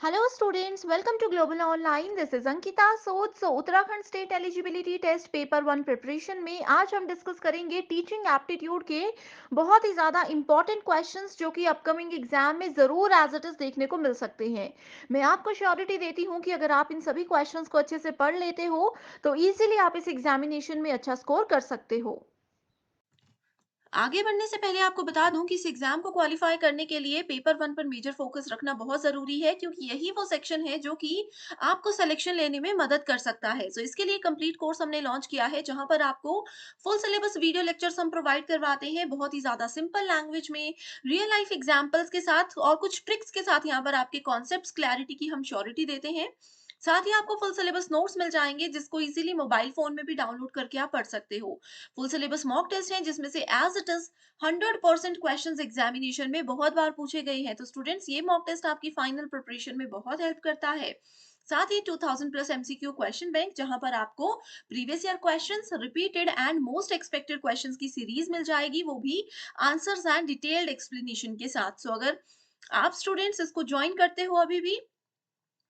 Hello students, welcome to Global Online. This is Ankita. Uttarakhand state eligibility test paper one preparation में आज हम discuss करेंगे teaching aptitude के बहुत ही ज़्यादा इंपॉर्टेंट क्वेश्चंस जो कि अपकमिंग एग्जाम में ज़रूर एज इट इज़ देखने को मिल सकते हैं। मैं आपको श्योरिटी देती हूँ कि अगर आप इन सभी क्वेश्चंस को अच्छे से पढ़ लेते हो तो इजीली आप इस एग्जामिनेशन में अच्छा स्कोर कर सकते हो। आगे बढ़ने से पहले आपको बता दूं कि इस एग्जाम को क्वालिफाई करने के लिए पेपर वन पर मेजर फोकस रखना बहुत जरूरी है, क्योंकि यही वो सेक्शन है जो कि आपको सिलेक्शन लेने में मदद कर सकता है। सो इसके लिए कंप्लीट कोर्स हमने लॉन्च किया है, जहां पर आपको फुल सिलेबस वीडियो लेक्चर्स हम प्रोवाइड करवाते हैं, बहुत ही ज्यादा सिंपल लैंग्वेज में, रियल लाइफ एग्जाम्पल्स के साथ और कुछ ट्रिक्स के साथ। यहाँ पर आपके कॉन्सेप्ट क्लैरिटी की हम श्योरिटी देते हैं। साथ ही आपको फुल सिलेबस नोट्स मिल जाएंगे, जिसको इजीली मोबाइल फोन में भी डाउनलोड करके आप पढ़ सकते हो। फुल सिलेबस मॉक टेस्ट है, जिसमें से as it is 100% questions examination में बहुत बार पूछे गए हैं। तो स्टूडेंट्स, ये मॉक टेस्ट आपकी फाइनल प्रिपरेशन में बहुत हेल्प करता है। साथ ही 2000 प्लस एमसीक्यू क्वेश्चन बैंक, जहां पर आपको previous year questions, repeated and most expected questions की सीरीज मिल जाएगी, वो भी आंसर्स एंड डिटेल्ड एक्सप्लेनेशन के साथ। सो अगर आप स्टूडेंट्स इसको ज्वाइन करते हो अभी भी,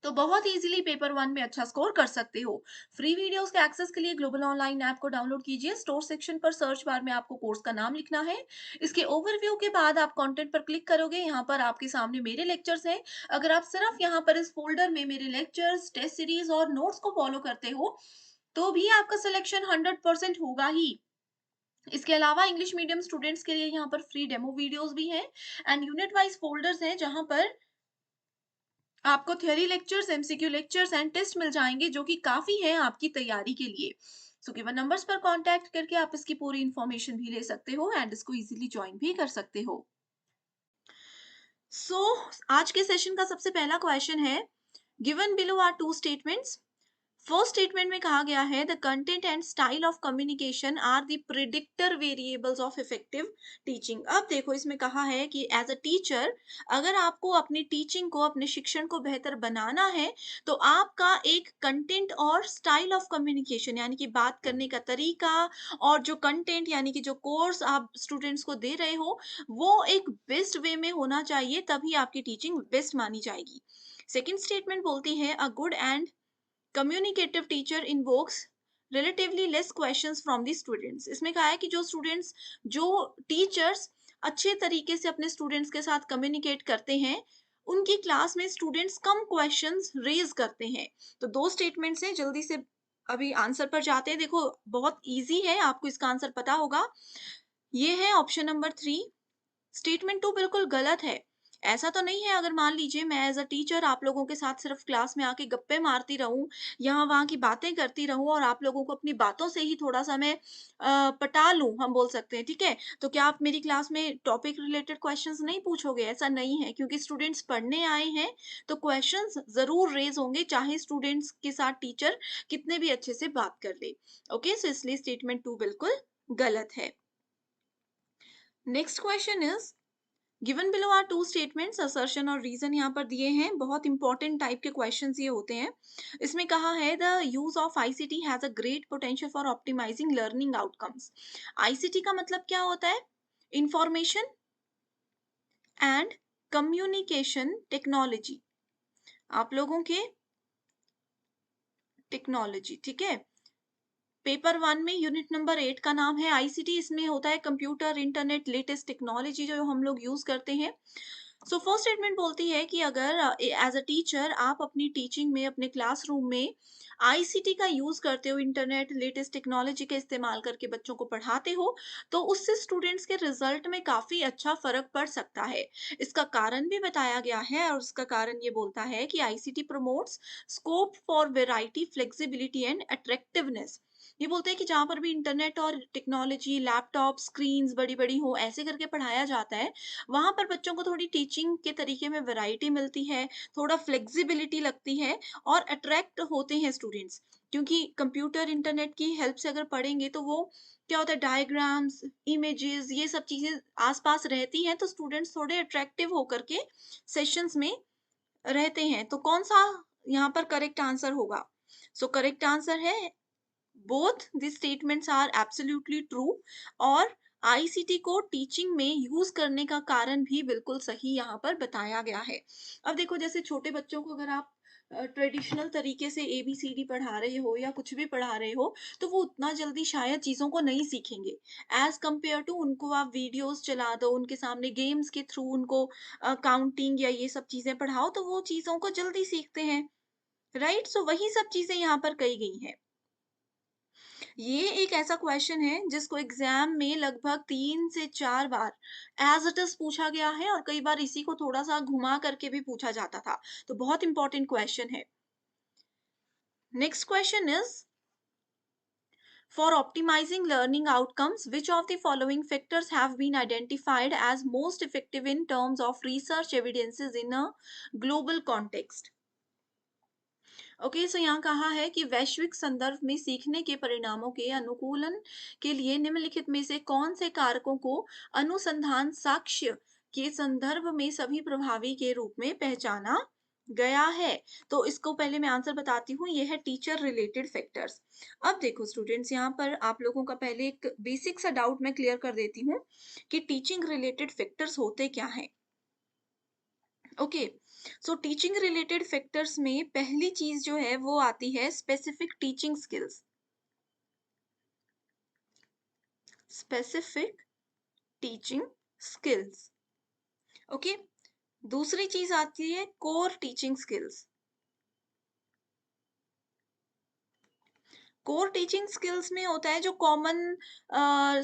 तो बहुत इजीली पेपर वन में अच्छा स्कोर कर सकते हो। फ्री वीडियोस के एक्सेस के लिए ग्लोबल ऑनलाइन ऐप को डाउनलोड कीजिए। स्टोर सेक्शन पर सर्च बार में आपको कोर्स का नाम लिखना है। इसके ओवरव्यू के बाद आप कंटेंट पर क्लिक करोगे। यहाँ पर आपके सामने मेरे लेक्चर्स हैं। अगर आप सिर्फ यहाँ पर इस फोल्डर में मेरे लेक्चर्स, टेस्ट सीरीज और नोट्स को फॉलो करते हो, तो भी आपका सिलेक्शन 100% होगा ही। इसके अलावा इंग्लिश मीडियम स्टूडेंट्स के लिए यहाँ पर फ्री डेमो वीडियोस भी हैं एंड यूनिट वाइज फोल्डर्स हैं, जहां पर आपको theory lectures, MCQ lectures and test मिल जाएंगे, जो कि काफी है आपकी तैयारी के लिए। सो गिवन नंबर्स पर कांटेक्ट करके आप इसकी पूरी इंफॉर्मेशन भी ले सकते हो एंड इसको इजीली ज्वाइन भी कर सकते हो। सो आज के सेशन का सबसे पहला क्वेश्चन है, given below are two statements. First statement में कहा गया है, the content and style of communication are the predictor variables of effective teaching. अब देखो, इसमें कहा है कि एज अ टीचर, अगर आपको अपनी टीचिंग को, अपने शिक्षण को बेहतर बनाना है, तो आपका एक कंटेंट और स्टाइल ऑफ कम्युनिकेशन, यानी कि बात करने का तरीका, और जो कंटेंट यानी कि जो कोर्स आप स्टूडेंट्स को दे रहे हो, वो एक बेस्ट वे में होना चाहिए, तभी आपकी टीचिंग बेस्ट मानी जाएगी। सेकेंड स्टेटमेंट बोलती है, a good and communicative teacher invokes relatively less questions from the students. इसमें कहा है कि जो टीचर्स अच्छे तरीके से अपने स्टूडेंट्स के साथ कम्युनिकेट करते हैं, उनकी क्लास में स्टूडेंट्स कम क्वेश्चंस रेज करते हैं। तो दो स्टेटमेंट्स हैं, जल्दी से अभी आंसर पर जाते हैं। देखो, बहुत इजी है, आपको इसका आंसर पता होगा। ये है option number three. Statement two बिल्कुल गलत है। ऐसा तो नहीं है, अगर मान लीजिए मैं एज अ टीचर आप लोगों के साथ सिर्फ क्लास में आके गप्पे मारती रहूं, यहाँ वहाँ की बातें करती रहूं, और आप लोगों को अपनी बातों से ही थोड़ा सा मैं पटा लूं, हम बोल सकते हैं, ठीक है। तो क्या आप मेरी क्लास में टॉपिक रिलेटेड क्वेश्चंस नहीं पूछोगे? ऐसा नहीं है, क्योंकि स्टूडेंट्स पढ़ने आए हैं, तो क्वेश्चंस जरूर रेज होंगे, चाहे स्टूडेंट्स के साथ टीचर कितने भी अच्छे से बात कर ले। ओके, सो इसलिए स्टेटमेंट टू बिल्कुल गलत है। Next question is, given below are two statements, assertion और रीजन यहाँ पर दिए हैं। बहुत इंपॉर्टेंट टाइप के क्वेश्चंस ये होते हैं। इसमें कहा है, the use of ICT has a great potential for optimising learning outcomes. ICT का मतलब क्या होता है? Information and communication technology. आप लोगों के टेक्नोलॉजी, ठीक है। पेपर वन में यूनिट नंबर 8 का नाम है आईसीटी। इसमें होता है कंप्यूटर, इंटरनेट, लेटेस्ट टेक्नोलॉजी जो हम लोग यूज करते हैं। सो फर्स्ट स्टेटमेंट बोलती है कि अगर एज अ टीचर आप अपनी टीचिंग में, अपने क्लासरूम में आईसीटी का यूज करते हो, इंटरनेट, लेटेस्ट टेक्नोलॉजी का इस्तेमाल करके बच्चों को पढ़ाते हो, तो उससे स्टूडेंट्स के रिजल्ट में काफी अच्छा फर्क पड़ सकता है। इसका कारण भी बताया गया है, और उसका कारण ये बोलता है कि ICT promotes scope for variety, flexibility and attractiveness. ये बोलते हैं कि जहां पर भी इंटरनेट और टेक्नोलॉजी, लैपटॉप स्क्रीन्स बड़ी बड़ी हो, ऐसे करके पढ़ाया जाता है, वहाँ पर बच्चों को थोड़ी टीचिंग के तरीके में वैरायटी मिलती है, थोड़ा फ्लेक्सिबिलिटी लगती है, और अट्रैक्ट होते हैं स्टूडेंट्स। क्योंकि कंप्यूटर, इंटरनेट की हेल्प से अगर पढ़ेंगे, तो वो क्या होता है, डायग्राम्स, इमेजेस, ये सब चीजें आसपास रहती हैं, तो स्टूडेंट्स थोड़े अट्रैक्टिव होकर के सेशंस में रहते हैं। तो कौन सा यहाँ पर करेक्ट आंसर होगा? सो करेक्ट आंसर है, both the statements are absolutely true, और आईसीटी को टीचिंग में यूज करने का कारण भी बिल्कुल सही यहाँ पर बताया गया है। अब देखो जैसे छोटे बच्चों को अगर आप ट्रेडिशनल तरीके से एबीसीडी पढ़ा रहे हो या कुछ भी पढ़ा रहे हो, तो वो उतना जल्दी शायद चीज़ों को नहीं सीखेंगे। एज़ कंपेयर टू उनको आप वीडियोज़ चला दो, उनके सामने गेम्स के थ्रू उनको काउंटिंग या ये सब चीज़ें पढ़ाओ, तो वो चीज़ों को जल्दी सीखते हैं, राइट? सो वही सब चीज़ें यहाँ पर कही गई हैं। ये एक ऐसा क्वेश्चन है जिसको एग्जाम में लगभग 3 से 4 बार एज इट इज पूछा गया है और कई बार इसी को थोड़ा-सा घुमा करके भी पूछा जाता था। तो बहुत इंपॉर्टेंट क्वेश्चन है। Next question is for optimising learning outcomes which of the following factors have been identified as most effective in terms of research evidences in a global context. Okay, so यहाँ कहा है कि वैश्विक संदर्भ में सीखने के परिणामों के अनुकूलन के लिए निम्नलिखित में से कौन से कारकों को अनुसंधान साक्ष्य के संदर्भ में सभी प्रभावी के रूप में पहचाना गया है। तो इसको पहले मैं आंसर बताती हूँ, ये है टीचर रिलेटेड फैक्टर्स। अब देखो स्टूडेंट्स, यहाँ पर आप लोगों का पहले एक बेसिक सा डाउट मैं क्लियर कर देती हूँ कि टीचिंग रिलेटेड फैक्टर्स होते क्या हैं। Okay, so teaching related factors में पहली चीज जो है वो आती है specific teaching skills. Specific teaching skills. Okay, दूसरी चीज आती है core teaching skills. Core teaching skills में होता है जो कॉमन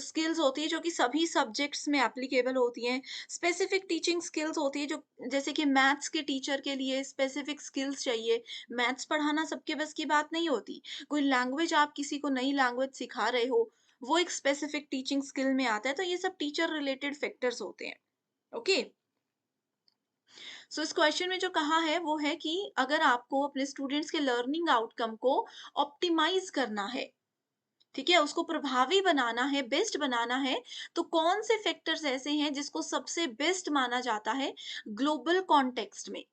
स्किल्स होती है जो कि सभी सब्जेक्ट्स में एप्लीकेबल होती हैं। स्पेसिफिक टीचिंग स्किल्स होती है जो जैसे कि मैथ्स के टीचर के लिए स्पेसिफिक स्किल्स चाहिए। मैथ्स पढ़ाना सबके बस की बात नहीं होती। कोई लैंग्वेज आप किसी को नई लैंग्वेज सिखा रहे हो, वो एक स्पेसिफिक टीचिंग स्किल में आता है। तो ये सब टीचर रिलेटेड फैक्टर्स होते हैं। ओके, सो इस क्वेश्चन में जो कहा है वो है कि अगर आपको अपने स्टूडेंट्स के लर्निंग आउटकम को ऑप्टिमाइज करना है, ठीक है, उसको प्रभावी बनाना है, बेस्ट बनाना है, तो कौन से फैक्टर्स ऐसे हैं जिसको सबसे बेस्ट माना जाता है ग्लोबल कॉन्टेक्स्ट में।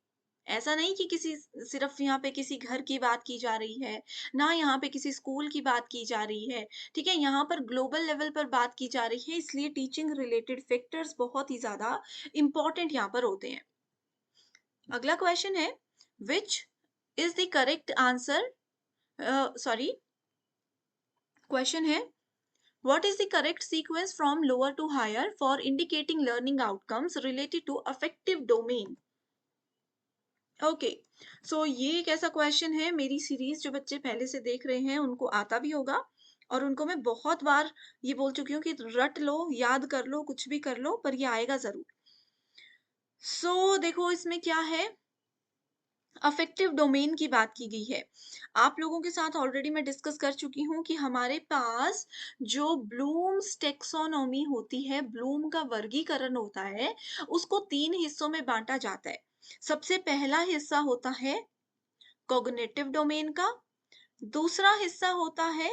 ऐसा नहीं कि किसी सिर्फ यहाँ पे किसी घर की बात की जा रही है, ना यहाँ पे किसी स्कूल की बात की जा रही है, ठीक है, यहाँ पर ग्लोबल लेवल पर बात की जा रही है, इसलिए टीचिंग रिलेटेड फैक्टर्स बहुत ही ज्यादा इंपॉर्टेंट यहाँ पर होते हैं। अगला क्वेश्चन है which is the correct answer, sorry, question है what is the correct sequence from lower to higher for indicating learning outcomes related to affective domain? Okay, so ये एक ऐसा क्वेश्चन है, मेरी सीरीज जो बच्चे पहले से देख रहे हैं उनको आता भी होगा और उनको मैं बहुत बार ये बोल चुकी हूँ कि रट लो, याद कर लो, कुछ भी कर लो, पर ये आएगा जरूर। देखो इसमें क्या है, अफेक्टिव डोमेन की बात की गई है। आप लोगों के साथ ऑलरेडी मैं डिस्कस कर चुकी हूँ कि हमारे पास जो ब्लूम्स टेक्सोनोमी होती है, ब्लूम का वर्गीकरण होता है, उसको 3 हिस्सों में बाँटा जाता है। सबसे पहला हिस्सा होता है कॉग्निटिव डोमेन का, दूसरा हिस्सा होता है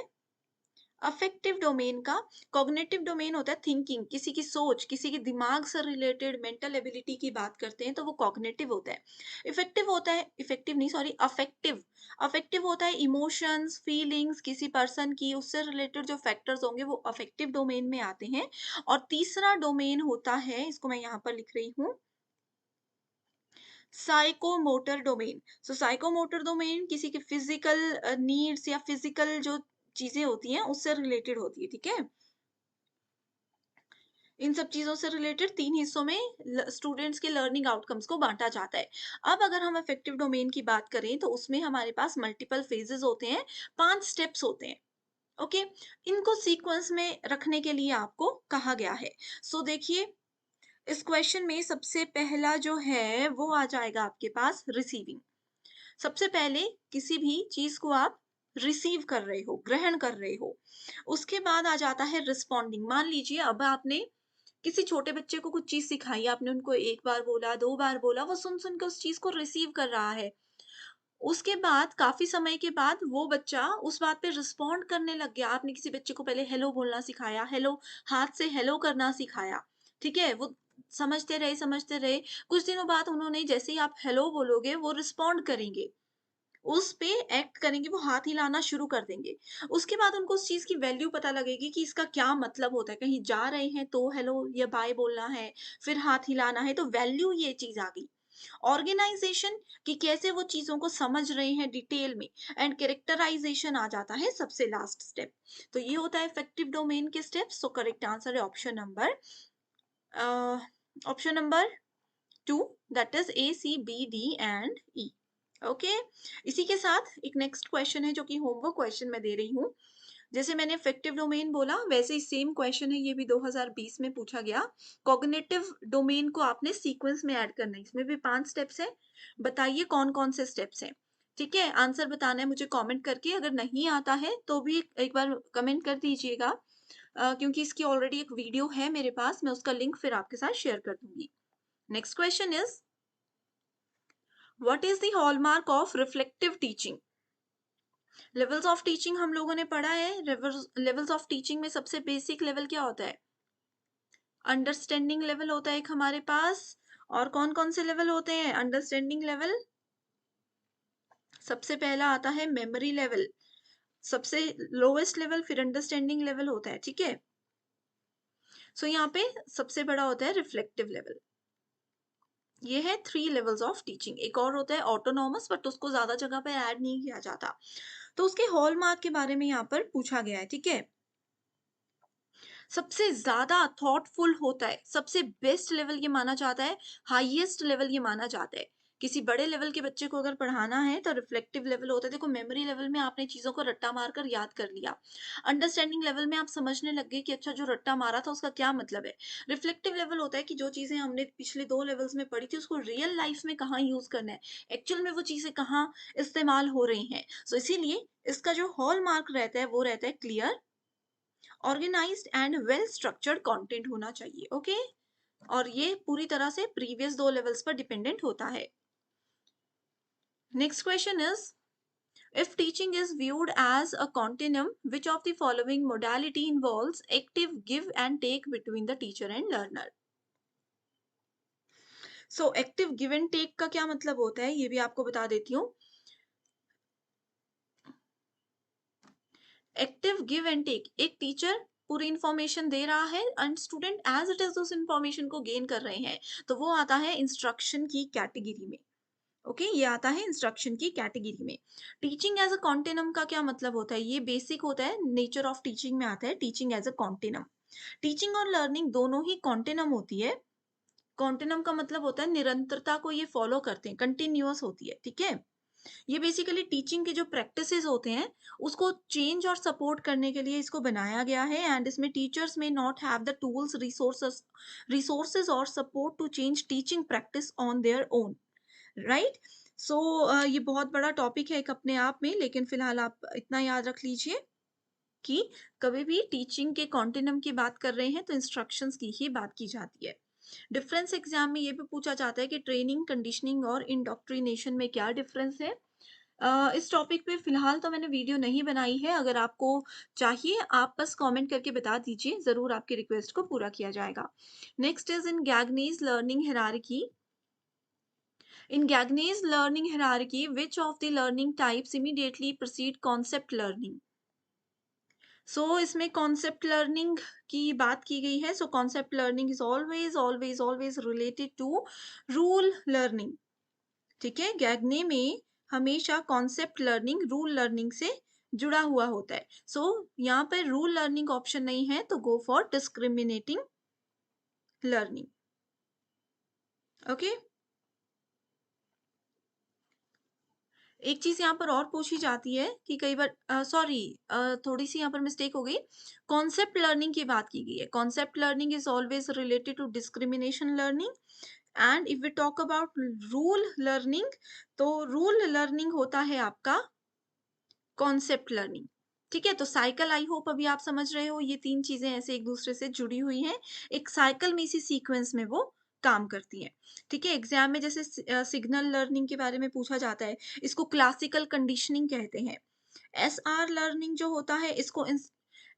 अफेक्टिव डोमेन का। कॉग्निटिव डोमेन होता है थिंकिंग, किसी की सोच, किसी के दिमाग से रिलेटेड मेंटल एबिलिटी की बात करते हैं तो वो कॉग्निटिव होता है। इफेक्टिव होता है, इफेक्टिव नहीं सॉरी, अफेक्टिव। अफेक्टिव होता है इमोशंस, फीलिंग्स किसी पर्सन की, उससे रिलेटेड जो फैक्टर्स होंगे वो अफेक्टिव डोमेन में आते हैं। और तीसरा डोमेन होता है, इसको मैं यहाँ पर लिख रही हूँ, साइकोमोटर डोमेन। साइकोमोटर डोमेन किसी के फिजिकल नीड्स या फिजिकल जो चीजें होती हैं उससे रिलेटेड होती है, ठीक है। इन सब चीजों से रिलेटेड 3 हिस्सों में स्टूडेंट्स के लर्निंग आउटकम्स को बांटा जाता है। अब अगर हम अफेक्टिव डोमेन की बात करें तो उसमें हमारे पास मल्टीपल फेजेस होते हैं, 5 स्टेप्स होते हैं। ओके, इनको सीक्वेंस में रखने के लिए आपको कहा गया है। देखिए इस क्वेश्चन में सबसे पहला जो है वो आ जाएगा आपके पास रिसीविंग। सबसे पहले किसी भी चीज को आप रिसीव कर रहे हो, ग्रहण कर रहे हो। उसके बाद आ जाता है रिस्पॉन्डिंग। मान लीजिए अब आपने किसी छोटे बच्चे को कुछ चीज सिखाई, आपने उनको 1 बार बोला, 2 बार बोला, वो सुन-सुन के उस चीज को रिसीव कर रहा है। उसके बाद काफ़ी समय के बाद वो बच्चा उस बात पे रिस्पॉन्ड करने लग गया। आपने किसी बच्चे को पहले हेलो बोलना सिखाया, हेलो हाथ से हेलो करना सिखाया, ठीक है? वो समझते रहे, कुछ दिनों बाद उन्होंने जैसे ही आप हेलो बोलोगे, वो रिस्पॉन्ड करेंगे। उस पे एक्ट करेंगे, वो हाथ हिलाना शुरू कर देंगे। उसके बाद उनको उस चीज़ की वैल्यू पता लगेगी कि इसका क्या मतलब होता है। कहीं जा रहे हैं तो हेलो या बाय बोलना है, फिर हाथ हिलाना है, तो वैल्यू ये चीज़ आ गई। ऑर्गेनाइज़ेशन कि कैसे वो चीज़ों को समझ रहे हैं डिटेल में, एंड कैरेक्टराइज़ेशन आ जाता है सबसे लास्ट स्टेप। तो ये होता है इफेक्टिव डोमेन के स्टेप्स। सो करेक्ट आंसर है option number 2, that is A C B D and E. Okay, इसी के साथ एक नेक्स्ट क्वेश्चन है जो कि होमवर्क क्वेश्चन मैं दे रही हूँ। जैसे मैंने इफेक्टिव डोमेन बोला, वैसे ही सेम क्वेश्चन है, ये भी 2020 में पूछा गया। कॉग्निटिव डोमेन को आपने सीक्वेंस में ऐड करना है, इसमें भी 5 स्टेप्स है। बताइए कौन कौन से स्टेप्स हैं। ठीक है, आंसर बताना है मुझे कमेंट करके। अगर नहीं आता है तो भी एक बार कमेंट कर दीजिएगा, क्योंकि इसकी ऑलरेडी एक वीडियो है मेरे पास, मैं उसका लिंक फिर आपके साथ शेयर कर दूंगी। Next question is, what is the hallmark of reflective teaching. Levels of teaching हम लोगों ने पढ़ा है। लेवल्स ऑफ टीचिंग में सबसे बेसिक लेवल क्या होता है? अंडरस्टैंडिंग लेवल होता है एक हमारे पास। और कौन कौन से लेवल होते हैं अंडरस्टैंडिंग लेवल? सबसे पहला आता है मेमोरी लेवल, सबसे लोएस्ट लेवल फिर अंडरस्टैंडिंग लेवल होता है। ठीक है, सो यहाँ पे सबसे बड़ा होता है रिफ्लेक्टिव लेवल। ये है 3 लेवल्स ऑफ टीचिंग। एक और होता है ऑटोनॉमस, बट उसको ज्यादा जगह पे ऐड नहीं किया जाता। तो उसके हॉलमार्क के बारे में यहाँ पर पूछा गया है। ठीक है, सबसे ज़्यादा थॉटफुल होता है, सबसे बेस्ट लेवल ये माना जाता है, हाईएस्ट लेवल ये माना जाता है। किसी बड़े लेवल के बच्चे को अगर पढ़ाना है तो रिफ्लेक्टिव लेवल होता है। देखो, मेमोरी लेवल में आपने चीज़ों को रट्टा मारकर याद कर लिया। अंडरस्टैंडिंग लेवल में आप समझने लग गए कि अच्छा जो रट्टा मारा था उसका क्या मतलब है। रिफ्लेक्टिव लेवल होता है कि जो चीज़ें हमने पिछले 2 लेवल्स में पढ़ी थी उसको रियल लाइफ में कहाँ यूज़ करना है, एक्चुअल में वो चीज़ें कहाँ इस्तेमाल हो रही हैं। सो इसीलिए इसका जो हॉलमार्क रहता है वो रहता है clear, organised and well structured content होना चाहिए। ओके, और ये पूरी तरह से प्रीवियस 2 लेवल्स पर डिपेंडेंट होता है। Next question is, if teaching is viewed as a continuum, which of the following modality involves active give and take between the teacher and learner? So active give and take का क्या मतलब होता है ये भी आपको बता देती हूँ। एक्टिव गिव एंड टेक, एक टीचर पूरी इंफॉर्मेशन दे रहा है and student as it is उस इंफॉर्मेशन को गेन कर रहे हैं, तो वो आता है इंस्ट्रक्शन की कैटेगरी में। ओके, ये आता है इंस्ट्रक्शन की कैटेगरी में। टीचिंग एज अ कॉन्टिनम का क्या मतलब होता है? ये बेसिक होता है, नेचर ऑफ टीचिंग में आता है teaching as a continuum. Teaching और लर्निंग दोनों ही कॉन्टिनम होती है। कॉन्टिनम का मतलब होता है निरंतरता को ये फॉलो करते हैं, कंटिन्यूअस होती है। ठीक है, ये बेसिकली टीचिंग के जो प्रैक्टिसेस होते हैं उसको चेंज और सपोर्ट करने के लिए इसको बनाया गया है। एंड इसमें teachers may not have the tools, resources और support to change teaching practice on their own. Right, so ये बहुत बड़ा टॉपिक है एक अपने आप में, लेकिन फिलहाल आप इतना याद रख लीजिए कि कभी भी टीचिंग के कॉन्टिनम की बात कर रहे हैं तो इंस्ट्रक्शंस की ही बात की जाती है। डिफरेंस एग्जाम में ये भी पूछा जाता है कि ट्रेनिंग, कंडीशनिंग और इंडोक्ट्रिनेशन में क्या डिफरेंस है। इस टॉपिक पे फिलहाल तो मैंने वीडियो नहीं बनाई है। अगर आपको चाहिए आप बस कमेंट करके बता दीजिए, ज़रूर आपकी रिक्वेस्ट को पूरा किया जाएगा। Next is in Gagne's learning hierarchy. In Gagne's learning hierarchy, which of the learning types immediately precede concept learning? इसमें concept learning की बात की गई है। Concept learning is always related to rule learning. ठीक है, गैगने में हमेशा concept learning rule learning से जुड़ा हुआ होता है। यहाँ पे rule learning ऑप्शन नहीं है, तो go for discriminating learning. Okay, एक चीज यहाँ पर और पूछी जाती है कि कई बार सॉरी, थोड़ी सी यहाँ पर मिस्टेक हो गई। कॉन्सेप्ट लर्निंग की बात की गई है। Concept learning is always related to discrimination learning. And if we talk about rule learning, तो रूल लर्निंग होता है आपका कॉन्सेप्ट लर्निंग। ठीक है, तो साइकिल आई होप अभी आप समझ रहे हो, ये 3 चीजें ऐसे एक दूसरे से जुड़ी हुई हैं, एक साइकिल में, इसी सीक्वेंस में वो काम करती हैं। ठीक है, एग्जाम में जैसे सिग्नल लर्निंग के बारे में पूछा जाता है, इसको क्लासिकल कंडीशनिंग कहते हैं। एसआर लर्निंग जो होता है इसको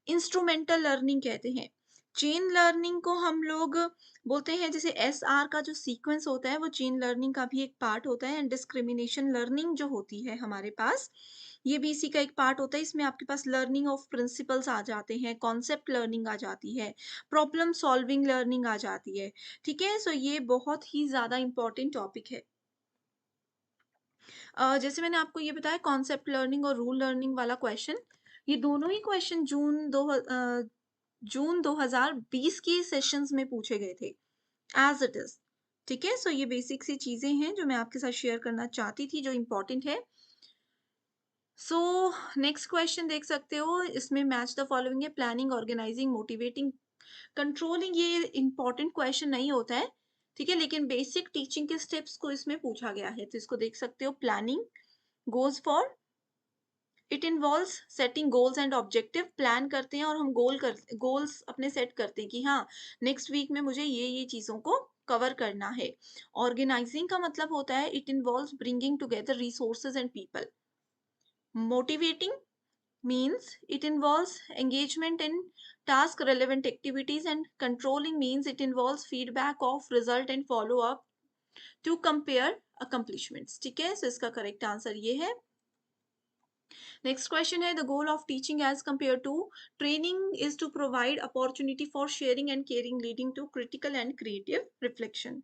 इंस्ट्रूमेंटल लर्निंग कहते हैं। चेन लर्निंग को हम लोग बोलते हैं, जैसे एसआर का जो सीक्वेंस होता है वो चेन लर्निंग का भी एक पार्ट होता है। एंड डिस्क्रिमिनेशन लर्निंग जो होती है हमारे पास, ये भी इसी का एक पार्ट होता है। इसमें आपके पास लर्निंग ऑफ प्रिंसिपल्स आ जाते हैं, कॉन्सेप्ट लर्निंग आ जाती है, प्रॉब्लम सॉल्विंग लर्निंग आ जाती है। ठीक है, सो ये बहुत ही ज्यादा इंपॉर्टेंट टॉपिक है। जैसे मैंने आपको ये बताया कॉन्सेप्ट लर्निंग और रूल लर्निंग वाला क्वेश्चन, ये दोनों ही क्वेश्चन जून 2020 के सेशंस में पूछे गए थे, एज इट इज। ठीक है, सो ये बेसिक सी चीजें हैं जो मैं आपके साथ शेयर करना चाहती थी, जो इम्पोर्टेंट है। सो नेक्स्ट क्वेश्चन देख सकते हो, इसमें मैच द फॉलोइंग है, प्लानिंग, ऑर्गेनाइजिंग, मोटिवेटिंग, कंट्रोलिंग। ये इंपॉर्टेंट क्वेश्चन नहीं होता है, ठीक है, लेकिन बेसिक टीचिंग के स्टेप्स को इसमें पूछा गया है, तो इसको देख सकते हो। Planning goes for, it involves setting goals and objective. Plan करते हैं और हम गोल्स अपने सेट करते हैं कि हाँ, नेक्स्ट वीक में मुझे ये चीजों को कवर करना है। ऑर्गेनाइजिंग का मतलब होता है it involves bringing together resources and people. Motivating means it involves engagement in task relevant activities, and controlling means it involves feedback of result and follow up to compare accomplishments। ठीक है, so इसका correct answer ये है। Next question है, the goal of teaching as compare to training is to provide opportunity for sharing and caring leading to critical and creative reflection.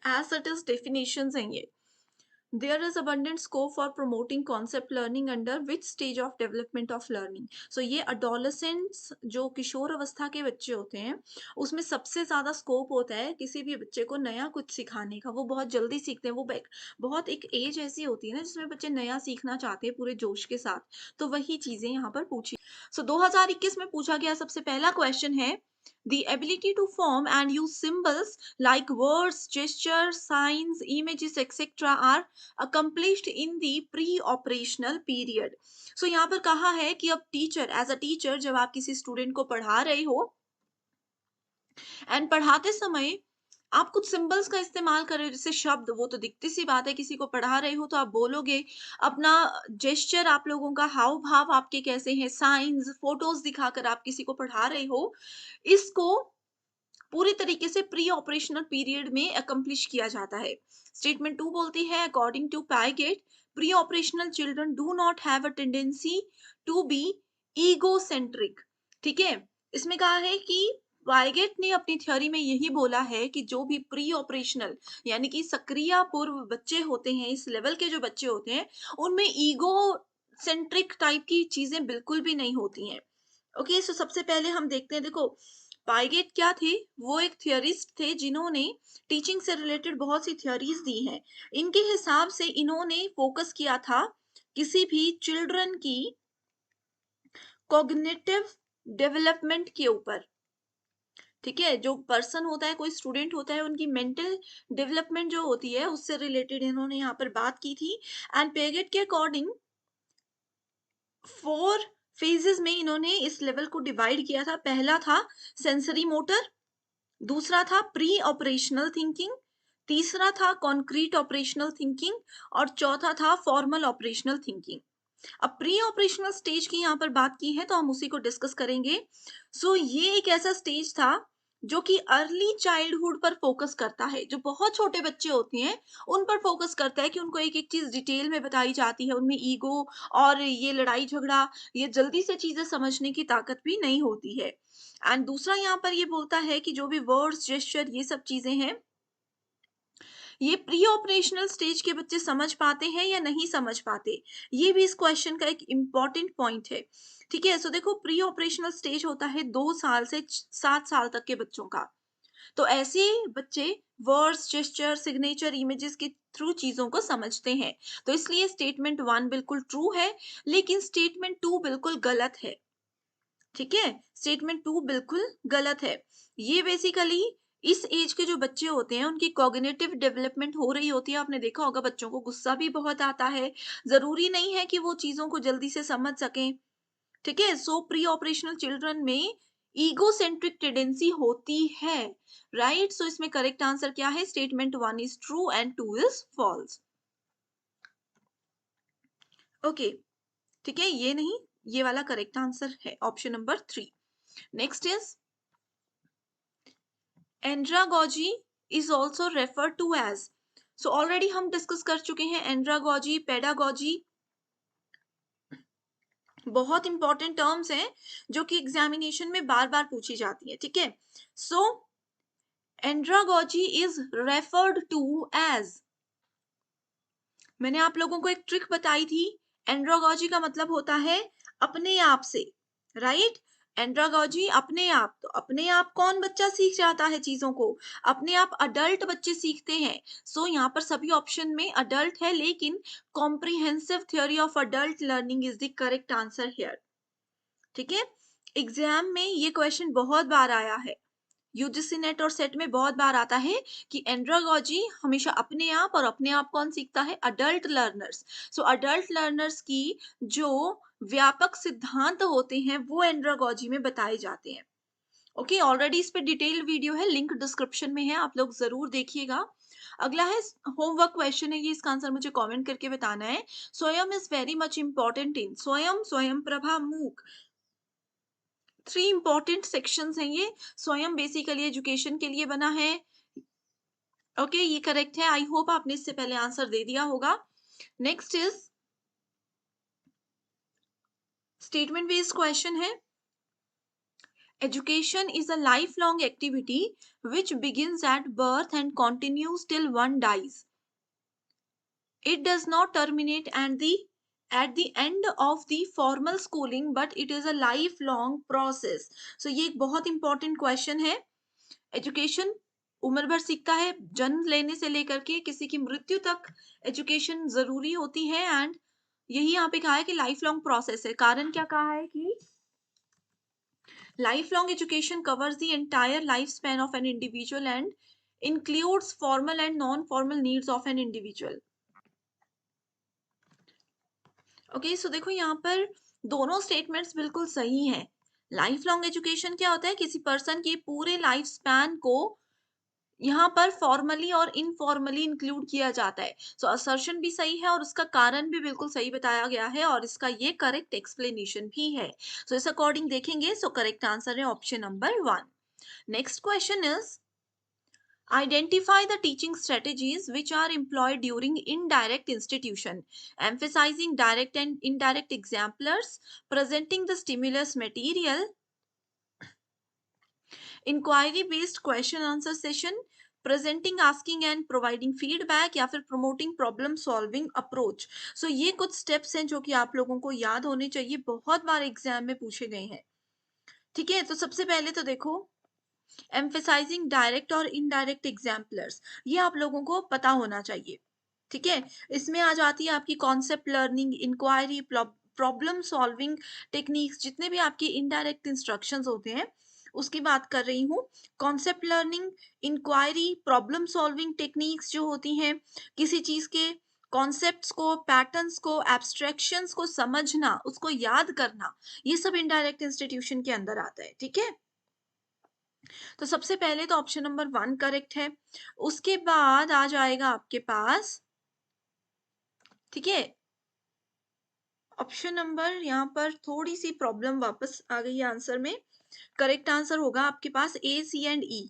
As it is definitions हैं ये। There is abundant scope for promoting concept learning under which stage of development of learning? So ये adolescents जो किशोर अवस्था के बच्चे होते हैं, उसमें सबसे ज्यादा स्कोप होता है किसी भी बच्चे को नया कुछ सिखाने का। वो बहुत जल्दी सीखते हैं, बहुत एक एज ऐसी होती है ना जिसमें बच्चे नया सीखना चाहते हैं पूरे जोश के साथ। तो वही चीजें यहाँ पर पूछी। सो 2021 में पूछा गया सबसे पहला क्वेश्चन है, the ability to form and use symbols like words, gestures, signs, images, etc. are accomplished in the pre-operational period। So यहाँ पर कहा है कि अब टीचर, एज अ टीचर, जब आप किसी स्टूडेंट को पढ़ा रहे हो एंड पढ़ाते समय आप कुछ सिंबल्स का इस्तेमाल कर रहे हो, जैसे शब्द, वो तो दिखती सी बात है, किसी को पढ़ा रहे हो तो आप बोलोगे। अपना जेस्चर, आप लोगों का हाव भाव आपके कैसे हैं, साइंस, फोटोज दिखाकर आप किसी को पढ़ा रहे हो, इसको पूरी तरीके से प्री ऑपरेशनल पीरियड में अकम्प्लिश किया जाता है। स्टेटमेंट 2 बोलती है, according to Piaget, pre operational children do not have a tendency to be egocentric. ठीक है, इसमें कहा है कि पाइगेट ने अपनी थ्योरी में यही बोला है कि जो भी प्री ऑपरेशनल यानी कि सक्रिय पूर्व बच्चे होते हैं, इस लेवल के जो बच्चे होते हैं, उनमें ईगो सेंट्रिक टाइप की चीजें बिल्कुल भी नहीं होती हैं। ओके, सो सबसे पहले हम देखते हैं, देखो पाइगेट क्या थे, वो एक थियरिस्ट थे जिन्होंने टीचिंग से रिलेटेड बहुत सी थ्योरीज दी हैं। इनके हिसाब से इन्होंने फोकस किया था किसी भी चिल्ड्रन की कॉग्निटिव डेवलपमेंट के ऊपर। ठीक है, जो पर्सन होता है, कोई स्टूडेंट होता है, उनकी मेंटल डेवलपमेंट जो होती है उससे रिलेटेड इन्होंने यहाँ पर बात की थी। एंड पेगेट के अकॉर्डिंग 4 फेजेस में इन्होंने इस लेवल को डिवाइड किया था। पहला था सेंसरी मोटर, दूसरा था प्री ऑपरेशनल थिंकिंग, तीसरा था कॉन्क्रीट ऑपरेशनल थिंकिंग, और चौथा था फॉर्मल ऑपरेशनल थिंकिंग। अब प्री ऑपरेशनल स्टेज की यहाँ पर बात की है तो हम उसी को डिस्कस करेंगे। सो ये एक ऐसा स्टेज था जो कि अर्ली चाइल्डहुड पर फोकस करता है, जो बहुत छोटे बच्चे होते हैं उन पर फोकस करता है कि उनको एक एक चीज डिटेल में बताई जाती है, उनमें ईगो और ये लड़ाई झगड़ा, ये जल्दी से चीजें समझने की ताकत भी नहीं होती है। एंड दूसरा यहाँ पर ये बोलता है कि जो भी वर्ड्स, जेस्चर, ये सब चीजें हैं, ये प्री ऑपरेशनल स्टेज के बच्चे समझ पाते हैं या नहीं समझ पाते, ये भी इस क्वेश्चन का एक इम्पॉर्टेंट पॉइंट है। ठीक है, सो देखो प्री ऑपरेशनल स्टेज होता है 2 साल से 7 साल तक के बच्चों का। तो ऐसे बच्चे वर्ड्स, जेस्चर, सिग्नेचर, इमेजेस के थ्रू चीजों को समझते हैं। तो इसलिए स्टेटमेंट 1 बिल्कुल ट्रू है, लेकिन स्टेटमेंट 2 बिल्कुल गलत है। ठीक है, स्टेटमेंट 2 बिल्कुल गलत है। ये बेसिकली इस एज के जो बच्चे होते हैं उनकी कॉग्निटिव डेवलपमेंट हो रही होती है। आपने देखा होगा बच्चों को गुस्सा भी बहुत आता है, जरूरी नहीं है कि वो चीजों को जल्दी से समझ सकें। ठीक है, सो प्री ऑपरेशनल चिल्ड्रन में ईगोसेंट्रिक टेंडेंसी होती है। राइट, सो इसमें करेक्ट आंसर क्या है, statement 1 is true and 2 is false. Okay, ठीक है, ये नहीं, ये वाला करेक्ट आंसर है option number 3। Next is andragogy is also refer to as, so already हम डिस्कस कर चुके हैं एंड्रागोजी, पेडागोजी, बहुत इंपॉर्टेंट टर्म्स हैं जो कि एग्जामिनेशन में बार बार पूछी जाती है, ठीक है। So andragogy is referred to as, मैंने आप लोगों को एक ट्रिक बताई थी। एंड्रोगॉजी का मतलब होता है अपने आप से, राइट। एंड्रोगॉजी अपने आप, तो अपने आप कौन बच्चा सीख जाता है चीजों को, अपने आप अडल्ट बच्चे सीखते हैं। सो यहाँ पर सभी ऑप्शन में अडल्ट है, लेकिन comprehensive theory of adult learning is the correct answer here, ठीक है। एग्जाम में ये क्वेश्चन बहुत बार आया है, यूजीसी नेट और सेट में बहुत बार आता है कि एंड्रागॉजी हमेशा अपने आप, और अपने आप कौन सीखता है, अडल्ट लर्नर्स। सो अडल्ट लर्नर्स की जो व्यापक सिद्धांत होते हैं वो एंड्रागॉजी में बताए जाते हैं। ओके, ऑलरेडी इस पे डिटेल्ड वीडियो है, लिंक डिस्क्रिप्शन में है, आप लोग जरूर देखिएगा। अगला है होमवर्क क्वेश्चन है, ये इसका आंसर मुझे कमेंट करके बताना है। स्वयं is very much important in, स्वयं, स्वयं प्रभा, मूक, थ्री इंपॉर्टेंट सेक्शंस हैं ये। स्वयं बेसिकली एजुकेशन के लिए बना है, ओके, ये करेक्ट है। आई होप आपने इससे पहले आंसर दे दिया होगा। Next is statement based question है। Education is a life long activity which begins at birth and continues till one dies. It does not terminate at the end of the formal schooling, but it is a lifelong process. So ये एक बहुत important question है। Education उम्र भर सीखता है, जन्म लेने से लेकर के किसी की मृत्यु तक एजुकेशन जरूरी होती है, एंड यही यहाँ पे कहा है कि लाइफ लॉन्ग प्रोसेस है। कारण क्या कहा है कि life long education covers the entire life span of an individual and includes formal and non formal needs of an individual. Okay, so देखो यहाँ पर दोनों स्टेटमेंट्स बिल्कुल सही हैं। लाइफ लॉन्ग एजुकेशन क्या होता है, किसी पर्सन की पूरे लाइफ स्पैन को यहाँ पर फॉर्मली और इनफॉर्मली इंक्लूड किया जाता है। सो असर्शन भी सही है और उसका कारण भी बिल्कुल सही बताया गया है, और इसका ये करेक्ट एक्सप्लेनेशन भी है। सो इस अकॉर्डिंग देखेंगे, सो करेक्ट आंसर है option number 1। Next question is identify the teaching strategies which are employed during indirect institution, emphasizing direct and indirect exemplars, presenting the stimulus material, inquiry based question answer session, presenting, asking and providing feedback, या फिर promoting problem solving approach. So ये कुछ steps हैं जो कि आप लोगों को याद होने चाहिए, बहुत बार एग्जाम में पूछे गए हैं, ठीक है। तो सबसे पहले तो देखो, एम्फेसाइजिंग डायरेक्ट और इनडायरेक्ट एग्जाम्पलर्स, ये आप लोगों को पता होना चाहिए, ठीक है। इसमें आ जाती है आपकी concept learning, inquiry, problem solving techniques, जितने भी आपके इनडायरेक्ट इंस्ट्रक्शंस होते हैं उसकी बात कर रही हूँ। Concept learning, inquiry, problem solving techniques जो होती हैं, किसी चीज के कॉन्सेप्ट्स को, पैटर्न्स को, एब्स्ट्रैक्शंस को समझना, उसको याद करना, ये सब इनडायरेक्ट इंस्टीट्यूशन के अंदर आता है, ठीक है। तो सबसे पहले तो ऑप्शन नंबर 1 करेक्ट है। उसके बाद आ जाएगा आपके पास, ठीक है, ऑप्शन नंबर, यहाँ पर थोड़ी सी प्रॉब्लम वापस आ गई है आंसर में। करेक्ट आंसर होगा आपके पास ए, सी एंड ई,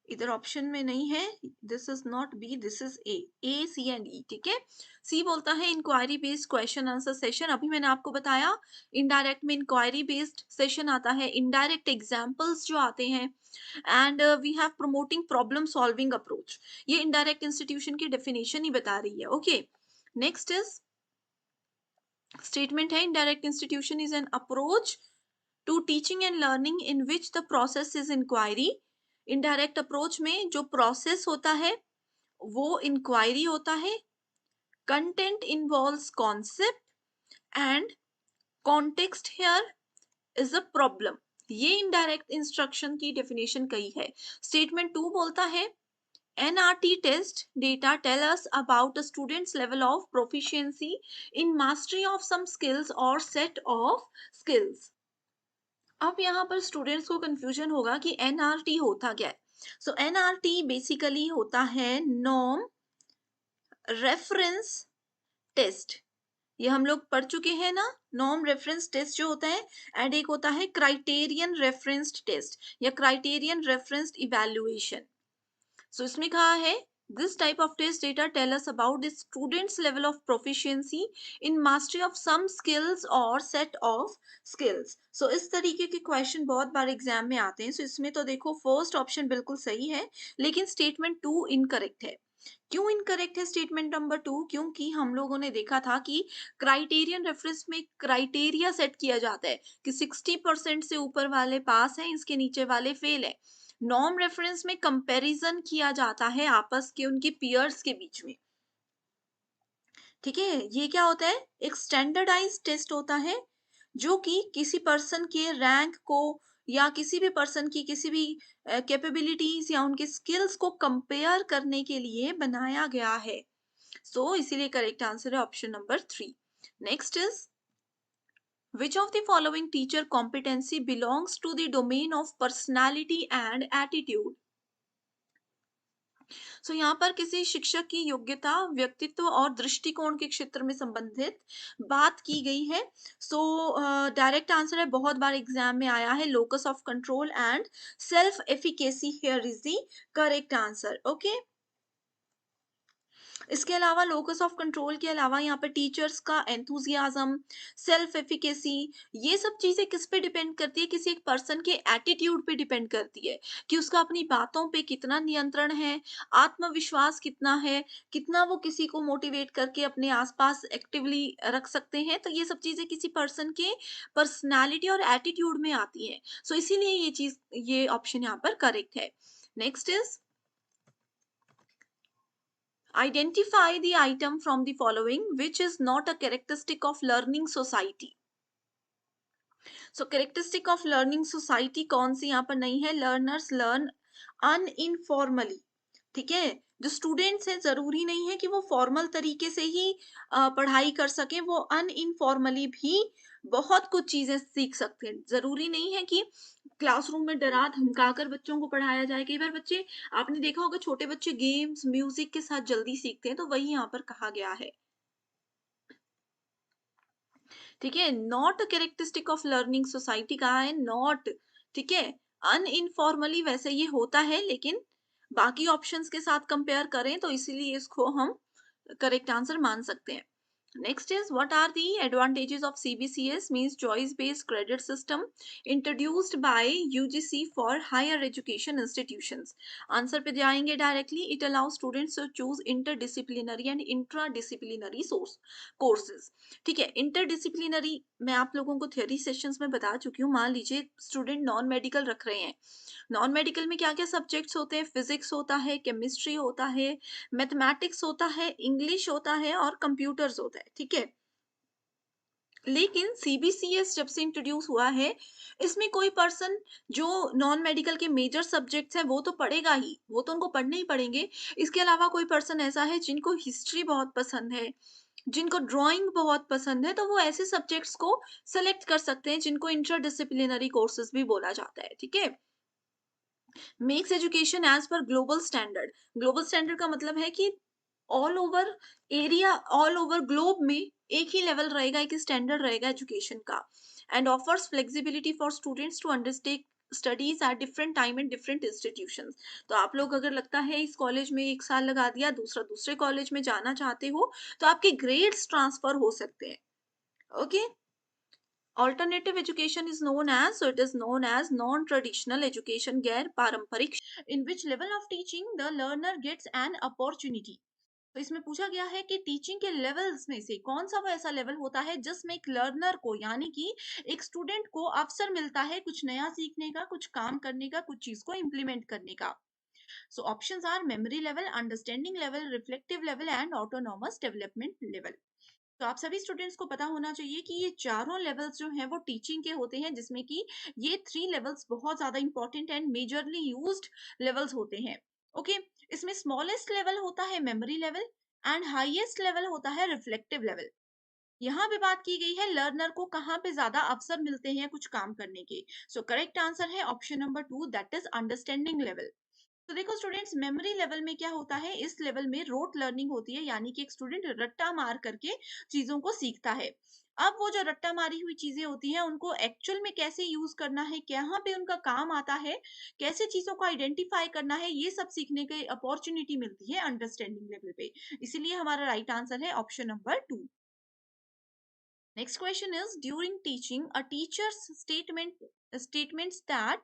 इधर ऑप्शन में नहीं है, this is not B, this is A, C and E, ठीक है। सी बोलता है inquiry based question answer session, अभी मैंने आपको बताया इनडायरेक्ट में इंक्वायरी बेस्ड सेशन आता है, इनडायरेक्ट एग्जाम्पल्स जो आते हैं, and we have promoting problem solving approach, ये इनडायरेक्ट इंस्टीट्यूशन की डेफिनेशन ही बता रही है, ओके। नेक्स्ट इज स्टेटमेंट है, indirect institution is an approach to teaching and learning in which the process is inquiry. Indirect approach में जो process होता है वो इंक्वायरी होता है, content involves concept and context here is a problem, ये indirect instruction की डेफिनेशन कही है। स्टेटमेंट 2 बोलता है NRT test data tell us about a student's level of proficiency in mastery of some skills or set of skills। अब यहाँ पर students को कंफ्यूजन होगा कि एनआरटी होता क्या है। सो एनआरटी बेसिकली होता है नॉर्म रेफरेंस टेस्ट, ये हम लोग पढ़ चुके हैं ना, नॉर्म रेफरेंस टेस्ट जो होता है, एंड एक होता है क्राइटेरियन रेफरेंस्ड टेस्ट या क्राइटेरियन रेफरेंस्ड इवैल्यूएशन। सो इसमें कहा है, this type of test data tell us about the students level of proficiency in mastery of some skills और सेट ऑफ स्किल्स। सो इस तरीके के क्वेश्चन बहुत बार एग्जाम में आते हैं। सो इसमें तो देखो फर्स्ट ऑप्शन बिल्कुल सही है, लेकिन स्टेटमेंट टू इनकरेक्ट है। क्यों इनकरेक्ट है स्टेटमेंट नंबर टू? क्योंकि हम लोगों ने देखा था कि क्राइटेरियन रेफरेंस में क्राइटेरिया सेट किया जाता है कि 60% से ऊपर वाले पास हैं, इसके नीचे वाले फेल है। नॉर्म रेफरेंस में कंपैरिजन किया जाता है आपस के उनके पीयर्स के बीच में। ठीक है, ये क्या होता है? एक स्टैंडर्डाइज टेस्ट होता है जो कि किसी पर्सन के रैंक को या किसी भी पर्सन की किसी भी कैपेबिलिटीज या उनके स्किल्स को कंपेयर करने के लिए बनाया गया है। सो इसीलिए करेक्ट आंसर है option number three. Next is, which of the following teacher competency belongs to the domain of personality and attitude? सो यहाँ पर किसी शिक्षक की योग्यता, व्यक्तित्व और दृष्टिकोण के क्षेत्र में संबंधित बात की गई है। सो डायरेक्ट आंसर है, बहुत बार एग्जाम में आया है, locus of control and self efficacy here is the correct answer. Okay, इसके अलावा लोकस ऑफ कंट्रोल के अलावा यहाँ पे टीचर्स का एंथुजियाज्म, सेल्फ एफिकेसी, ये सब चीजें किस पे डिपेंड करती है? किसी एक पर्सन के एटीट्यूड पे डिपेंड करती है कि उसका अपनी बातों पे कितना नियंत्रण है, आत्मविश्वास कितना है, कितना वो किसी को मोटिवेट करके अपने आसपास एक्टिवली रख सकते हैं। तो ये सब चीजें किसी पर्सन के पर्सनालिटी और एटीट्यूड में आती है। सो इसीलिए ये ऑप्शन यहाँ पर करेक्ट है। Next is, identify the item from the following which is not a characteristic of learning society. So characteristic of learning society कौन सी यहाँ पर नहीं है? Learners learn uninformally. ठीक है, जो स्टूडेंट्स हैं जरूरी नहीं है कि वो फॉर्मल तरीके से ही पढ़ाई कर सकें, वो अनइनफॉर्मली भी बहुत कुछ चीजें सीख सकते हैं। जरूरी नहीं है कि क्लासरूम में डरा धमकाकर बच्चों को पढ़ाया जाए। कई बार बच्चे, आपने देखा होगा, छोटे बच्चे गेम्स म्यूजिक के साथ जल्दी सीखते हैं, तो वही यहाँ पर कहा गया है। ठीक है, not a characteristic of learning society कहा है, नॉट। ठीक है, अनइनफॉर्मली वैसे ये होता है, लेकिन बाकी ऑप्शंस के साथ कंपेयर करें तो इसीलिए इसको हम करेक्ट आंसर मान सकते हैं। Next is, what are the advantages of CBCS means choice based credit system introduced by UGC for higher education institutions? Answer पे जाएंगे directly. It allows students to choose interdisciplinary and intradisciplinary source courses। ठीक है, interdisciplinary मैं आप लोगों को theory sessions में बता चुकी हूँ। मान लीजिए स्टूडेंट नॉन मेडिकल रख रहे हैं, नॉन मेडिकल में क्या क्या सब्जेक्ट्स होते हैं? फिजिक्स होता है, केमिस्ट्री होता है, मैथमेटिक्स होता है, इंग्लिश होता है और कंप्यूटर्स होता है। ठीक है, लेकिन सीबीसीएस जब से इंट्रोड्यूस हुआ है, इसमें कोई पर्सन जो नॉन मेडिकल के मेजर सब्जेक्ट्स हैं वो तो पढ़ेगा ही, वो तो उनको पढ़ने ही पड़ेंगे। इसके अलावा कोई पर्सन ऐसा है जिनको हिस्ट्री बहुत पसंद है, जिनको ड्राइंग बहुत पसंद है, तो वो ऐसे सब्जेक्ट्स को सेलेक्ट कर सकते हैं जिनको इंटरडिसिप्लिनरी कोर्सेज भी बोला जाता है। ठीक है, makes education as per global standard. Global standard का मतलब है कि all over area, all over globe में एक ही लेवल रहेगा, एक ही स्टैंडर्ड रहेगा एजुकेशन का। And offers flexibility for students to understand studies at different time and different institutions. तो आप लोग अगर लगता है इस कॉलेज में एक साल लगा दिया, दूसरा दूसरे कॉलेज में जाना चाहते हो, तो आपके ग्रेड्स ट्रांसफर हो सकते हैं। Okay, alternative education is known as, so it is known as non traditional education, गैर पारंपरिक, in which level of teaching the learner gets an opportunity। तो इसमें पूछा गया है कि टीचिंग के लेवल्स में से कौन सा वो ऐसा लेवल होता है जिसमें एक लर्नर को, यानी कि एक स्टूडेंट को अवसर मिलता है कुछ नया सीखने का, कुछ काम करने का, कुछ चीज को इम्प्लीमेंट करने का। So options are memory level, understanding level, reflective level and autonomous development level. तो आप सभी स्टूडेंट्स को पता होना चाहिए कि ये चारों लेवल्स जो हैं वो टीचिंग के होते हैं, जिसमें कि ये थ्री लेवल्स बहुत ज्यादा important and majorly used levels होते हैं। ओके, इसमें स्मॉलेस्ट लेवल होता है memory level and highest level होता है रिफ्लेक्टिव लेवल। यहाँ पे बात की गई है लर्नर को कहाँ पे ज्यादा अवसर मिलते हैं कुछ काम करने के। सो करेक्ट आंसर है option number two, that is understanding level. तो देखो स्टूडेंट्स, मेमोरी लेवल में क्या होता है, इस लेवल में रोट लर्निंग होती है, यानी कि एक स्टूडेंट रट्टा मार करके चीजों को सीखता है। अब वो जो रट्टा मारी हुई चीजें होती हैं उनको एक्चुअल में कैसे यूज करना है, कहाँ पे उनका काम आता है, कैसे चीजों को आइडेंटिफाई करना है, ये सब सीखने की अपॉर्चुनिटी मिलती है अंडरस्टैंडिंग लेवल पे। इसीलिए हमारा राइट आंसर है option number 2। Next question is, during teaching a teachers statements that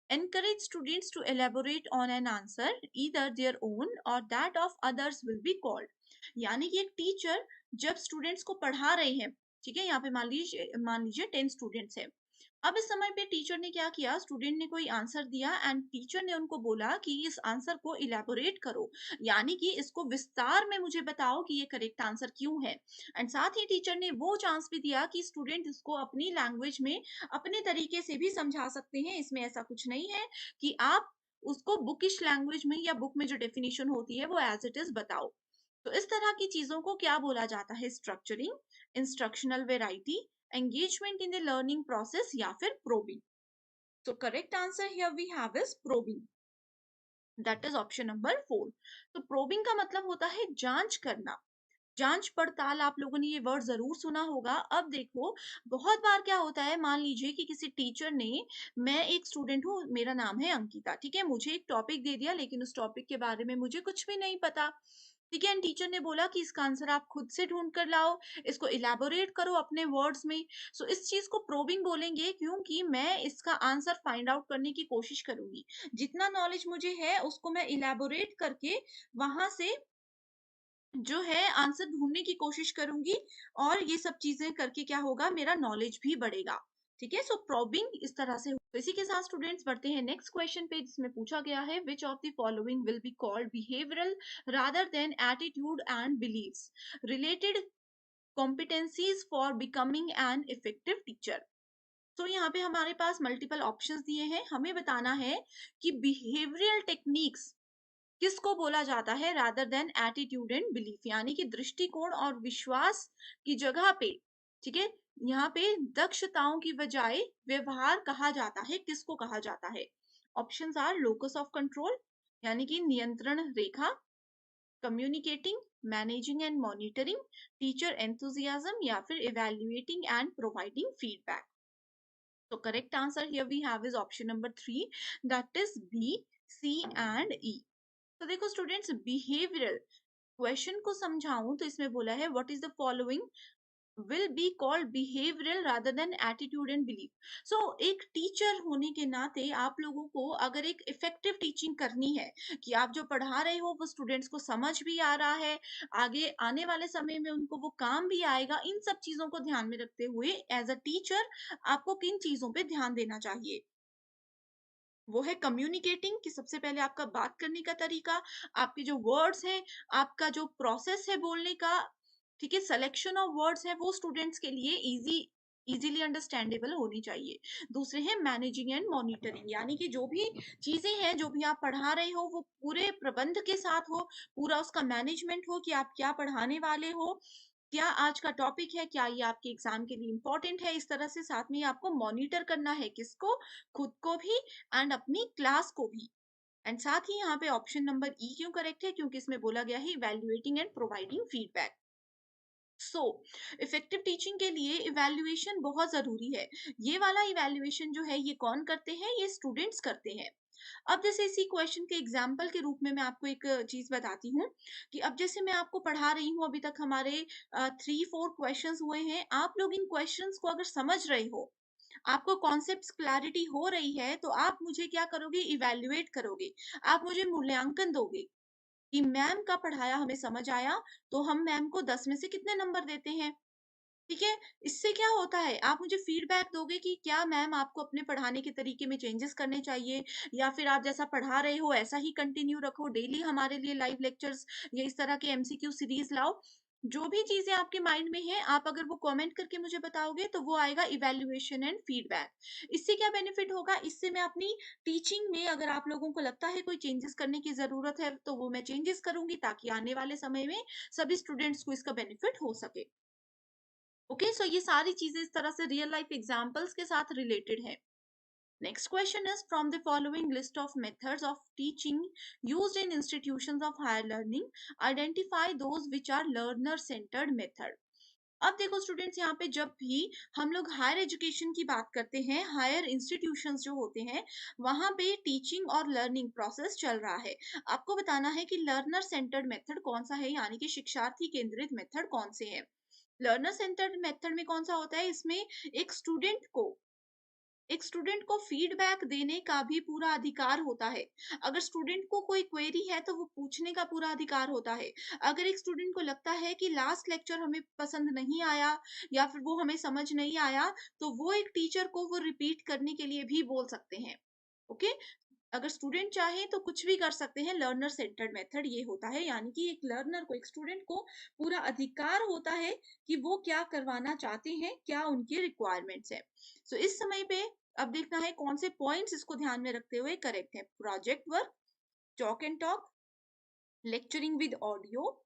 encourage students to elaborate on an answer, either their own or that of others, will be called। यानी कि एक teacher जब students को पढ़ा रहे हैं, ठीक है, यहाँ पे मान लीजिए 10 स्टूडेंट्स हैं। अब इस समय पे टीचर ने क्या किया, स्टूडेंट ने कोई आंसर दिया एंड टीचर ने उनको बोला कि इस आंसर को इलेबोरेट करो, यानी कि इसको विस्तार में मुझे बताओ कि ये करेक्ट आंसर क्यों है। एंड साथ ही टीचर ने वो चांस भी दिया कि स्टूडेंट इसको अपनी लैंग्वेज में अपने तरीके से भी समझा सकते हैं, इसमें ऐसा कुछ नहीं है कि आप उसको बुकिश लैंग्वेज में या बुक में जो डेफिनेशन होती है वो एज इट इज बताओ। तो इस तरह की चीजों को क्या बोला जाता है, structuring, instructional variety, engagement in the learning process, या फिर probing। So correct answer here we have is probing, that is option number 4। तो probing का मतलब होता है जांच करना, जांच पड़ताल। आप लोगों ने ये वर्ड जरूर सुना होगा। अब देखो, बहुत बार क्या होता है, मान लीजिए कि किसी टीचर ने, मैं एक स्टूडेंट हूँ, मेरा नाम है अंकिता, ठीक है, मुझे एक टॉपिक दे दिया लेकिन उस टॉपिक के बारे में मुझे कुछ भी नहीं पता, ठीक है, एंड टीचर ने बोला कि इसका आंसर आप खुद से ढूंढ कर लाओ, इसको इलेबोरेट करो अपने वर्ड्स में। सो इस चीज को प्रोबिंग बोलेंगे, क्योंकि मैं इसका आंसर फाइंड आउट करने की कोशिश करूंगी, जितना नॉलेज मुझे है उसको मैं इलेबोरेट करके वहां से जो है आंसर ढूंढने की कोशिश करूंगी, और ये सब चीजें करके क्या होगा, मेरा नॉलेज भी बढ़ेगा। ठीक है, सो प्रोबिंग इस तरह से। तो इसी के साथ स्टूडेंट्स बढ़ते हैं नेक्स्ट क्वेश्चन पे, जिसमें पूछा गया है, which of the following will be called behavioural rather than attitude and beliefs related competencies for becoming an effective teacher. तो यहाँ पे हमारे पास मल्टीपल ऑप्शंस दिए हैं, हमें बताना है कि बिहेवियरल टेक्निक्स किसको बोला जाता है rather than attitude and belief, यानी कि दृष्टिकोण और विश्वास की जगह पे, ठीक है, यहाँ पे दक्षताओं की बजाय व्यवहार कहा जाता है, किसको कहा जाता है। Options are locus of control, यानी कि नियंत्रण रेखा, communicating, managing and monitoring, teacher enthusiasm, या फिर इवेल्युएटिंग एंड प्रोवाइडिंग फीडबैक। तो correct answer here we have is option number 3, that is B, C and E. तो देखो स्टूडेंट्स, बिहेवियरल क्वेश्चन को समझाऊं तो इसमें बोला है, what is the following will be called behavioural rather than attitude and belief. So एक teacher होने के नाते आप लोगों को अगर एक इफेक्टिव टीचिंग करनी है, कि आप जो पढ़ा रहे हो वो स्टूडेंट्स को समझ भी आ रहा है, आगे आने वाले समय में उनको वो काम भी आएगा, इन सब चीजों को ध्यान में रखते हुए एज अ टीचर आपको किन चीजों पे ध्यान देना चाहिए, वो है कम्युनिकेटिंग, कि सबसे पहले आपका बात करने का तरीका, आपके जो वर्ड्स हैं, आपका जो प्रोसेस है बोलने का, ठीक है, सिलेक्शन ऑफ वर्ड्स है, वो स्टूडेंट्स के लिए इजीली अंडरस्टैंडेबल होनी चाहिए। दूसरे हैं मैनेजिंग एंड मॉनिटरिंग, यानी कि जो भी चीजें हैं, जो भी आप पढ़ा रहे हो वो पूरे प्रबंध के साथ हो, पूरा उसका मैनेजमेंट हो, कि आप क्या पढ़ाने वाले हो, क्या आज का टॉपिक है, क्या ये आपके एग्जाम के लिए इंपॉर्टेंट है, इस तरह से साथ में आपको मॉनिटर करना है, किसको, खुद को भी एंड अपनी क्लास को भी। एंड साथ ही यहाँ पे ऑप्शन नंबर ई क्यों करेक्ट है, क्योंकि इसमें बोला गया है evaluating and providing feedback. So effective teaching के लिए इवेल्युएशन बहुत जरूरी है। ये वाला इवेल्युएशन जो है ये कौन करते हैं, ये स्टूडेंट्स करते हैं। अब जैसे इसी क्वेश्चन के एग्जाम्पल के रूप में मैं आपको एक चीज बताती हूँ, कि अब जैसे मैं आपको पढ़ा रही हूँ, अभी तक हमारे 3-4 क्वेश्चंस हुए हैं, आप लोग इन क्वेश्चंस को अगर समझ रहे हो, आपको कॉन्सेप्ट्स क्लैरिटी हो रही है, तो आप मुझे क्या करोगे, इवेल्युएट करोगे, आप मुझे मूल्यांकन दोगे कि मैम का पढ़ाया हमें समझ आया, तो हम मैम को 10 में से कितने नंबर देते हैं। ठीक है, इससे क्या होता है, आप मुझे फीडबैक दोगे कि क्या मैम आपको अपने पढ़ाने के तरीके में चेंजेस करने चाहिए, या फिर आप जैसा पढ़ा रहे हो ऐसा ही कंटिन्यू रखो, डेली हमारे लिए लाइव लेक्चर्स या इस तरह के एमसीक्यू सीरीज लाओ। जो भी चीजें आपके माइंड में है, आप अगर वो कमेंट करके मुझे बताओगे तो वो आएगा इवैल्यूएशन एंड फीडबैक। इससे क्या बेनिफिट होगा, इससे मैं अपनी टीचिंग में, अगर आप लोगों को लगता है कोई चेंजेस करने की जरूरत है, तो वो मैं चेंजेस करूंगी, ताकि आने वाले समय में सभी स्टूडेंट्स को इसका बेनिफिट हो सके। ओके, सो ये सारी चीजें इस तरह से रियल लाइफ एग्जांपल्स के साथ रिलेटेड है। Next question is, from the following list of methods of teaching used in institutions of higher learning, identify those which are learner centered method. अब देखो स्टूडेंट्स, यहाँ पे जब भी हम लोग हायर एजुकेशन की बात करते हैं, हायर इंस्टीट्यूशंस जो होते हैं, वहां पे टीचिंग और लर्निंग प्रोसेस चल रहा है। आपको बताना है कि लर्नर सेंटर्ड मेथड कौन सा है, यानी कि शिक्षार्थी केंद्रित मेथड कौन से है। लर्नर सेंटर्ड मेथड में कौन सा होता है, इसमें एक स्टूडेंट को फीडबैक देने का भी पूरा अधिकार होता है। अगर स्टूडेंट को कोई क्वेरी है तो वो पूछने का पूरा अधिकार होता है। अगर एक स्टूडेंट को लगता है कि लास्ट लेक्चर हमें पसंद नहीं आया या फिर वो हमें समझ नहीं आया, तो वो एक टीचर को वो रिपीट करने के लिए भी बोल सकते हैं। ओके, अगर स्टूडेंट चाहे तो कुछ भी कर सकते हैं। लर्नर सेंटर्ड मेथड ये होता है, यानी कि एक लर्नर को, एक स्टूडेंट को पूरा अधिकार होता है कि वो क्या करवाना चाहते हैं, क्या उनकी रिक्वायरमेंट्स है। सो इस समय पे अब देखना है कौन से पॉइंट्स इसको ध्यान में रखते हुए करेक्ट है। Project work, talk and talk, lecturing with audio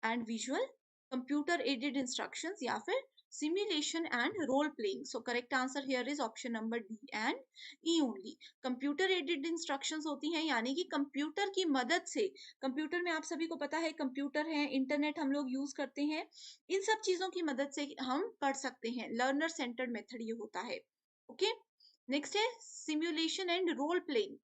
and visual, computer aided instructions, या फिर simulation and role playing. So correct answer here is option number D and E only. Computer aided instructions होती हैं, यानी कि computer की मदद से, computer में आप सभी को पता है कंप्यूटर है, इंटरनेट हम लोग यूज करते हैं, इन सब चीजों की मदद से हम पढ़ सकते हैं। लर्नर सेंटर्ड मेथड ये होता है। ओके, नेक्स्ट है सिमुलेशन एंड रोल प्लेइंग,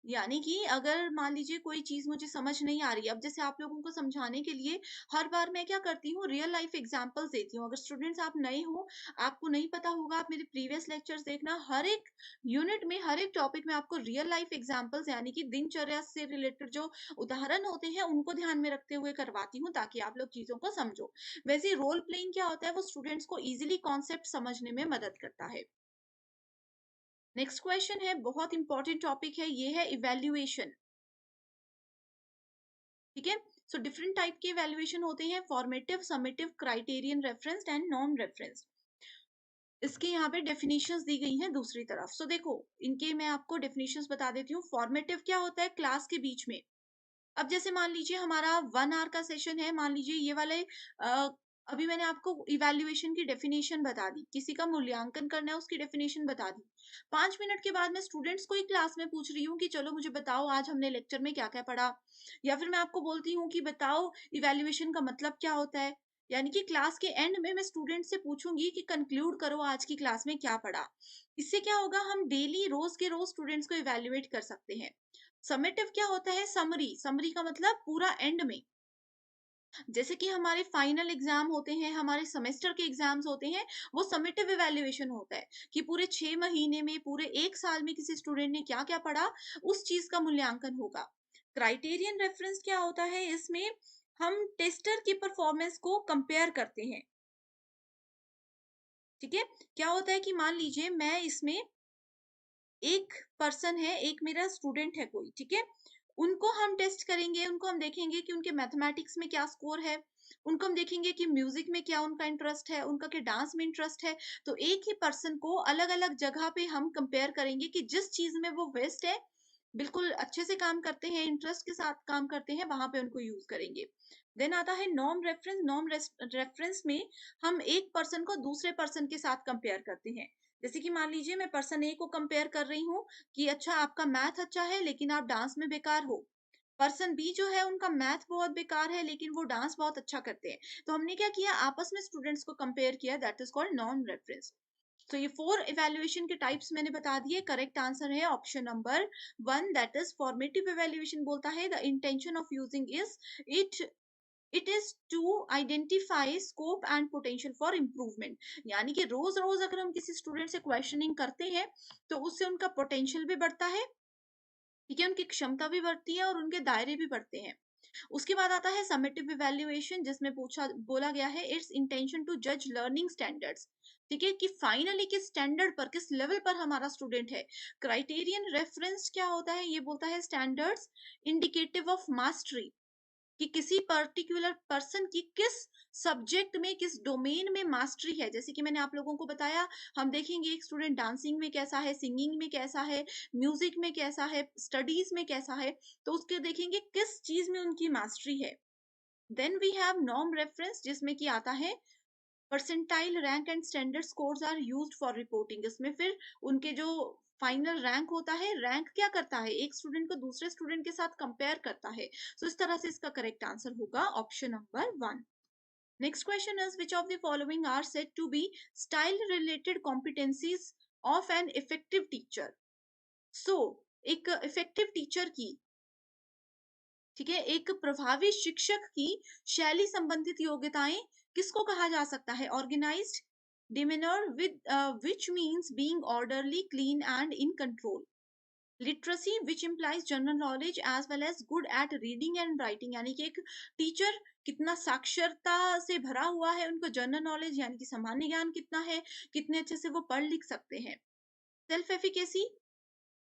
यानी कि अगर मान लीजिए कोई चीज मुझे समझ नहीं आ रही, अब जैसे आप लोगों को समझाने के लिए हर बार मैं क्या करती हूँ, रियल लाइफ एग्जांपल्स देती हूँ। अगर स्टूडेंट्स आप नए हो, आपको नहीं पता होगा, आप मेरे प्रीवियस लेक्चर्स देखना, हर एक यूनिट में, हर एक टॉपिक में आपको रियल लाइफ एग्जांपल्स, यानी कि दिनचर्या से रिलेटेड जो उदाहरण होते हैं उनको ध्यान में रखते हुए करवाती हूँ, ताकि आप लोग चीजों को समझो। वैसे रोल प्लेइंग क्या होता है, वो स्टूडेंट्स को इजिली कॉन्सेप्ट समझने में मदद करता है। नेक्स्ट क्वेश्चन है, बहुत इंपॉर्टेंट टॉपिक है, ये है इवेल्युएशन। ठीक है, सो डिफरेंट टाइप के इवेल्युएशन होते हैं, formative, summative, criterion reference and non reference. इसके यहाँ पे डेफिनेशंस दी गई हैं दूसरी तरफ। सो देखो, इनके मैं आपको डेफिनेशंस बता देती हूँ। फॉर्मेटिव क्या होता है, क्लास के बीच में, अब जैसे मान लीजिए हमारा 1 आवर का सेशन है, मान लीजिए ये वाले अभी मैंने आपको इवैल्यूएशन की डेफिनेशन बता दी, किसी का मूल्यांकन करना है उसकी डेफिनेशन बता दी। 5 मिनट के बाद मैं स्टूडेंट्स को ही क्लास में पूछ रही हूँ कि चलो मुझे बताओ आज हमने लेक्चर में क्या क्या पढ़ा, या फिर मैं आपको बोलती हूँ कि बताओ इवैल्यूएशन का मतलब क्या होता है, यानी कि क्लास के एंड में मैं स्टूडेंट से पूछूंगी कि कंक्लूड करो आज की क्लास में क्या पढ़ा। इससे क्या होगा, हम डेली रोज के रोज स्टूडेंट्स को इवैल्यूएट कर सकते हैं। समेटिव क्या होता है, समरी, समरी का मतलब पूरा एंड में, जैसे कि हमारे फाइनल एग्जाम होते हैं, हमारे सेमेस्टर के एग्जाम्स होते हैं, वो समेटिव इवैल्यूएशन होता है कि पूरे 6 महीने में, पूरे 1 साल में किसी स्टूडेंट ने क्या क्या पढ़ा, उस चीज का मूल्यांकन होगा। क्राइटेरियन रेफरेंस क्या होता है, इसमें हम टेस्टर की परफॉर्मेंस को कंपेयर करते हैं। ठीक है, क्या होता है कि मान लीजिए मैं इसमें एक पर्सन है, एक मेरा स्टूडेंट है कोई, ठीक है, उनको हम टेस्ट करेंगे, उनको हम देखेंगे कि उनके मैथमेटिक्स में क्या स्कोर है, उनको हम देखेंगे कि म्यूजिक में क्या उनका इंटरेस्ट है, उनका क्या डांस में इंटरेस्ट है। तो एक ही पर्सन को अलग अलग जगह पे हम कंपेयर करेंगे कि जिस चीज में वो बेस्ट है, बिल्कुल अच्छे से काम करते हैं, इंटरेस्ट के साथ काम करते हैं, वहां पे उनको यूज करेंगे। देन आता है नॉर्म रेफरेंस। नॉर्म रेफरेंस में हम एक पर्सन को दूसरे पर्सन के साथ कंपेयर करते हैं। जैसे कि मान लीजिए मैं पर्सन ए को कंपेयर कर रही हूँ कि अच्छा आपका मैथ अच्छा है लेकिन आप डांस में बेकार हो। पर्सन बी जो है उनका मैथ बहुत बेकार है लेकिन वो डांस बहुत अच्छा करते हैं। तो हमने क्या किया, आपस में स्टूडेंट्स को कंपेयर किया, that is called non reference. तो ये 4 इवैल्यूएशन के टाइप्स मैंने बता दिए। करेक्ट आंसर है option number 1, that is formative evaluation. बोलता है the intention of using is it it is to identify scope and potential for improvement, यानी कि रोज रोज अगर हम किसी स्टूडेंट से क्वेश्चनिंग करते हैं तो उससे उनका पोटेंशियल भी बढ़ता है, ठीक है, उनकी क्षमता भी बढ़ती है और उनके दायरे भी बढ़ते हैं। उसके बाद आता है समेटिव इवैल्यूएशन, जिसमें पूछा बोला गया है इट्स इंटेंशन टू जज लर्निंग स्टैंडर्ड्स, ठीक है, कि फाइनली किस स्टैंडर्ड पर, किस लेवल पर हमारा स्टूडेंट है। क्राइटेरियन रेफरेंस क्या होता है, ये बोलता है स्टैंडर्ड्स इंडिकेटिव ऑफ मास्टरी, कि किसी पर्टिकुलर पर्सन की किस सब्जेक्ट में, किस डोमेन में मास्टरी है। जैसे कि मैंने आप लोगों को बताया, हम देखेंगे एक स्टूडेंट डांसिंग में कैसा है, सिंगिंग में कैसा है, म्यूजिक में कैसा है, स्टडीज में कैसा है, तो उसके देखेंगे किस चीज में उनकी मास्टरी है। Then we have norm reference, जिसमें कि आता है percentile, rank and standard scores are used for reporting. इसमें फिर उनके जो फाइनल रैंक होता है, रैंक क्या करता है, एक स्टूडेंट को दूसरे स्टूडेंट के साथ कंपेयर करता है। सो इस तरह से इसका करेक्ट आंसर होगा option number 1। Next question is which of the following are said to be style related competencies of an effective teacher. So एक इफेक्टिव टीचर की, ठीक है, एक प्रभावी शिक्षक की शैली संबंधित योग्यताएं किसको कहा जा सकता है? Organised demeanour with which means being orderly, clean and in control. Literacy which implies general knowledge as well as good at reading and writing, यानी कि एक टीचर कितना साक्षरता से भरा हुआ है, उनको जनरल नॉलेज यानी कि सामान्य ज्ञान कितना है, कितने अच्छे से वो पढ़ लिख सकते हैं। Self efficacy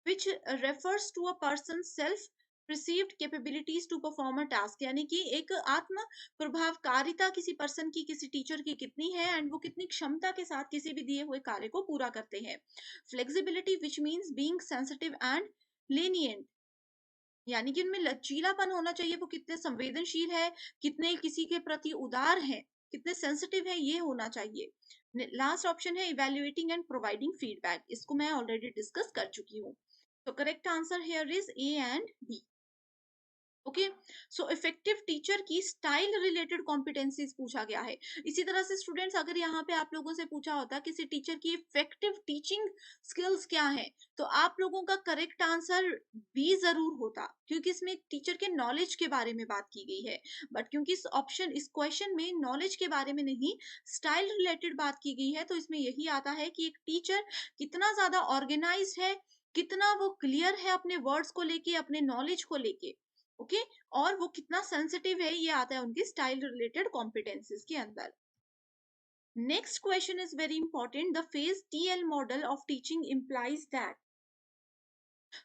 which refers to a person's self perceived capabilities to perform a task, यानी कि एक आत्म प्रभावकारिता किसी पर्सन की, किसी टीचर की कितनी है एंड वो कितनी क्षमता के साथ किसी भी दिए हुए कार्य को पूरा करते हैं। Flexibility which means being sensitive and lenient, यानी कि उनमें लचीलापन होना चाहिए, वो कितने संवेदनशील है, कितने किसी के प्रति उदार है, कितने सेंसिटिव है, ये होना चाहिए। लास्ट ऑप्शन है इवेल्युएटिंग एंड प्रोवाइडिंग फीडबैक, इसको मैं ऑलरेडी डिस्कस कर चुकी हूँ। तो correct answer here is A and B. Okay, so effective teacher की स्टाइल रिलेटेड कॉम्पिटेंसीज पूछा गया है। इसी तरह से स्टूडेंट्स, अगर यहाँ पे आप लोगों से पूछा होता किसी टीचर की इफेक्टिव टीचिंग स्किल्स क्या है, तो आप लोगों का करेक्ट आंसर बी जरूर होता, क्योंकि इसमें टीचर के नॉलेज के बारे में बात की गई है। बट क्योंकि इस क्वेश्चन में नॉलेज के बारे में नहीं, स्टाइल रिलेटेड बात की गई है, तो इसमें यही आता है कि एक टीचर कितना ज्यादा ऑर्गेनाइज है, कितना वो क्लियर है अपने वर्ड्स को लेके, अपने नॉलेज को लेके। ओके, और वो कितना सेंसिटिव है, ये आता है उनकी स्टाइल रिलेटेड कॉम्पिटेंसीज के अंदर। Next question is very important, the phase TL model of teaching implies that.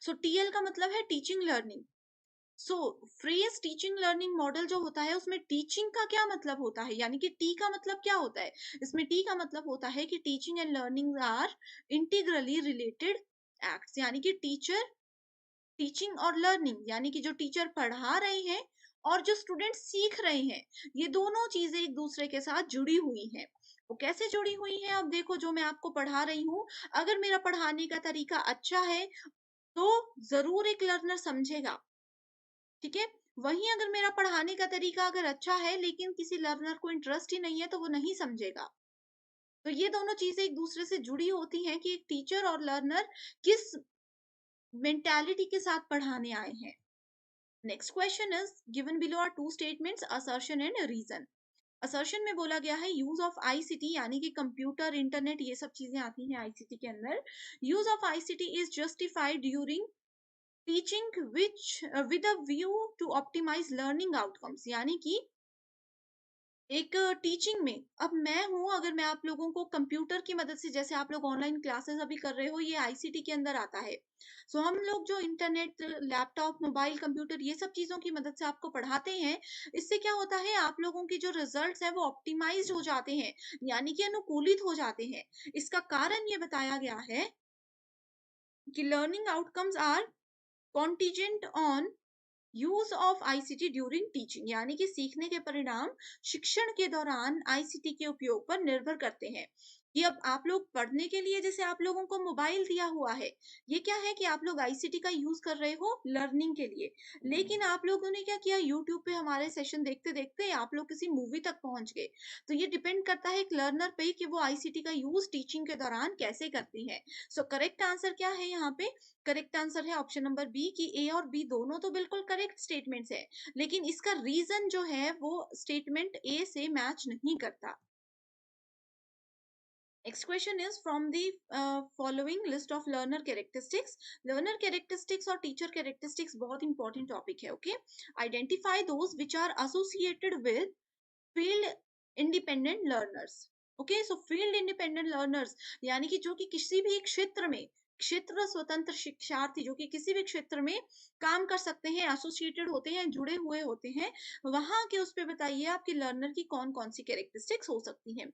So TL का मतलब है टीचिंग लर्निंग। सो फ्रेज टीचिंग लर्निंग मॉडल जो होता है, उसमें टीचिंग का क्या मतलब होता है, यानी कि टी का मतलब क्या होता है, इसमें टी का मतलब होता है कि teaching and learning are integrally related acts, यानी कि टीचिंग और लर्निंग, यानी कि जो टीचर पढ़ा रहे हैं और जो स्टूडेंट सीख रहे हैं, ये दोनों चीजें एक दूसरे के साथ जुड़ी हुई हैं। वो कैसे जुड़ी हुई हैं? अब देखो, जो मैं आपको पढ़ा रही हूँ, अगर मेरा पढ़ाने का तरीका अच्छा है तो जरूर एक लर्नर समझेगा, ठीक है। वहीं अगर मेरा पढ़ाने का तरीका अगर अच्छा है लेकिन किसी लर्नर को इंटरेस्ट ही नहीं है, तो वो नहीं समझेगा। तो ये दोनों चीजें एक दूसरे से जुड़ी होती हैं कि एक टीचर और लर्नर किस मेंटालिटी के साथ पढ़ाने आए हैं। Next question is given below are two statements, assertion and reason. Assertion में बोला गया है यूज ऑफ आईसीटी, यानी कि कंप्यूटर, इंटरनेट, ये सब चीजें आती हैं आईसीटी के अंदर। Use of ICT is justified during teaching which with a view to optimise learning outcomes, यानी कि एक टीचिंग में, अब मैं हूं, अगर मैं आप लोगों को कंप्यूटर की मदद से, जैसे आप लोग ऑनलाइन क्लासेस अभी कर रहे हो, ये आईसीटी के अंदर आता है। सो हम लोग जो इंटरनेट, लैपटॉप, मोबाइल, कंप्यूटर, ये सब चीजों की मदद से आपको पढ़ाते हैं, इससे क्या होता है, आप लोगों के जो रिजल्ट्स हैं वो ऑप्टिमाइज हो जाते हैं, यानी कि अनुकूलित हो जाते हैं। इसका कारण ये बताया गया है कि learning outcomes are contingent on use of ICT during teaching, यानी कि सीखने के परिणाम शिक्षण के दौरान आईसीटी के उपयोग पर निर्भर करते हैं। कि अब आप लोग पढ़ने के लिए, जैसे आप लोगों को मोबाइल दिया हुआ है, ये क्या है कि आप लोग आईसीटी का यूज कर रहे हो लर्निंग के लिए, लेकिन आप लोगों ने क्या किया, यूट्यूब पे हमारे सेशन देखते देखते आप लोग किसी मूवी तक पहुंच गए। तो ये डिपेंड करता है एक लर्नर पे कि वो आईसीटी का यूज टीचिंग के दौरान कैसे करती है। सो करेक्ट आंसर क्या है यहाँ पे? करेक्ट आंसर है ऑप्शन नंबर बी, कि ए और बी दोनों तो बिल्कुल करेक्ट स्टेटमेंट्स है, लेकिन इसका रीजन जो है वो स्टेटमेंट ए से मैच नहीं करता। Next question is from the following list of learner characteristics. Learner characteristics और टीचर कैरेक्टरिस्टिक्स बहुत इंपॉर्टेंट टॉपिक है। Okay, identify those which are associated with field independent learners. Okay, so field independent learners, यानी कि जो कि किसी भी क्षेत्र में क्षेत्र स्वतंत्र शिक्षार्थी, जो कि किसी भी क्षेत्र में काम कर सकते हैं, एसोसिएटेड होते हैं, जुड़े हुए होते हैं, वहां के उस पे बताइए आपके लर्नर की कौन कौन सी कैरेक्टरिस्टिक्स हो सकती हैं।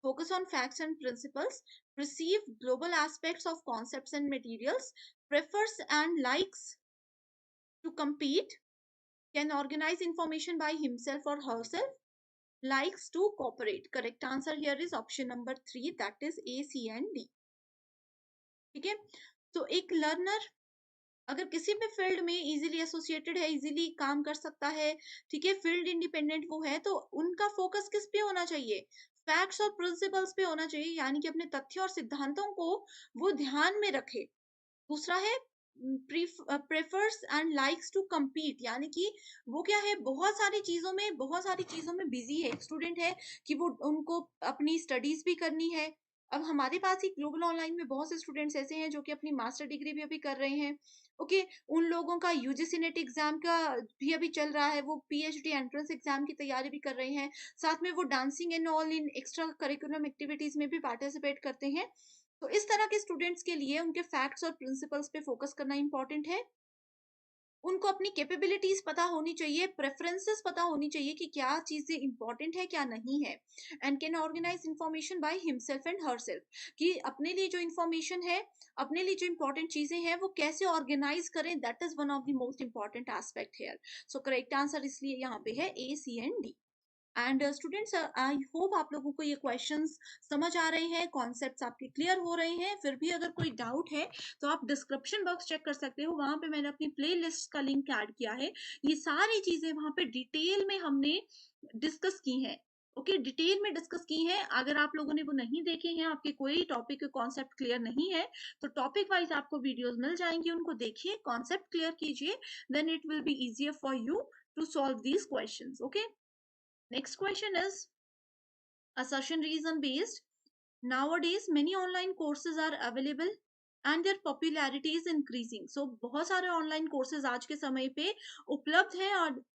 Focus on facts and principles, perceive global aspects of concepts and materials, prefers and likes to compete, can organize information by himself or herself, likes to cooperate. Correct answer here is option number 3, that is A, C and D. ठीक है, तो एक learner अगर किसी भी field में easily associated है, easily काम कर सकता है, ठीक है, फील्ड इंडिपेंडेंट वो है, तो उनका फोकस किस पे होना चाहिए? फैक्ट्स और प्रिंसिपल्स पे होना चाहिए, यानी कि अपने तथ्य और सिद्धांतों को वो ध्यान में रखे। दूसरा है prefers and likes to compete, यानी कि वो क्या है, बहुत सारी चीजों में बिजी है, एक स्टूडेंट है कि वो उनको अपनी स्टडीज भी करनी है। अब हमारे पास ही ग्लोबल ऑनलाइन में बहुत से स्टूडेंट्स ऐसे हैं जो कि अपनी मास्टर डिग्री भी अभी कर रहे हैं। ओके, उन लोगों का यूजीसी नेट एग्जाम का भी अभी चल रहा है, वो पीएचडी एंट्रेंस एग्जाम की तैयारी भी कर रहे हैं, साथ में वो dancing and all in extra curriculum activities में भी पार्टिसिपेट करते हैं। तो इस तरह के स्टूडेंट्स के लिए उनके फैक्ट्स और प्रिंसिपल्स पे फोकस करना इंपॉर्टेंट है। उनको अपनी कैपेबिलिटीज पता होनी चाहिए, प्रेफरेंसेस पता होनी चाहिए कि क्या चीजें इंपॉर्टेंट है क्या नहीं है, and can organise information by himself and herself, कि अपने लिए जो इंफॉर्मेशन है, अपने लिए जो इंपॉर्टेंट चीजें हैं वो कैसे ऑर्गेनाइज करें, that is one of the most important aspect here. So correct answer इसलिए यहाँ पे है A, C and D. And students, I hope आप लोगों को ये क्वेश्चंस समझ आ रहे हैं, कॉन्सेप्ट्स आपके क्लियर हो रहे हैं। फिर भी अगर कोई डाउट है तो आप डिस्क्रिप्शन बॉक्स चेक कर सकते हो, वहां पे मैंने अपनी प्लेलिस्ट का लिंक ऐड किया है। ये सारी चीजें वहां पे डिटेल में हमने डिस्कस की हैं। ओके, डिटेल में डिस्कस की हैं। अगर आप लोगों ने वो नहीं देखे हैं, आपके कोई टॉपिक के कॉन्सेप्ट क्लियर नहीं है, तो टॉपिक वाइज आपको वीडियोस मिल जाएंगी, उनको देखिए, कॉन्सेप्ट क्लियर कीजिए, then it will be easier for you to solve these questions. Okay, next question is assertion reason based. Nowadays many online courses are available and their popularity is increasing. So बहुत सारे online courses आज के समय पे उपलब्ध हैं,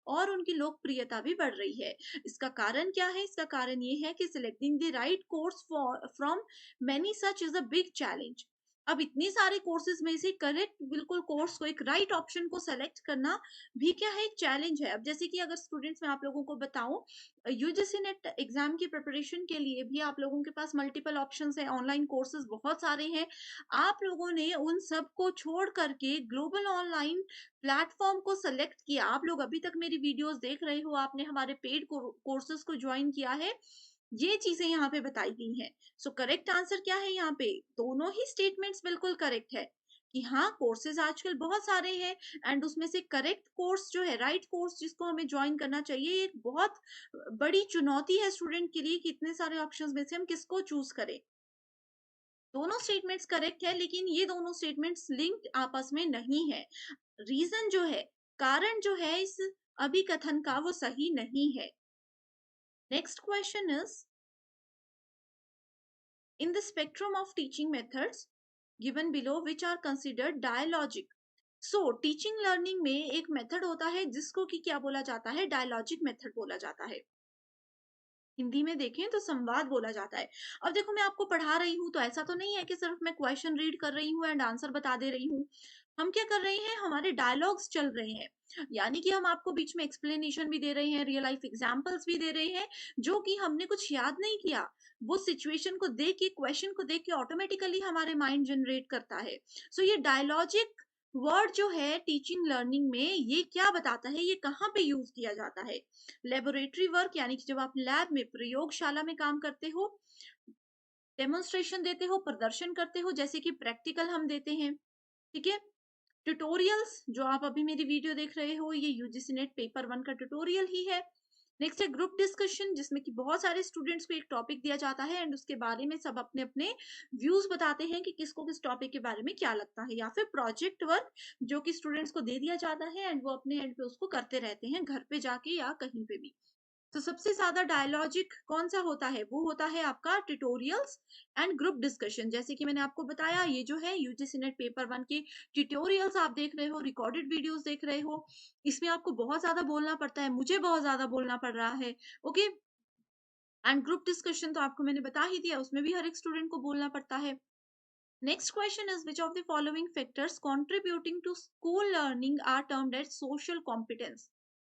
और उनकी लोकप्रियता भी बढ़ रही है। इसका कारण क्या है? इसका कारण ये है कि selecting the right course from many such is a big challenge. अब इतनी सारे कोर्सेज में से करेक्ट बिल्कुल कोर्स को, एक राइट ऑप्शन को सेलेक्ट करना भी क्या है, एक चैलेंज है। अब जैसे कि अगर स्टूडेंट्स मैं आप लोगों को बताऊं, यूजीसी नेट एग्जाम की प्रिपरेशन के लिए भी आप लोगों के पास मल्टीपल ऑप्शंस हैं, ऑनलाइन कोर्सेज बहुत सारे हैं। आप लोगों ने उन सब को छोड़ करके ग्लोबल ऑनलाइन प्लेटफॉर्म को सेलेक्ट किया। आप लोग अभी तक मेरी वीडियोस देख रहे हो, आपने हमारे पेड कोर्सेज को ज्वाइन किया है, ये चीजें यहाँ पे बताई गई हैं। सो करेक्ट आंसर क्या है यहाँ पे? दोनों ही स्टेटमेंट्स बिल्कुल करेक्ट है कि हाँ, कोर्सेज आजकल बहुत सारे हैं, एंड उसमें से करेक्ट कोर्स जो है, राइट कोर्स जिसको हमें ज्वाइन करना चाहिए, ये एक बहुत बड़ी चुनौती है स्टूडेंट के लिए कि इतने सारे ऑप्शंस में से हम किसको चूज करें। दोनों स्टेटमेंट्स करेक्ट है, लेकिन ये दोनों स्टेटमेंट्स लिंक्ड आपस में नहीं है। रीजन जो है, कारण जो है इस अभिकथन का, वो सही नहीं है। Next question is, in the spectrum of teaching methods given below, which are considered dialogic? So teaching learning में एक मेथड होता है जिसको कि क्या बोला जाता है, डायलॉजिक मेथड बोला जाता है। हिंदी में देखें तो संवाद बोला जाता है। अब देखो, मैं आपको पढ़ा रही हूँ तो ऐसा तो नहीं है कि सिर्फ मैं क्वेश्चन रीड कर रही हूँ एंड आंसर बता दे रही हूँ। हम क्या कर रहे हैं, हमारे डायलॉग्स चल रहे हैं, यानी कि हम आपको बीच में एक्सप्लेनेशन भी दे रहे हैं, रियल लाइफ एग्जांपल्स भी दे रहे हैं, जो कि हमने कुछ याद नहीं किया, वो सिचुएशन को देख के, क्वेश्चन को देख के ऑटोमेटिकली हमारे माइंड जनरेट करता है। सो ये डायलॉजिक वर्ड जो है टीचिंग लर्निंग में, ये क्या बताता है, ये कहाँ पे यूज किया जाता है? लेबोरेटरी वर्क, यानी कि जब आप लैब में, प्रयोगशाला में काम करते हो, डेमोन्स्ट्रेशन देते हो, प्रदर्शन करते हो, जैसे कि प्रैक्टिकल हम देते हैं, ठीक है। ट्यूटोरियल्स, जो आप अभी मेरी वीडियो देख रहे हो, ये यूजीसी नेट पेपर 1 का ट्यूटोरियल ही है। नेक्स्ट है ग्रुप डिस्कशन, जिसमें कि बहुत सारे स्टूडेंट्स को एक टॉपिक दिया जाता है एंड उसके बारे में सब अपने अपने व्यूज बताते हैं कि किसको किस टॉपिक के बारे में क्या लगता है। या फिर प्रोजेक्ट वर्क, जो कि स्टूडेंट्स को दे दिया जाता है एंड वो अपने एंड पे उसको करते रहते हैं, घर पे जाके या कहीं पे भी। तो सबसे ज्यादा डायलॉजिक कौन सा होता है? वो होता है आपका ट्यूटोरियल्स एंड ग्रुप डिस्कशन। जैसे कि मैंने आपको बताया, ये जो है यूजीसी नेट पेपर 1 के ट्यूटोरियल्स आप देख रहे हो, रिकॉर्डेड वीडियोस देख रहे हो, इसमें आपको बहुत ज्यादा बोलना पड़ता है, मुझे बहुत ज्यादा बोलना पड़ रहा है। ओके, एंड ग्रुप डिस्कशन तो आपको मैंने बता ही दिया, उसमें भी हर एक स्टूडेंट को बोलना पड़ता है। Next question is, which of the following factors contributing to school learning are termed as social competence?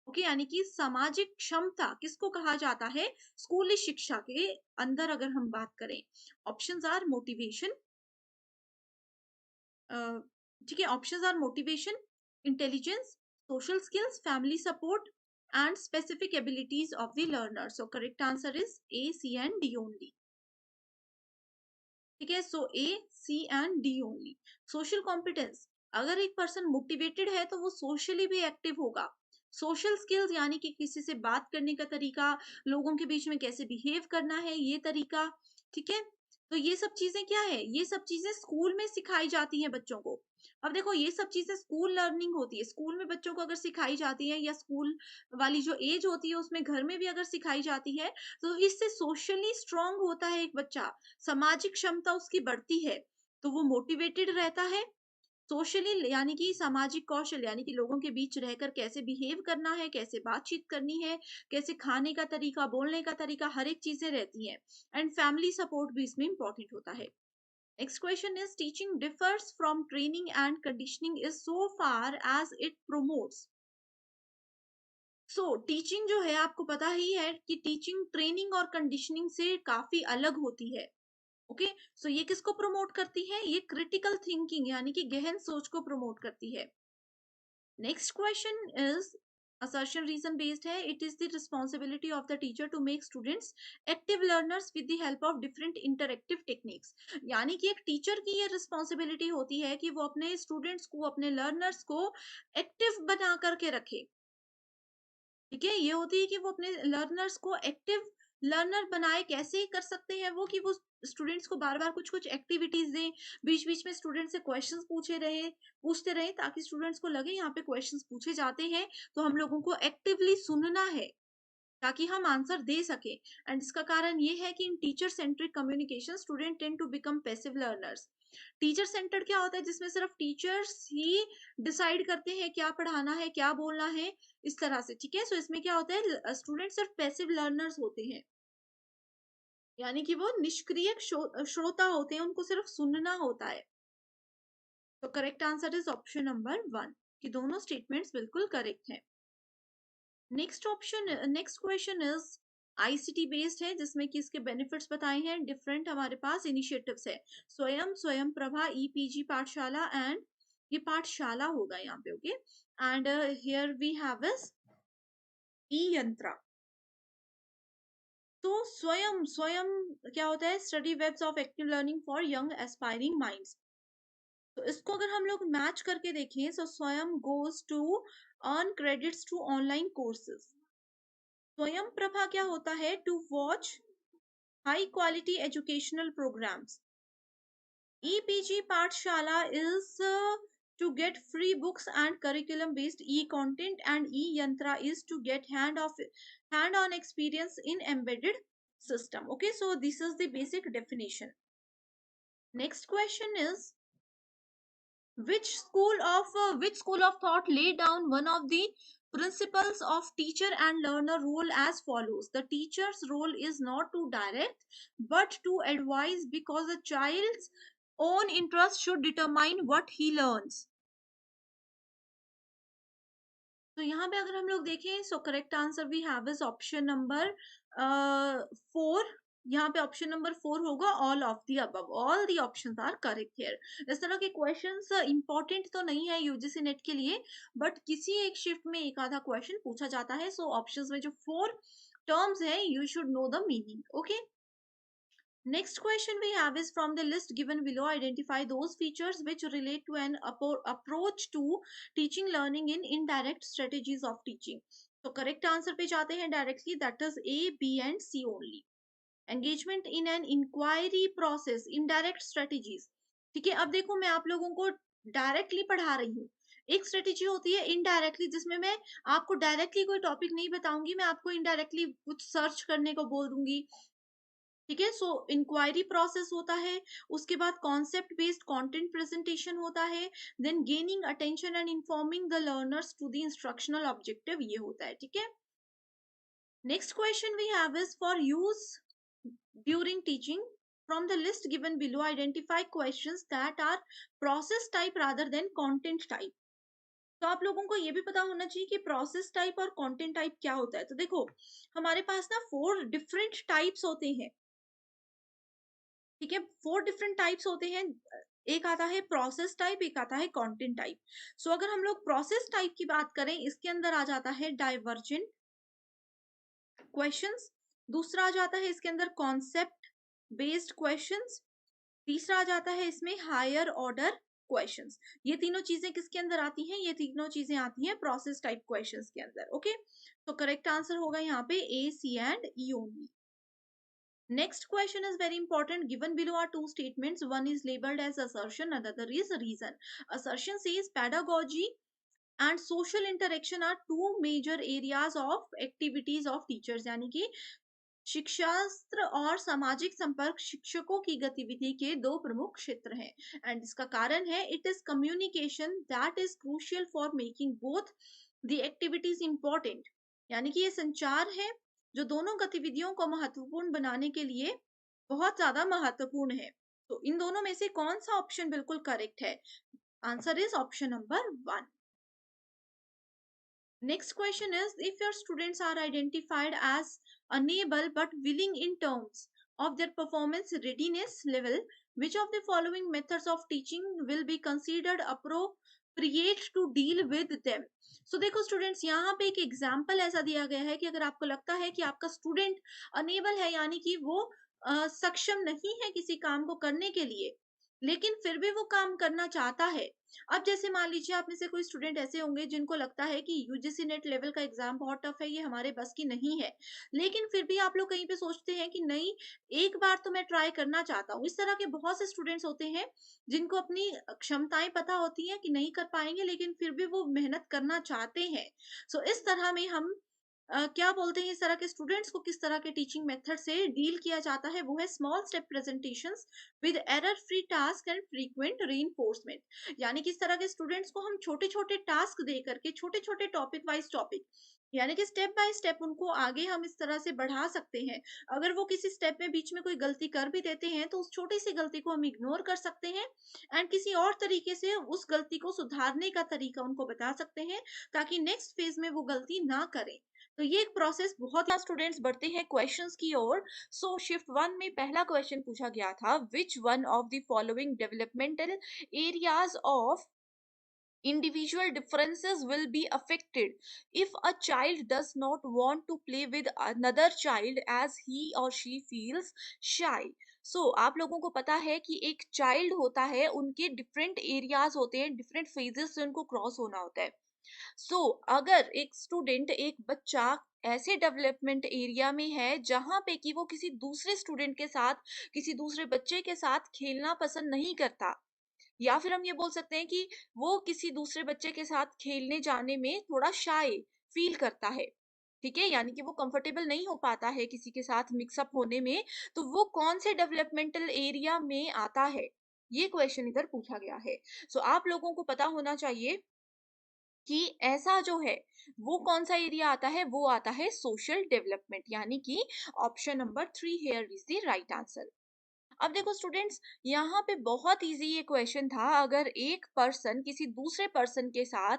Okay, यानी कि सामाजिक क्षमता किसको कहा जाता है स्कूली शिक्षा के अंदर, अगर हम बात करें? ऑप्शंस आर मोटिवेशन, ठीक है, options are motivation, intelligence, social skills, family support and specific abilities of the learner. So correct answer is A, C and D only. ठीक है, so A, C and D only. Social competence, अगर एक person motivated है तो वो socially भी active होगा। Social skills यानी कि किसी से बात करने का तरीका, लोगों के बीच में कैसे बिहेव करना है ये तरीका, ठीक है। तो ये सब चीजें क्या है, ये सब चीजें स्कूल में सिखाई जाती हैं बच्चों को। अब देखो ये सब चीजें स्कूल लर्निंग होती है, स्कूल में बच्चों को अगर सिखाई जाती है, या स्कूल वाली जो एज होती है उसमें घर में भी अगर सिखाई जाती है, तो इससे सोशली स्ट्रांग होता है एक बच्चा, सामाजिक क्षमता उसकी बढ़ती है, तो वो मोटिवेटेड रहता है। सोशली यानी कि सामाजिक कौशल यानी कि लोगों के बीच रहकर कैसे बिहेव करना है, कैसे बातचीत करनी है, कैसे खाने का तरीका, बोलने का तरीका, हर एक चीजें रहती हैं। एंड फैमिली सपोर्ट भी इसमें इंपॉर्टेंट होता है। Next question is, teaching differs from training and conditioning is so far as it promotes. Teaching जो है आपको पता ही है कि टीचिंग ट्रेनिंग और कंडीशनिंग से काफी अलग होती है। ओके, सो ये किसको प्रमोट करती है, ये क्रिटिकल थिंकिंग यानी कि गहन सोच को प्रमोट करती है। Next question is, assertion reason based है, it is the responsibility of the teacher to make students active learners with the help of different interactive techniques. यानी कि एक टीचर की ये रिस्पॉन्सिबिलिटी होती है कि वो अपने स्टूडेंट्स को, अपने लर्नर्स को एक्टिव बना करके रखे। ठीक है, ये होती है कि वो अपने लर्नर्स को एक्टिव लर्नर बनाए, कैसे कर सकते हैं वो, कि वो स्टूडेंट्स को बार बार कुछ कुछ एक्टिविटीज दें, बीच बीच में स्टूडेंट से क्वेश्चंस पूछते रहे, ताकि स्टूडेंट्स को लगे यहाँ पे क्वेश्चंस पूछे जाते हैं, तो हम लोगों को एक्टिवली सुनना है ताकि हम आंसर दे सके। एंड इसका कारण ये है कि in teacher centric communication student tend to become passive learners. Teacher centred क्या होता है, जिसमें सिर्फ टीचर्स ही डिसाइड करते हैं क्या पढ़ाना है, क्या बोलना है, इस तरह से। ठीक है, सो इसमें क्या होता है, स्टूडेंट सिर्फ पैसिव लर्नर्स होते हैं, यानी कि वो निष्क्रिय श्रोता होते हैं, उनको सिर्फ सुनना होता है। तो correct answer is option number 1, कि दोनों स्टेटमेंट्स बिल्कुल करेक्ट है। Next question is ICT based है, जिसमें कि इसके बेनिफिट्स बताए हैं। डिफरेंट हमारे पास इनिशिएटिव्स है, स्वयं, स्वयं प्रभा, ईपीजी पाठशाला एंड, ये पाठशाला होगा यहाँ पे। Okay, and here we have is E Yantra. तो स्वयं, स्वयं क्या होता है, study webs of active learning for young aspiring minds. तो इसको अगर हम लोग मैच करके देखें, so Swayam goes to earn credits to online courses. Swayam Prabha क्या होता है, to watch high quality educational programmes. EPG Pathshala is to get free books and curriculum based e-content, and e-yantra is to get hand on experience in embedded system. Okay, so this is the basic definition. Next question is, which school of thought laid down one of the principles of teacher and learner role as follows: the teacher's role is not to direct but to advise, because a child's own interest should determine what he learns. तो यहाँ पे अगर हम लोग देखें, so correct answer we have is option number 4। यहाँ पे option number 4 होगा, all of the above, all the options are correct here. इस तरह के क्वेश्चंस इंपॉर्टेंट तो नहीं है यूजीसी नेट के लिए, बट किसी एक शिफ्ट में एक आधा क्वेश्चन पूछा जाता है। सो ऑप्शंस में जो 4 टर्म्स है, you should know the meaning. Okay, next question we have is, from the list given below, identify those features which relate to an approach to teaching learning in indirect strategies of teaching. तो correct answer पे जाते हैं directly, that is A, B and C only. Engagement in an inquiry process, indirect strategies. ठीक है, अब देखो मैं आप लोगों को डायरेक्टली पढ़ा रही हूँ, एक स्ट्रेटेजी होती है इनडायरेक्टली, जिसमें मैं आपको डायरेक्टली कोई टॉपिक नहीं बताऊंगी, मैं आपको इनडायरेक्टली कुछ सर्च करने को बोल दूंगी। ठीक है, सो इंक्वायरी प्रोसेस होता है, उसके बाद कॉन्सेप्ट बेस्ड कंटेंट प्रेजेंटेशन होता है, then gaining attention and informing the learners to the instructional objective, ये होता है। ठीक है, next question we have is, for use during teaching, from the list given below identify questions that are process type rather than content type. तो आप लोगों को ये भी पता होना चाहिए कि प्रोसेस टाइप और कंटेंट टाइप क्या होता है। तो देखो हमारे पास ना 4 डिफरेंट टाइप्स होते हैं। ठीक है, 4 डिफरेंट टाइप्स होते हैं, एक आता है प्रोसेस टाइप, एक आता है कंटेंट टाइप। सो अगर हम लोग प्रोसेस टाइप की बात करें, इसके अंदर आ जाता है डाइवर्जेंट क्वेश्चंस, दूसरा आ जाता है इसके अंदर कॉन्सेप्ट बेस्ड क्वेश्चंस, तीसरा आ जाता है इसमें हायर ऑर्डर क्वेश्चंस। ये तीनों चीजें किसके अंदर आती हैं? ये तीनों चीजें आती हैं प्रोसेस टाइप क्वेश्चंस के अंदर। ओके, तो करेक्ट आंसर होगा यहाँ पे A, C and E only. Next question is very important. Given below are two statements. One is labeled as assertion, another is reason. Assertion says pedagogy and social interaction are two major areas of activities of teachers. यानी कि शिक्षास्त्र और सामाजिक संपर्क शिक्षकों की गतिविधि के दो प्रमुख क्षेत्र हैं। एंड इसका कारण है it is communication that is crucial for making both the activities important. यानी कि ये संचार है जो दोनों गतिविधियों को महत्वपूर्ण बनाने के लिए बहुत ज्यादा महत्वपूर्ण है। तो इन दोनों में से कौन सा ऑप्शन बिल्कुल करेक्ट है? Answer is option number 1। Next question is, if your students are identified as unable but willing in terms of their performance readiness level, which of the following methods of teaching will be considered appropriate to deal with them? So देखो students, यहाँ पे एक example ऐसा दिया गया है कि अगर आपको लगता है कि आपका स्टूडेंट अनेबल है, यानी कि वो सक्षम नहीं है किसी काम को करने के लिए, लेकिन फिर भी वो काम करना चाहता है। अब जैसे मान लीजिए आप में से कोई स्टूडेंट ऐसे होंगे जिनको लगता है कि यूजीसी नेट लेवल का एग्जाम बहुत टफ है, ये हमारे बस की नहीं है, लेकिन फिर भी आप लोग कहीं पे सोचते हैं कि नहीं, एक बार तो मैं ट्राई करना चाहता हूँ। इस तरह के बहुत से स्टूडेंट्स होते हैं जिनको अपनी क्षमताएं पता होती हैं कि नहीं कर पाएंगे, लेकिन फिर भी वो मेहनत करना चाहते हैं। सो इस तरह में हम क्या बोलते हैं, इस तरह के स्टूडेंट्स को किस तरह के टीचिंग मेथड से डील किया जाता है, वो है small step presentations with error free task and frequent reinforcement. यानी कि इस तरह के स्टूडेंट्स को हम छोटे छोटे टास्क दे करके, छोटे छोटे टॉपिक वाइज टॉपिक, यानी कि स्टेप बाय स्टेप उनको आगे हम इस तरह से बढ़ा सकते हैं। अगर वो किसी स्टेप में बीच में कोई गलती कर भी देते हैं तो उस छोटी सी गलती को हम इग्नोर कर सकते हैं एंड किसी और तरीके से उस गलती को सुधारने का तरीका उनको बता सकते हैं, ताकि नेक्स्ट फेज में वो गलती ना करें। तो ये एक प्रोसेस बहुत स्टूडेंट्स बढ़ते हैं क्वेश्चंस की ओर। सो शिफ्ट 1 में पहला क्वेश्चन पूछा गया था, which one of the following developmental areas of individual differences will be affected if a child does not want to play with another child as he or she feels shy. So आप लोगों को पता है कि एक child होता है, उनके डिफरेंट एरियाज होते हैं, डिफरेंट फेजेस से उनको क्रॉस होना होता है। अगर एक स्टूडेंट, एक बच्चा ऐसे डेवलपमेंट एरिया में है जहां पे कि वो किसी दूसरे स्टूडेंट के साथ, किसी दूसरे बच्चे के साथ खेलना पसंद नहीं करता, या फिर हम ये बोल सकते हैं कि वो किसी दूसरे बच्चे के साथ खेलने जाने में थोड़ा शाय फील करता है, ठीक है, यानी कि वो कंफर्टेबल नहीं हो पाता है किसी के साथ मिक्सअप होने में, तो वो कौन से डेवलपमेंटल एरिया में आता है, ये क्वेश्चन इधर पूछा गया है। आप लोगों को पता होना चाहिए कि ऐसा जो है वो कौन सा एरिया आता है, वो आता है सोशल डेवलपमेंट, यानी कि option number 3 here is the right answer. अब देखो स्टूडेंट्स, यहाँ पे बहुत इजी ये क्वेश्चन था। अगर एक पर्सन किसी दूसरे पर्सन के साथ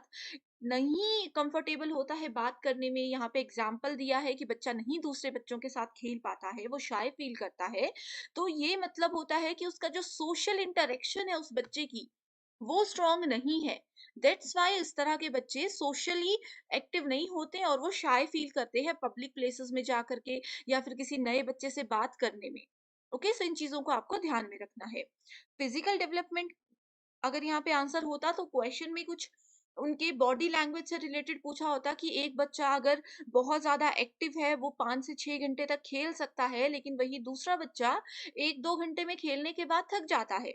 नहीं कंफर्टेबल होता है बात करने में, यहाँ पे एग्जाम्पल दिया है कि बच्चा नहीं दूसरे बच्चों के साथ खेल पाता है, वो शाय फील करता है, तो ये मतलब होता है कि उसका जो सोशल इंटरेक्शन है उस बच्चे की, वो स्ट्रांग नहीं है। दैट्स वाई इस तरह के बच्चे सोशली एक्टिव नहीं होते और वो शाय फील करते हैं पब्लिक प्लेसेस में जा करके या फिर किसी नए बच्चे से बात करने में। ओके, सो इन चीजों को आपको ध्यान में रखना है। फिजिकल डेवलपमेंट अगर यहाँ पे आंसर होता तो क्वेश्चन में कुछ उनके बॉडी लैंग्वेज से रिलेटेड पूछा होता कि एक बच्चा अगर बहुत ज्यादा एक्टिव है, वो 5 से 6 घंटे तक खेल सकता है, लेकिन वही दूसरा बच्चा 1-2 घंटे में खेलने के बाद थक जाता है,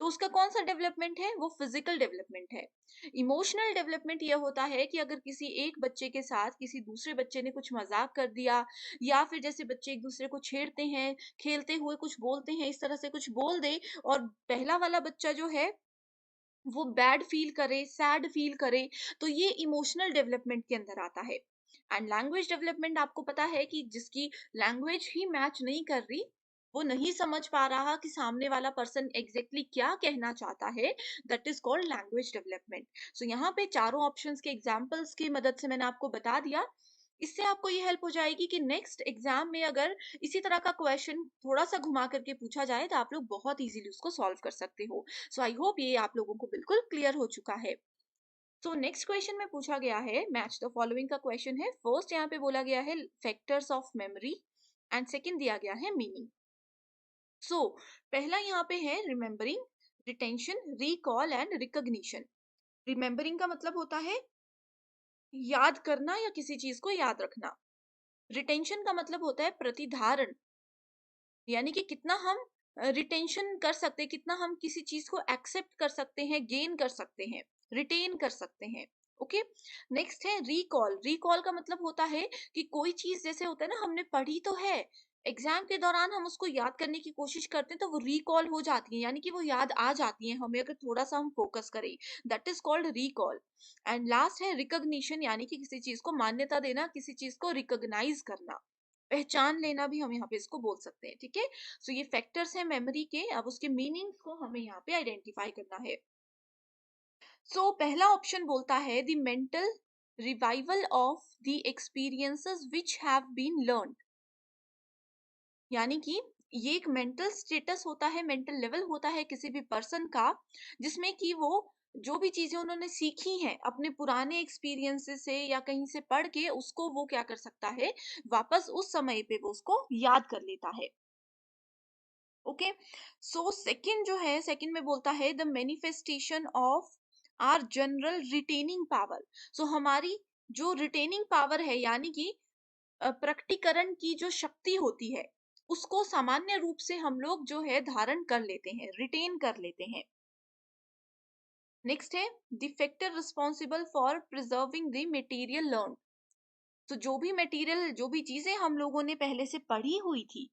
तो उसका कौन सा डेवलपमेंट है? वो फिजिकल डेवलपमेंट है। इमोशनल डेवलपमेंट ये होता है कि अगर किसी एक बच्चे के साथ किसी दूसरे बच्चे ने कुछ मजाक कर दिया, या फिर जैसे बच्चे एक दूसरे को छेड़ते हैं, खेलते हुए कुछ बोलते हैं, इस तरह से कुछ बोल दे और पहला वाला बच्चा जो है वो बैड फील करे, सैड फील करे, तो ये इमोशनल डेवलपमेंट के अंदर आता है। एंड लैंग्वेज डेवलपमेंट आपको पता है कि जिसकी लैंग्वेज ही मैच नहीं कर रही, वो नहीं समझ पा रहा कि सामने वाला पर्सन एग्जैक्टली क्या कहना चाहता है, that is called language development. यहाँ पे चारों ऑप्शंस के एग्जांपल्स की मदद से मैंने आपको बता दिया। इससे आपको ये हेल्प हो जाएगी कि नेक्स्ट एग्जाम में अगर इसी तरह का क्वेश्चन थोड़ा सा घुमा करके पूछा जाए तो आप लोग बहुत इजीली उसको सॉल्व कर सकते हो। आई होप ये आप लोगों को बिल्कुल क्लियर हो चुका है। नेक्स्ट क्वेश्चन में पूछा गया है, मैच द फॉलोइंग का क्वेश्चन है। फर्स्ट यहाँ पे बोला गया है factors of memory and second दिया गया है मीनिंग। सो पहला यहाँ पे है remembering, retention, recall and recognition. Remembering का मतलब होता है याद करना या किसी चीज को याद रखना। रिटेंशन का मतलब होता है प्रतिधारण, यानी कि कितना हम रिटेंशन कर सकते हैं, कितना हम किसी चीज को एक्सेप्ट कर सकते हैं, गेन कर सकते हैं, रिटेन कर सकते हैं। ओके। नेक्स्ट है रिकॉल। रिकॉल का मतलब होता है कि कोई चीज जैसे होता है ना, हमने पढ़ी तो है, एग्जाम के दौरान हम उसको याद करने की कोशिश करते हैं तो वो रिकॉल हो जाती है, यानी कि वो याद आ जाती है हमें अगर थोड़ा सा हम फोकस करें। That is called recall. And last है रिकॉग्निशन, यानी कि किसी चीज को मान्यता देना, किसी चीज को रिकॉग्नाइज करना, पहचान लेना भी हम यहाँ पे इसको बोल सकते हैं। ठीक है। सो ये फैक्टर्स हैं मेमोरी के, अब उसके मीनिंग्स को हमें यहाँ पे आइडेंटिफाई करना है। सो पहला ऑप्शन बोलता है the mental revival of the experiences which have been learn, यानी कि ये एक मेंटल स्टेटस होता है, मेंटल लेवल होता है किसी भी पर्सन का, जिसमें कि वो जो भी चीजें उन्होंने सीखी हैं अपने पुराने एक्सपीरियंसेस से या कहीं से पढ़ के, उसको वो क्या कर सकता है, वापस उस समय पे वो उसको याद कर लेता है। ओके। सो सेकंड जो है, सेकंड में बोलता है the manifestation of our general retaining power. So हमारी जो रिटेनिंग पावर है, यानी कि प्रकटीकरण की जो शक्ति होती है, उसको सामान्य रूप से हम लोग जो है धारण कर लेते हैं, रिटेन कर लेते हैं। नेक्स्ट है the factor responsible for preserving the material learn. तो जो भी मटेरियल, जो भी चीजें हम लोगों ने पहले से पढ़ी हुई थी,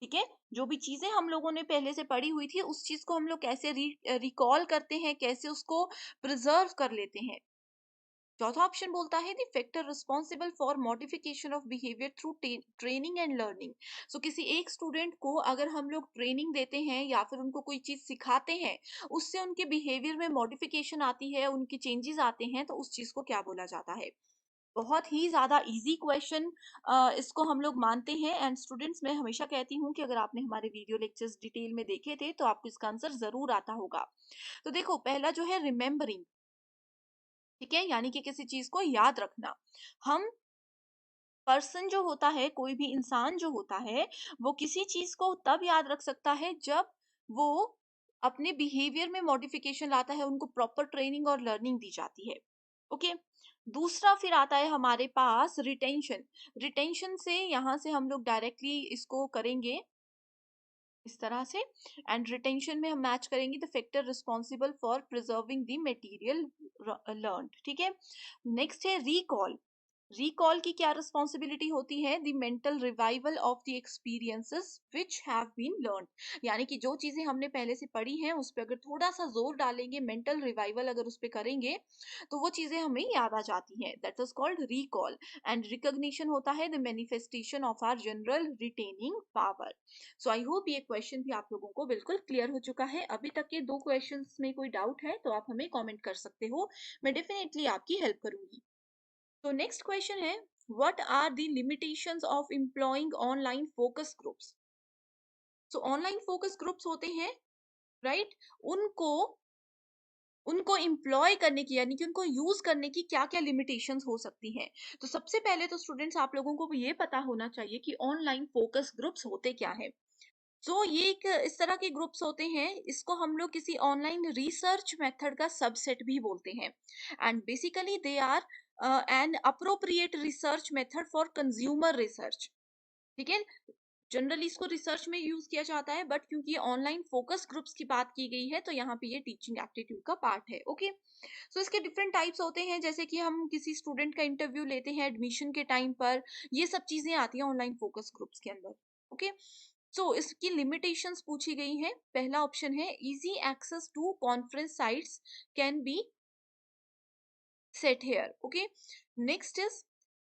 ठीक है, जो भी चीजें हम लोगों ने पहले से पढ़ी हुई थी, उस चीज को हम लोग कैसे रिकॉल करते हैं, कैसे उसको प्रिजर्व कर लेते हैं। चौथा ऑप्शन बोलता है the factor responsible for modification of behaviour through training and learning. So किसी एक स्टूडेंट को अगर हम लोग ट्रेनिंग देते हैं या फिर उनको कोई चीज सिखाते हैं, उससे उनके बिहेवियर में मॉडिफिकेशन आती है, उनके चेंजेस आते हैं, तो उस चीज को क्या बोला जाता है। बहुत ही ज्यादा इजी क्वेश्चन इसको हम लोग मानते हैं। एंड स्टूडेंट्स, मैं हमेशा कहती हूँ कि अगर आपने हमारे वीडियो लेक्चर्स डिटेल में देखे थे तो आपको इसका आंसर जरूर आता होगा। तो देखो, पहला जो है रिमेम्बरिंग, ठीक है, यानी कि किसी चीज को याद रखना। हम पर्सन जो होता है, कोई भी इंसान जो होता है, वो किसी चीज को तब याद रख सकता है जब वो अपने बिहेवियर में मॉडिफिकेशन लाता है, उनको प्रॉपर ट्रेनिंग और लर्निंग दी जाती है। ओके। दूसरा फिर आता है हमारे पास रिटेंशन। रिटेंशन से यहाँ से हम लोग डायरेक्टली इसको करेंगे इस तरह से, एंड रिटेंशन में हम मैच करेंगे the factor responsible for preserving the material learn. ठीक है। नेक्स्ट है रिकॉल। रिकॉल की क्या रिस्पॉन्सिबिलिटी होती है, the mental revival of the experiences which have been learn, यानी कि जो चीजें हमने पहले से पढ़ी हैं उस पर अगर थोड़ा सा जोर डालेंगे, मेंटल रिवाइवल अगर उस पर करेंगे, तो वो चीजें हमें याद आ जाती हैं। That is called recall. And recognition होता है the manifestation of our general retaining power. So I hope ये क्वेश्चन भी आप लोगों को बिल्कुल क्लियर हो चुका है। अभी तक के दो क्वेश्चंस में कोई डाउट है तो आप हमें कमेंट कर सकते हो, मैं डेफिनेटली आपकी हेल्प करूंगी। तो नेक्स्ट क्वेश्चन है, what are the limitations of employing online focus groups. So online focus groups होते हैं, राइट, उनको उनको एम्प्लॉय करने की, यानी कि उनको यूज करने की क्या क्या लिमिटेशंस हो सकती हैं। तो सबसे पहले तो स्टूडेंट्स, आप लोगों को ये पता होना चाहिए कि ऑनलाइन फोकस ग्रुप्स होते क्या है। तो ये एक इस तरह के ग्रुप्स होते हैं, इसको हम लोग किसी ऑनलाइन रिसर्च मेथड का सबसेट भी बोलते हैं। And basically they are an appropriate research method for consumer research. ठीक है। जनरली इसको रिसर्च में यूज किया जाता है, बट क्योंकि ऑनलाइन फोकस ग्रुप्स की बात की गई है तो यहाँ पे ये टीचिंग एप्टीट्यूड का पार्ट है। ओके। सो इसके डिफरेंट टाइप्स होते हैं, जैसे कि हम किसी स्टूडेंट का इंटरव्यू लेते हैं एडमिशन के टाइम पर, ये सब चीजें आती हैं ऑनलाइन फोकस ग्रुप्स के अंदर। ओके। सो इसकी लिमिटेशंस पूछी गई हैं। पहला ऑप्शन है easy access to conference sites can be set here. Okay. Next is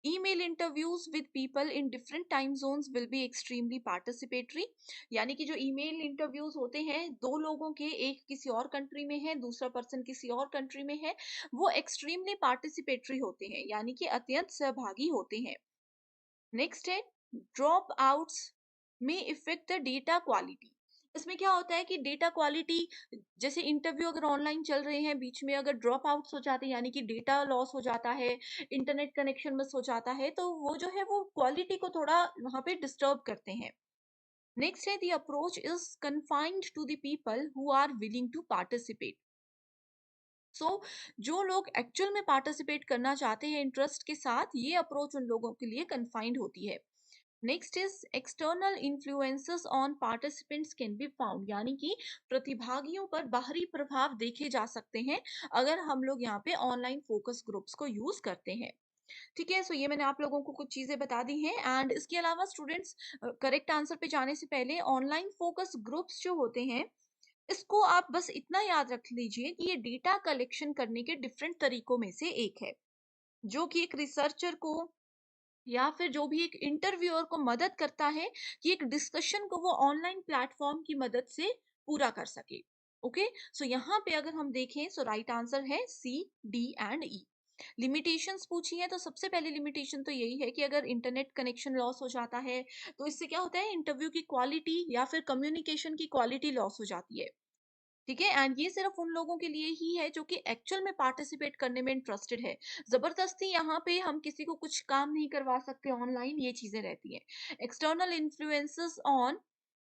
email interviews with people in different time zones will be extremely participatory, यानी कि जो ईमेल इंटरव्यूज होते हैं, दो लोगों के, एक किसी और कंट्री में है, दूसरा पर्सन किसी और कंट्री में है, वो एक्सट्रीमली पार्टिसिपेटरी होते हैं, यानी कि अत्यंत सहभागी होते हैं। नेक्स्ट है ड्रॉप आउट्स में इफेक्ट द डेटा क्वालिटी। इसमें क्या होता है कि डेटा क्वालिटी, जैसे इंटरव्यू अगर ऑनलाइन चल रहे हैं, बीच में अगर ड्रॉप आउट्स हो जाते हैं, यानी कि डेटा लॉस हो जाता है, इंटरनेट कनेक्शन मिस हो जाता है, तो वो जो है वो क्वालिटी को थोड़ा वहां पे डिस्टर्ब करते हैं। नेक्स्ट है the approach is confined to the people who are willing to participate. So जो लोग एक्चुअल में पार्टिसिपेट करना चाहते हैं इंटरेस्ट के साथ, ये अप्रोच उन लोगों के लिए कन्फाइंड होती है। Next is external influences on participants can be found, यानी कि प्रतिभागियों पर बाहरी प्रभाव देखे जा सकते हैं अगर हम लोग यहाँ पे ऑनलाइन फोकस ग्रुप्स को यूज करते हैं। ठीक है, सो ये मैंने आप लोगों को कुछ चीजें बता दी हैं। एंड इसके अलावा स्टूडेंट्स, करेक्ट आंसर पे जाने से पहले ऑनलाइन फोकस ग्रुप्स जो होते हैं, इसको आप बस इतना याद रख लीजिए कि ये डेटा कलेक्शन करने के डिफरेंट तरीकों में से एक है, जो कि एक रिसर्चर को या फिर जो भी एक इंटरव्यूअर को मदद करता है कि एक डिस्कशन को वो ऑनलाइन प्लेटफॉर्म की मदद से पूरा कर सके। ओके, सो यहाँ पे अगर हम देखें, सो राइट आंसर है C, D and E. Limitations पूछी है, तो सबसे पहले लिमिटेशन तो यही है कि अगर इंटरनेट कनेक्शन लॉस हो जाता है तो इससे क्या होता है, इंटरव्यू की क्वालिटी या फिर कम्युनिकेशन की क्वालिटी लॉस हो जाती है। ठीक है, एंड ये सिर्फ उन लोगों के लिए ही है जो कि एक्चुअल में पार्टिसिपेट करने में इंटरेस्टेड है। जबरदस्ती यहाँ पे हम किसी को कुछ काम नहीं करवा सकते ऑनलाइन, ये चीजें रहती हैं। External influences on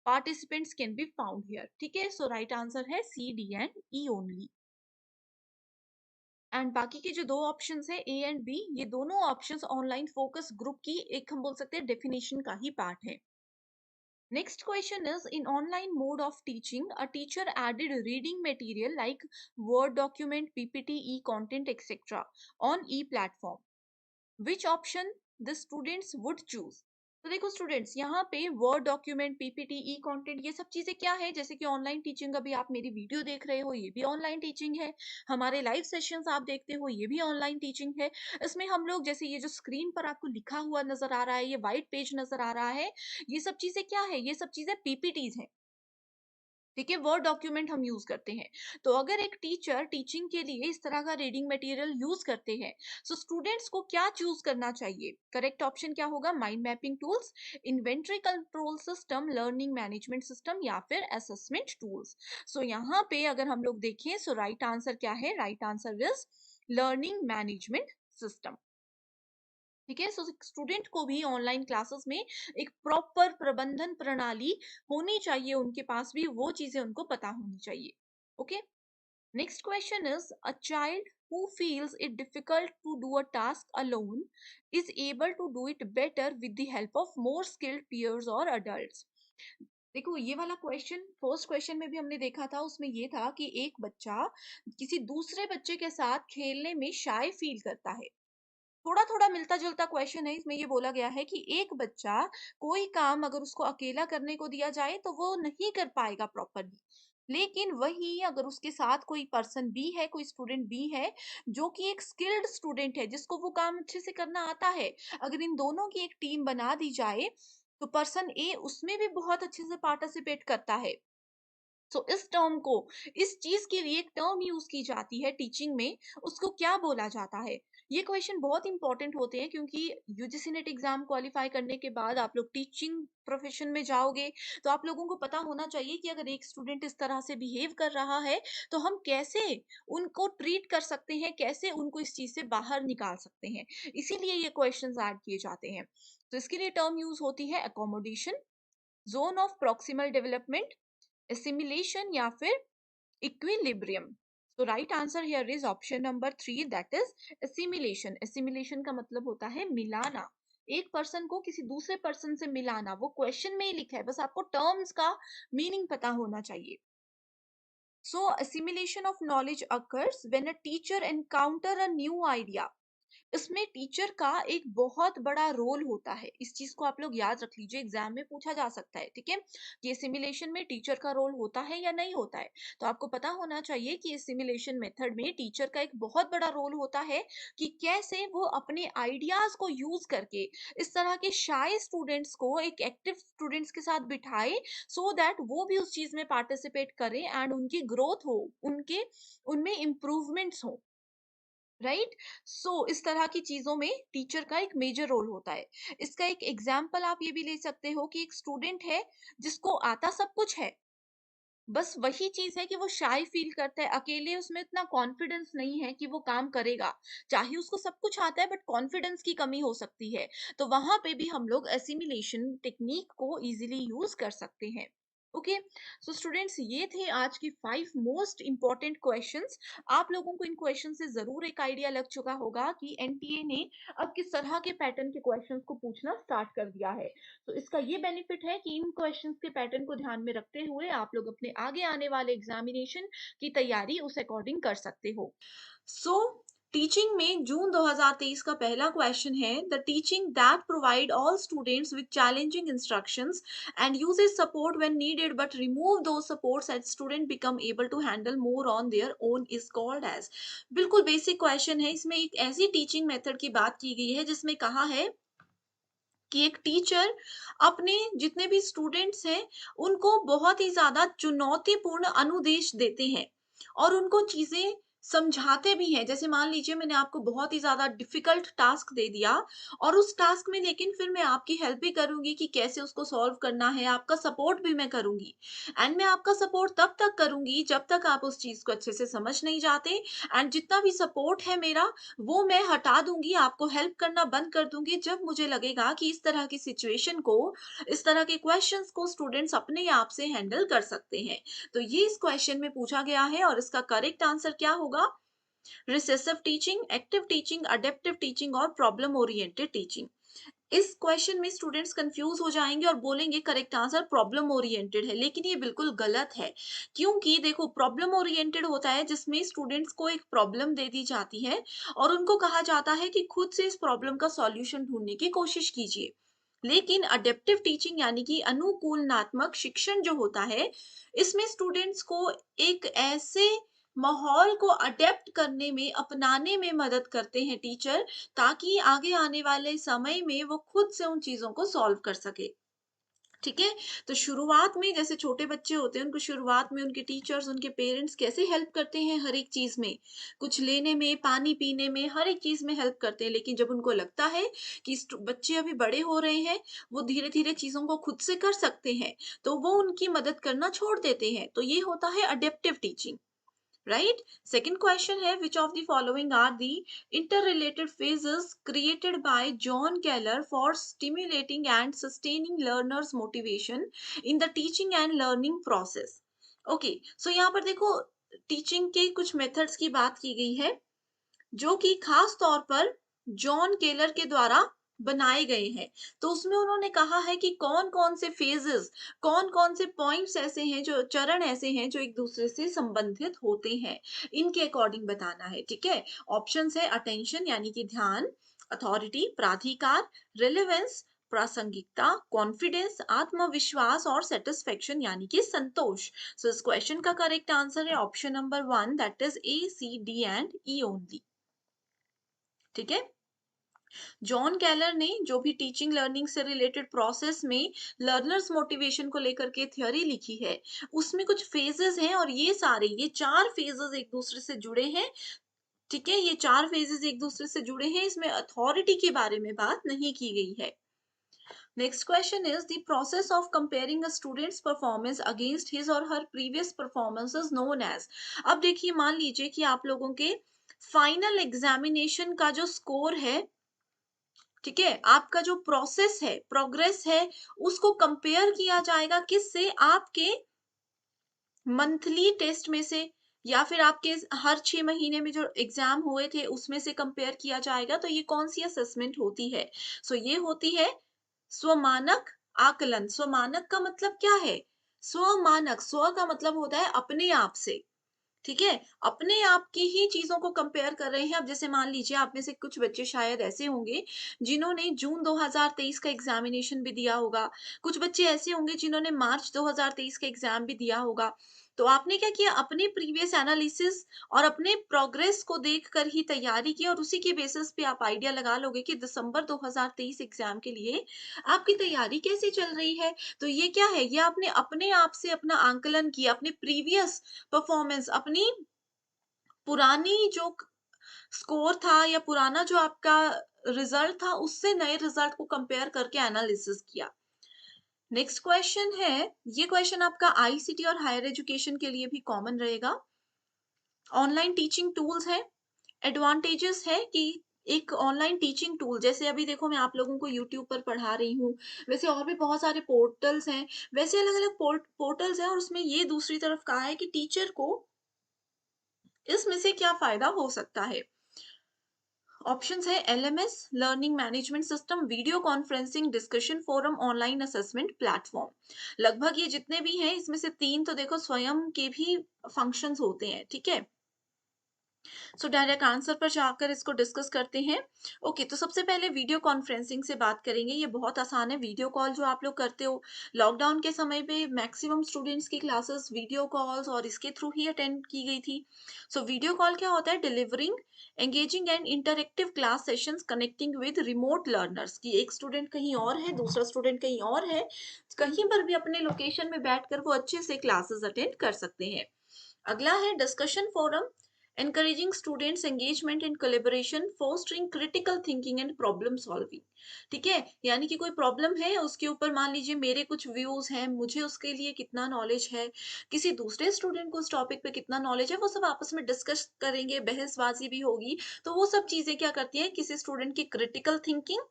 participants can be found here. ठीक है, सो राइट आंसर है C, D and E only. And बाकी के जो दो ऑप्शंस है ए एंड बी, ये दोनों ऑप्शंस ऑनलाइन फोकस ग्रुप की एक हम बोल सकते हैं डेफिनेशन का ही पार्ट है। Next question is, in online mode of teaching, a teacher added reading material like Word document, PPT, e-content, etc. on e-platform. Which option the students would choose? तो देखो स्टूडेंट्स, यहाँ पे वर्ड डॉक्यूमेंट, पीपीटी, ई content, ये सब चीजें क्या है, जैसे कि ऑनलाइन टीचिंग, अभी आप मेरी वीडियो देख रहे हो, ये भी ऑनलाइन टीचिंग है। हमारे लाइव सेशंस आप देखते हो, ये भी ऑनलाइन टीचिंग है। इसमें हम लोग, जैसे ये जो स्क्रीन पर आपको लिखा हुआ नजर आ रहा है, ये व्हाइट पेज नजर आ रहा है, ये सब चीजें क्या है, ये सब चीजें पीपीटीज हैं। ठीक है, वर्ड डॉक्यूमेंट हम यूज करते हैं। तो अगर एक टीचर टीचिंग के लिए इस तरह का रीडिंग मटेरियल यूज करते हैं, सो स्टूडेंट्स को क्या चूज करना चाहिए? करेक्ट ऑप्शन क्या होगा? Mind mapping tools, inventory control system, learning management system, या फिर असेसमेंट टूल्स। सो यहाँ पे अगर हम लोग देखें, सो राइट आंसर क्या है? Right answer is learning management system. ठीक है, सो स्टूडेंट को भी ऑनलाइन क्लासेस में एक प्रॉपर प्रबंधन प्रणाली होनी चाहिए, उनके पास भी वो चीजें उनको पता होनी चाहिए। Okay, next question is, a child who feels it difficult to do a task alone is able to do it better with the help of more skilled peers or adults. देखो, ये वाला क्वेश्चन फर्स्ट क्वेश्चन में भी हमने देखा था, उसमें ये था कि एक बच्चा किसी दूसरे बच्चे के साथ खेलने में शाय फील करता है। थोड़ा थोड़ा मिलता जुलता क्वेश्चन है, इसमें ये बोला गया है कि एक बच्चा कोई काम अगर उसको अकेला करने को दिया जाए तो वो नहीं कर पाएगा प्रॉपरली, लेकिन वही अगर उसके साथ कोई पर्सन भी है, कोई स्टूडेंट भी है जो कि एक स्किल्ड स्टूडेंट है, जिसको वो काम अच्छे से करना आता है, अगर इन दोनों की एक टीम बना दी जाए तो पर्सन ए उसमें भी बहुत अच्छे से पार्टिसिपेट करता है। सो इस टर्म को, इस चीज के लिए एक टर्म यूज की जाती है टीचिंग में, उसको क्या बोला जाता है? ये क्वेश्चन बहुत इंपॉर्टेंट होते हैं, क्योंकि यूजीसी नेट एग्जाम क्वालिफाई करने के बाद आप लोग टीचिंग प्रोफेशन में जाओगे, तो आप लोगों को पता होना चाहिए कि अगर एक स्टूडेंट इस तरह से बिहेव कर रहा है तो हम कैसे उनको ट्रीट कर सकते हैं, कैसे उनको इस चीज से बाहर निकाल सकते हैं। इसीलिए ये क्वेश्चंस ऐड किए जाते हैं। तो इसके लिए टर्म यूज होती है accommodation, zone of proximal development, assimilation, या फिर equilibrium. So right answer here is option number 3, that is assimilation. assimilation का मतलब होता है मिलाना, एक पर्सन को किसी दूसरे पर्सन से मिलाना। वो क्वेश्चन में ही लिखा है, बस आपको टर्म्स का मीनिंग पता होना चाहिए। So assimilation of knowledge occurs when a teacher encounter a new idea. इसमें टीचर का एक बहुत बड़ा रोल होता है, इस चीज को आप लोग याद रख लीजिए, एग्जाम में पूछा जा सकता है। ठीक है, कि सिमुलेशन में टीचर का रोल होता है या नहीं होता है, तो आपको पता होना चाहिए कि इस सिमुलेशन मेथड में टीचर का एक बहुत बड़ा रोल होता है कि कैसे वो अपने आइडियाज को यूज करके इस तरह के शाय स्टूडेंट्स को एक एक्टिव स्टूडेंट्स के साथ बिठाए, सो दैट वो भी उस चीज में पार्टिसिपेट करें एंड उनकी ग्रोथ हो, उनके उनमें इंप्रूवमेंट्स हो। राइट, सो इस तरह की चीजों में टीचर का एक मेजर रोल होता है। इसका एक एग्जाम्पल आप ये भी ले सकते हो कि एक स्टूडेंट है जिसको आता सब कुछ है, बस वही चीज़ है कि वो शाय फ़ील करता है, अकेले उसमें इतना कॉन्फिडेंस नहीं है कि वो काम करेगा। चाहे उसको सब कुछ आता है बट कॉन्फिडेंस की कमी हो सकती है। तो वहाँ पे भी हम लोग एसिमिलेशन टेक्नीक को ईज़िली यूज़ कर सकते हैं। ओके, सो स्टूडेंट्स ये थे आज की 5 मोस्ट इम्पोर्टेंट क्वेश्चंस। आप लोगों को इन क्वेश्चन से ज़रूर एक आइडिया लग चुका होगा कि एनटीए ने अब किस तरह के पैटर्न के क्वेश्चंस को पूछना स्टार्ट कर दिया है। तो इसका ये बेनिफिट है कि इन क्वेश्चंस के पैटर्न को ध्यान में रखते हुए आप लोग अपने आगे आने वाले एग्जामिनेशन की तैयारी उस अकॉर्डिंग कर सकते हो। सो टीचिंग में जून 2023 का पहला क्वेश्चन है, the teaching that provide all students with challenging instructions and uses support when needed but remove those supports at student become able to handle more on their own is called as. बिल्कुल basic question है। इसमें एक ऐसी teaching method की बात की गई है जिसमें कहा है कि एक टीचर अपने जितने भी स्टूडेंट्स हैं उनको बहुत ही ज़्यादा चुनौतीपूर्ण अनुदेश देते हैं और उनको चीज़ें समझाते भी हैं। जैसे मान लीजिए मैंने आपको बहुत ही ज़्यादा डिफ़िकल्ट टास्क दे दिया और उस टास्क में लेकिन फिर मैं आपकी हेल्प भी करूँगी कि कैसे उसको सॉल्व करना है, आपका सपोर्ट भी मैं करूँगी। एंड मैं आपका सपोर्ट तब तक करूँगी जब तक आप उस चीज़ को अच्छे से समझ नहीं जाते। एंड जितना भी सपोर्ट है मेरा वो मैं हटा दूँगी, आपको हेल्प करना बंद कर दूँगी जब मुझे लगेगा कि इस तरह की सिचुएशन को, इस तरह के क्वेश्चंस को स्टूडेंट्स अपने आप से हैंडल कर सकते हैं। तो ये इस क्वेश्चन में पूछा गया है और इसका करेक्ट आंसर क्या होगा? Recessive teaching, active teaching, adaptive teaching और प्रॉब्लम ओरिएंटेड टीचिंग। इस क्वेश्चन में स्टूडेंट्स कंफ्यूज हो जाएंगे और बोलेंगे करेक्ट आंसर प्रॉब्लम ओरिएंटेड है, लेकिन ये बिल्कुल गलत है। क्योंकि देखो प्रॉब्लम ओरिएंटेड होता है जिसमें स्टूडेंट्स को एक प्रॉब्लम दे दी जाती है और उनको कहा जाता है कि खुद से इस प्रॉब्लम का सॉल्यूशन ढूंढने की कोशिश कीजिए। लेकिन अडेप्टिव टीचिंग यानी कि अनुकूलनात्मक शिक्षण जो होता है, इसमें स्टूडेंट्स को एक ऐसे माहौल को अडेप्ट करने में, अपनाने में मदद करते हैं टीचर, ताकि आगे आने वाले समय में वो खुद से उन चीज़ों को सॉल्व कर सके। ठीक है? तो शुरुआत में जैसे छोटे बच्चे होते हैं, उनको शुरुआत में उनके टीचर्स, उनके पेरेंट्स कैसे हेल्प करते हैं हर एक चीज़ में, कुछ लेने में, पानी पीने में, हर एक चीज़ में हेल्प करते हैं। लेकिन जब उनको लगता है कि बच्चे अभी बड़े हो रहे हैं, वो धीरे-धीरे चीज़ों को खुद से कर सकते हैं, तो वो उनकी मदद करना छोड़ देते हैं। तो ये होता है adaptive teaching. Right? Second question है, which of the following are the interrelated phases created by John Keller for stimulating and sustaining learners motivation in the teaching and learning process? Okay, so यहाँ पर देखो teaching के कुछ methods की बात की गई है जो कि खास तौर पर जॉन केलर के द्वारा बनाए गए हैं। तो उसमें उन्होंने कहा है कि कौन-कौन से फेजेस, कौन-कौन से पॉइंट्स ऐसे हैं, जो चरण ऐसे हैं जो एक दूसरे से संबंधित होते हैं। इनके अकॉर्डिंग बताना है, ठीक है? ऑप्शंस है अटेंशन यानी कि ध्यान, अथॉरिटी प्राधिकार, रिलेवेंस प्रासंगिकता, कॉन्फिडेंस आत्मविश्वास और सैटिस्फैक्शन यानी कि संतोष। सो इस क्वेश्चन का करेक्ट आंसर है option number 1 that is A, C, D and E only. ठीक है? जॉन कैलर ने जो भी टीचिंग लर्निंग से रिलेटेड प्रोसेस में लर्नर्स मोटिवेशन को लेकर के थ्योरी लिखी है, उसमें कुछ फेजेस हैं और ये चार फेजेस एक दूसरे से जुड़े हैं। ठीक है? ये चार फेजेस एक दूसरे से जुड़े हैं, इसमें अथॉरिटी के बारे में बात नहीं की गई है। Next question is the process of comparing a students performance against his और हर प्रीवियस परफॉर्मेंसेस नोन एज। अब देखिए मान लीजिए कि आप लोगों के फाइनल एग्जामिनेशन का जो स्कोर है, ठीक है, आपका जो प्रोसेस है, प्रोग्रेस है, उसको कंपेयर किया जाएगा किससे? आपके मंथली टेस्ट में से या फिर आपके हर 6 महीने में जो एग्जाम हुए थे उसमें से कंपेयर किया जाएगा। तो ये कौन सी असेसमेंट होती है? सो ये होती है स्वमानक आकलन। स्वमानक का मतलब क्या है? स्वमानक, स्व का मतलब होता है अपने आप से। ठीक है? अपने आप की ही चीज़ों को कंपेयर कर रहे हैं। अब जैसे मान लीजिए आप में से कुछ बच्चे शायद ऐसे होंगे जिन्होंने जून 2023 का एग्ज़ामिनेशन भी दिया होगा। कुछ बच्चे ऐसे होंगे जिन्होंने मार्च 2023 का एग्ज़ाम भी दिया होगा। तो आपने क्या किया? अपने प्रीवियस एनालिसिस और अपने प्रोग्रेस को देखकर ही तैयारी की और उसी के बेसिस पे आप आइडिया लगा लोगे कि दिसंबर 2023 एग्ज़ाम के लिए आपकी तैयारी कैसे चल रही है। तो ये क्या है? ये आपने अपने आप से अपना आंकलन किया, अपने प्रीवियस परफॉर्मेंस, अपनी पुरानी जो स्कोर था या पुराना जो आपका रिजल्ट था उससे नए रिजल्ट को कंपेयर करके एनालिसिस किया। नेक्स्ट क्वेश्चन है, ये क्वेश्चन आपका आईसीटी और हायर एजुकेशन के लिए भी कॉमन रहेगा। ऑनलाइन टीचिंग टूल्स हैं, एडवांटेजेस है कि एक ऑनलाइन टीचिंग टूल, जैसे अभी देखो मैं आप लोगों को यूट्यूब पर पढ़ा रही हूँ, वैसे और भी बहुत सारे पोर्टल्स हैं, वैसे अलग अलग पोर्टल्स हैं, और उसमें ये दूसरी तरफ कहा है कि टीचर को इसमें से क्या फायदा हो सकता है। ऑप्शंस है LMS, learning management system, video conferencing, discussion forum, online assessment platform. लगभग ये जितने भी हैं इसमें से तीन तो देखो स्वयं के भी फंक्शंस होते हैं, ठीक है। सो डायरेक्ट आंसर पर जाकर इसको डिस्कस करते हैं। ओके, तो सबसे पहले वीडियो कॉन्फ्रेंसिंग से बात करेंगे। ये बहुत आसान है, वीडियो कॉल जो आप लोग करते हो। लॉकडाउन के समय पे मैक्सिमम स्टूडेंट्स की क्लासेस वीडियो कॉल्स और इसके थ्रू ही अटेंड की गई थी। सो वीडियो कॉल क्या होता है? Delivering engaging and interactive class sessions connecting with remote learners, की एक स्टूडेंट कहीं और है, दूसरा स्टूडेंट कहीं और है, कहीं पर भी अपने लोकेशन में बैठकर वो अच्छे से क्लासेस अटेंड कर सकते हैं। अगला है discussion forum, encouraging students engagement and collaboration, fostering critical thinking and problem solving। ठीक है, यानी कि कोई प्रॉब्लम है उसके ऊपर मान लीजिए मेरे कुछ व्यूज हैं, मुझे उसके लिए कितना नॉलेज है, किसी दूसरे स्टूडेंट को उस टॉपिक पे कितना नॉलेज है, वो सब आपस में डिस्कस करेंगे, बहसबाजी भी होगी। तो वो सब चीजें क्या करती हैं, किसी स्टूडेंट की क्रिटिकल थिंकिंग,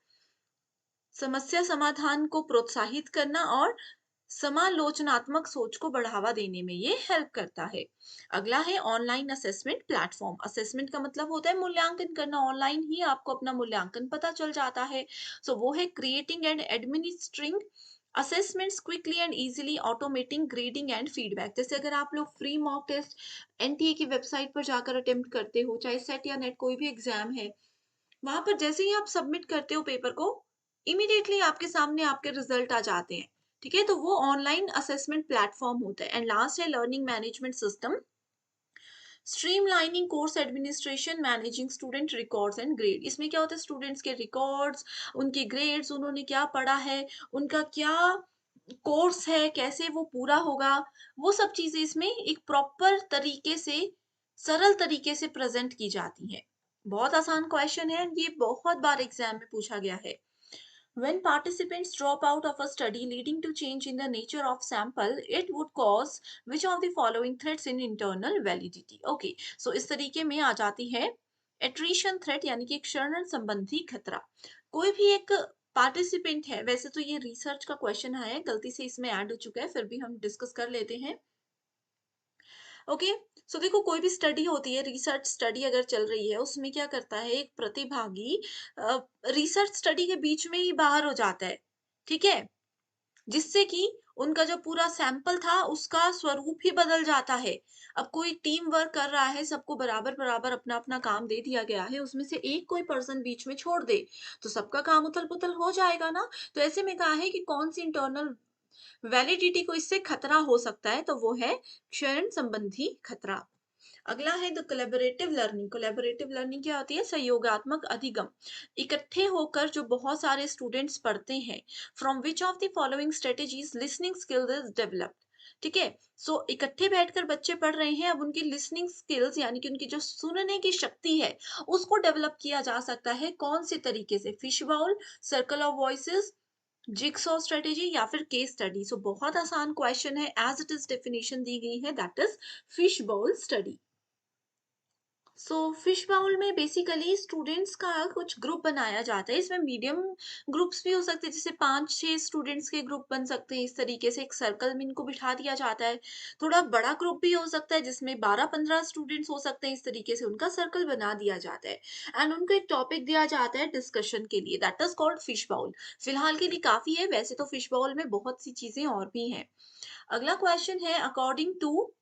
समस्या समाधान को प्रोत्साहित करना और समालोचनात्मक सोच को बढ़ावा देने में ये हेल्प करता है। अगला है ऑनलाइन असेसमेंट प्लेटफॉर्म। असेसमेंट का मतलब होता है मूल्यांकन करना, ऑनलाइन ही आपको अपना मूल्यांकन पता चल जाता है। सो वो है creating and administering assessments quickly and easily, automating grading and feedback. जैसे अगर आप लोग फ्री मॉक टेस्ट एनटीए की वेबसाइट पर जाकर अटेम्प्ट करते हो, चाहे सेट या नेट कोई भी एग्जाम है, वहां पर जैसे ही आप सबमिट करते हो पेपर को, इमीडिएटली आपके सामने आपके रिजल्ट आ जाते हैं। ठीक है, तो वो ऑनलाइन असेसमेंट प्लेटफॉर्म होता है। एंड लास्ट है learning management system, streamlining course administration, managing student records and grade. इसमें क्या होता है, स्टूडेंट्स के रिकॉर्ड्स, उनके ग्रेड्स, उन्होंने क्या पढ़ा है, उनका क्या कोर्स है, कैसे वो पूरा होगा, वो सब चीजें इसमें एक प्रॉपर तरीके से, सरल तरीके से प्रेजेंट की जाती हैं। बहुत आसान क्वेश्चन है, ये बहुत बार एग्जाम में पूछा गया है। When participants drop out of a study leading to change in the nature of sample, it would cause which of the following threats in internal validity? Okay, so इस तरीके में आ जाती है attrition threat, यानी कि क्षरण संबंधी खतरा। कोई भी एक पार्टिसिपेंट है, वैसे तो ये रिसर्च का क्वेश्चन है, गलती से इसमें ऐड हो चुका है, फिर भी हम डिस्कस कर लेते हैं। ओके, सो देखो कोई भी स्टडी होती है, रिसर्च स्टडी अगर चल रही है, उसमें क्या करता है एक प्रतिभागी, रिसर्च स्टडी के बीच में ही बाहर हो जाता है, ठीक है, जिससे कि उनका जो पूरा सैंपल था उसका स्वरूप ही बदल जाता है। अब कोई टीम वर्क कर रहा है, सबको बराबर बराबर अपना अपना काम दे दिया गया है, उसमें से एक कोई पर्सन बीच में छोड़ दे तो सबका काम उथल पुथल हो जाएगा ना। तो ऐसे में कहा है कि कौन सी इंटरनल वैलिडिटी को इससे खतरा हो सकता है, तो वो है क्षरण संबंधी खतरा। अगला है the collaborative learning. Collaborative learning क्या होती है? सहयोगात्मक अधिगम। इकट्ठे होकर जो बहुत सारे स्टूडेंट्स पढ़ते हैं, from which of the following strategies listening skills is developed. ठीक है, सो इकट्ठे बैठकर बच्चे पढ़ रहे हैं, अब उनकी लिसनिंग स्किल्स यानी कि उनकी जो सुनने की शक्ति है उसको डेवलप किया जा सकता है। कौन से तरीके से? Fish bowl, circle of voices, jigsaw strategy या फिर केस स्टडी। सो बहुत आसान क्वेश्चन है, एज इट इज डेफिनेशन दी गई है, that is fish bowl study. So fish bowl में बेसिकली स्टूडेंट्स का कुछ ग्रुप बनाया जाता है। इसमें मीडियम ग्रुप्स भी हो सकते हैं, जैसे 5-6 स्टूडेंट्स के ग्रुप बन सकते हैं, इस तरीके से एक सर्कल में इनको बिठा दिया जाता है। थोड़ा बड़ा ग्रुप भी हो सकता है जिसमें 12-15 स्टूडेंट्स हो सकते हैं, इस तरीके से उनका सर्कल बना दिया जाता है। एंड उनको एक टॉपिक दिया जाता है डिस्कशन के लिए, that is called fish bowl. फिलहाल के लिए काफी है, वैसे तो फिश बाउल में बहुत सी चीजें और भी हैं। अगला क्वेश्चन है, according to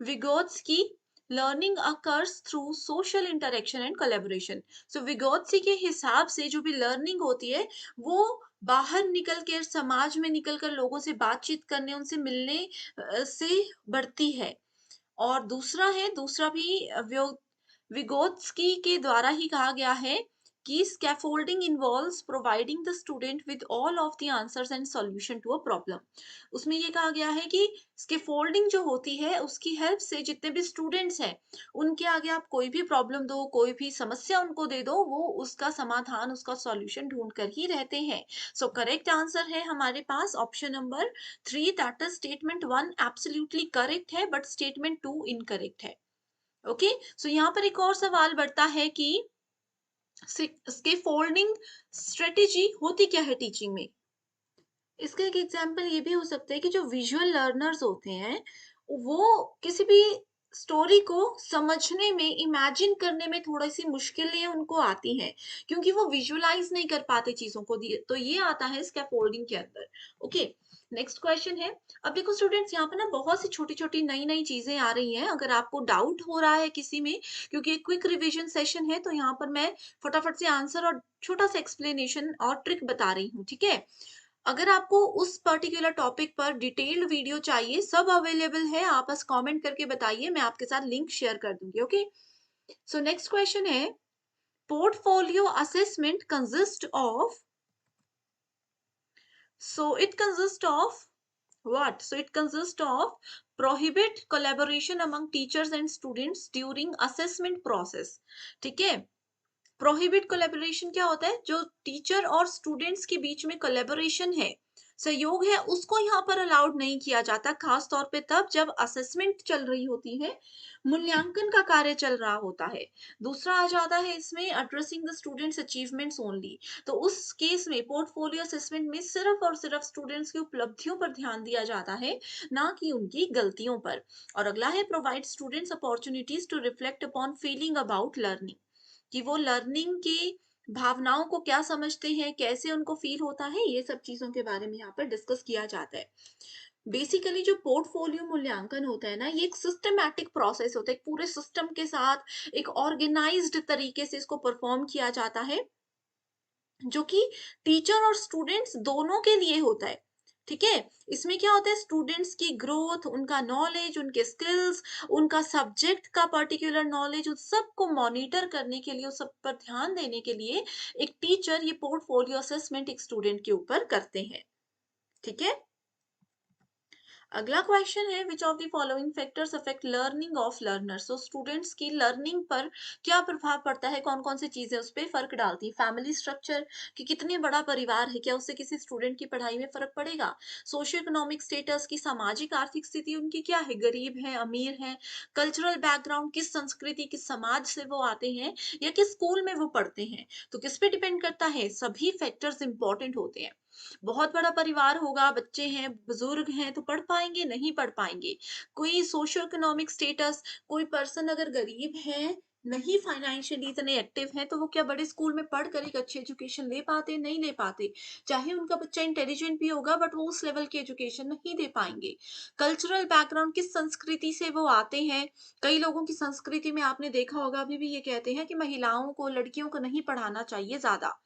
Vygotsky, learning occurs through social interaction and collaboration. So Vygotsky के हिसाब से जो भी लर्निंग होती है वो बाहर निकल कर, समाज में निकल कर लोगों से बातचीत करने, उनसे मिलने से बढ़ती है। और दूसरा है, दूसरा भी विगोत्स्की के द्वारा ही कहा गया है कि scaffolding involves providing the student with all of the answers and solution to a problem. उसमें ये कहा गया है कि स्कैफोल्डिंग जो होती है उसकी हेल्प से जितने भी स्टूडेंट्स हैं उनके आगे आप कोई भी प्रॉब्लम दो, कोई भी समस्या उनको दे दो, वो उसका समाधान, उसका सॉल्यूशन ढूंढ कर ही रहते हैं। सो करेक्ट आंसर है हमारे पास option number 3, that is statement 1 absolutely correct है बट स्टेटमेंट 2 इनकरेक्ट है। ओके, सो यहाँ पर एक और सवाल बढ़ता है कि स्कैफोल्डिंग स्ट्रेटेजी होती क्या है टीचिंग में। इसका एक एग्जांपल ये भी हो सकता है कि जो विजुअल लर्नर्स होते हैं, वो किसी भी स्टोरी को समझने में, इमेजिन करने में थोड़ी-सी मुश्किलें उनको आती हैं, क्योंकि वो विजुअलाइज़ नहीं कर पाते चीज़ों को दिए तो ये आता है स्कैफोल्डिंग के अंदर। ओके, नेक्स्ट क्वेश्चन है। अब देखो स्टूडेंट्स, यहाँ पे ना बहुत सी छोटी-छोटी, नई-नई चीज़ें आ रही हैं। अगर आपको डाउट हो रहा है किसी में, क्योंकि एक क्विक रिविजन सेशन है, तो यहाँ पर मैं फटाफट से आंसर और छोटा-सा एक्सप्लेनेशन और ट्रिक बता रही हूँ, ठीक है? अगर आपको उस पर्टिकुलर टॉपिक पर डिटेल्ड वीडियो चाहिए, सब अवेलेबल है, आप बस कमेंट करके बताइए, मैं आपके साथ लिंक शेयर कर दूंगी। ओके, सो नेक्स्ट क्वेश्चन है, portfolio assessment consist of, so it consist of what? So it consists of prohibit collaboration among teachers and students during assessment process। ठीक है, प्रोहिबिट कोलैबोरेशन क्या होता है, जो टीचर और स्टूडेंट्स के बीच में कोलैबोरेशन है, सहयोग है, उसको यहाँ पर अलाउड नहीं किया जाता, खास तौर पे तब जब असेसमेंट चल रही होती है, मूल्यांकन का कार्य चल रहा होता है। दूसरा आ जाता है इसमें addressing the students achievements only. तो उस केस में पोर्टफोलियो असेसमेंट में सिर्फ और सिर्फ स्टूडेंट्स की उपलब्धियों पर ध्यान दिया जाता है, ना कि उनकी गलतियों पर। और अगला है, provide students opportunities to reflect upon feeling about learning, कि वो लर्निंग की भावनाओं को क्या समझते हैं, कैसे उनको फील होता है, ये सब चीज़ों के बारे में यहाँ पर डिस्कस किया जाता है। बेसिकली जो पोर्टफोलियो मूल्यांकन होता है ना, ये एक सिस्टमैटिक प्रोसेस होता है, एक पूरे सिस्टम के साथ एक ऑर्गेनाइज्ड तरीके से इसको परफॉर्म किया जाता है, जो कि टीचर और स्टूडेंट्स दोनों के लिए होता है। ठीक है, इसमें क्या होता है, स्टूडेंट्स की ग्रोथ, उनका नॉलेज, उनके स्किल्स, उनका सब्जेक्ट का पर्टिकुलर नॉलेज, उस सबको मॉनिटर करने के लिए, उस सब पर ध्यान देने के लिए एक टीचर ये पोर्टफोलियो असेसमेंट एक स्टूडेंट के ऊपर करते हैं। ठीक है, अगला क्वेश्चन है, which of the following factors affect learning of learners. तो स्टूडेंट्स की लर्निंग पर क्या प्रभाव पड़ता है, कौन कौन सी चीजें उस पर फर्क डालती है। फैमिली स्ट्रक्चर, कि कितने बड़ा परिवार है, क्या उससे किसी स्टूडेंट की पढ़ाई में फर्क पड़ेगा। सोशियो इकोनॉमिक स्टेटस, की सामाजिक आर्थिक स्थिति उनकी क्या है, गरीब है, अमीर है। कल्चरल बैकग्राउंड, किस संस्कृति, किस समाज से वो आते हैं, या किस स्कूल में वो पढ़ते हैं। तो किस पे डिपेंड करता है, सभी फैक्टर्स इंपॉर्टेंट होते हैं। बहुत बड़ा परिवार होगा, बच्चे हैं, बुजुर्ग हैं, तो पढ़ पाएंगे, नहीं पढ़ पाएंगे। कोई सोशियो इकोनॉमिक स्टेटस, कोई पर्सन अगर गरीब है, नहीं फाइनेंशियली इतने एक्टिव हैं, तो वो क्या बड़े स्कूल में पढ़ कर एक अच्छी एजुकेशन ले पाते, नहीं ले पाते। चाहे उनका बच्चा इंटेलिजेंट भी होगा, बट वो उस लेवल की एजुकेशन नहीं दे पाएंगे। कल्चरल बैकग्राउंड, किस संस्कृति से वो आते हैं। कई लोगों की संस्कृति में आपने देखा होगा, अभी भी ये कहते हैं कि महिलाओं को, लड़कियों को नहीं पढ़ाना चाहिए ज्यादा,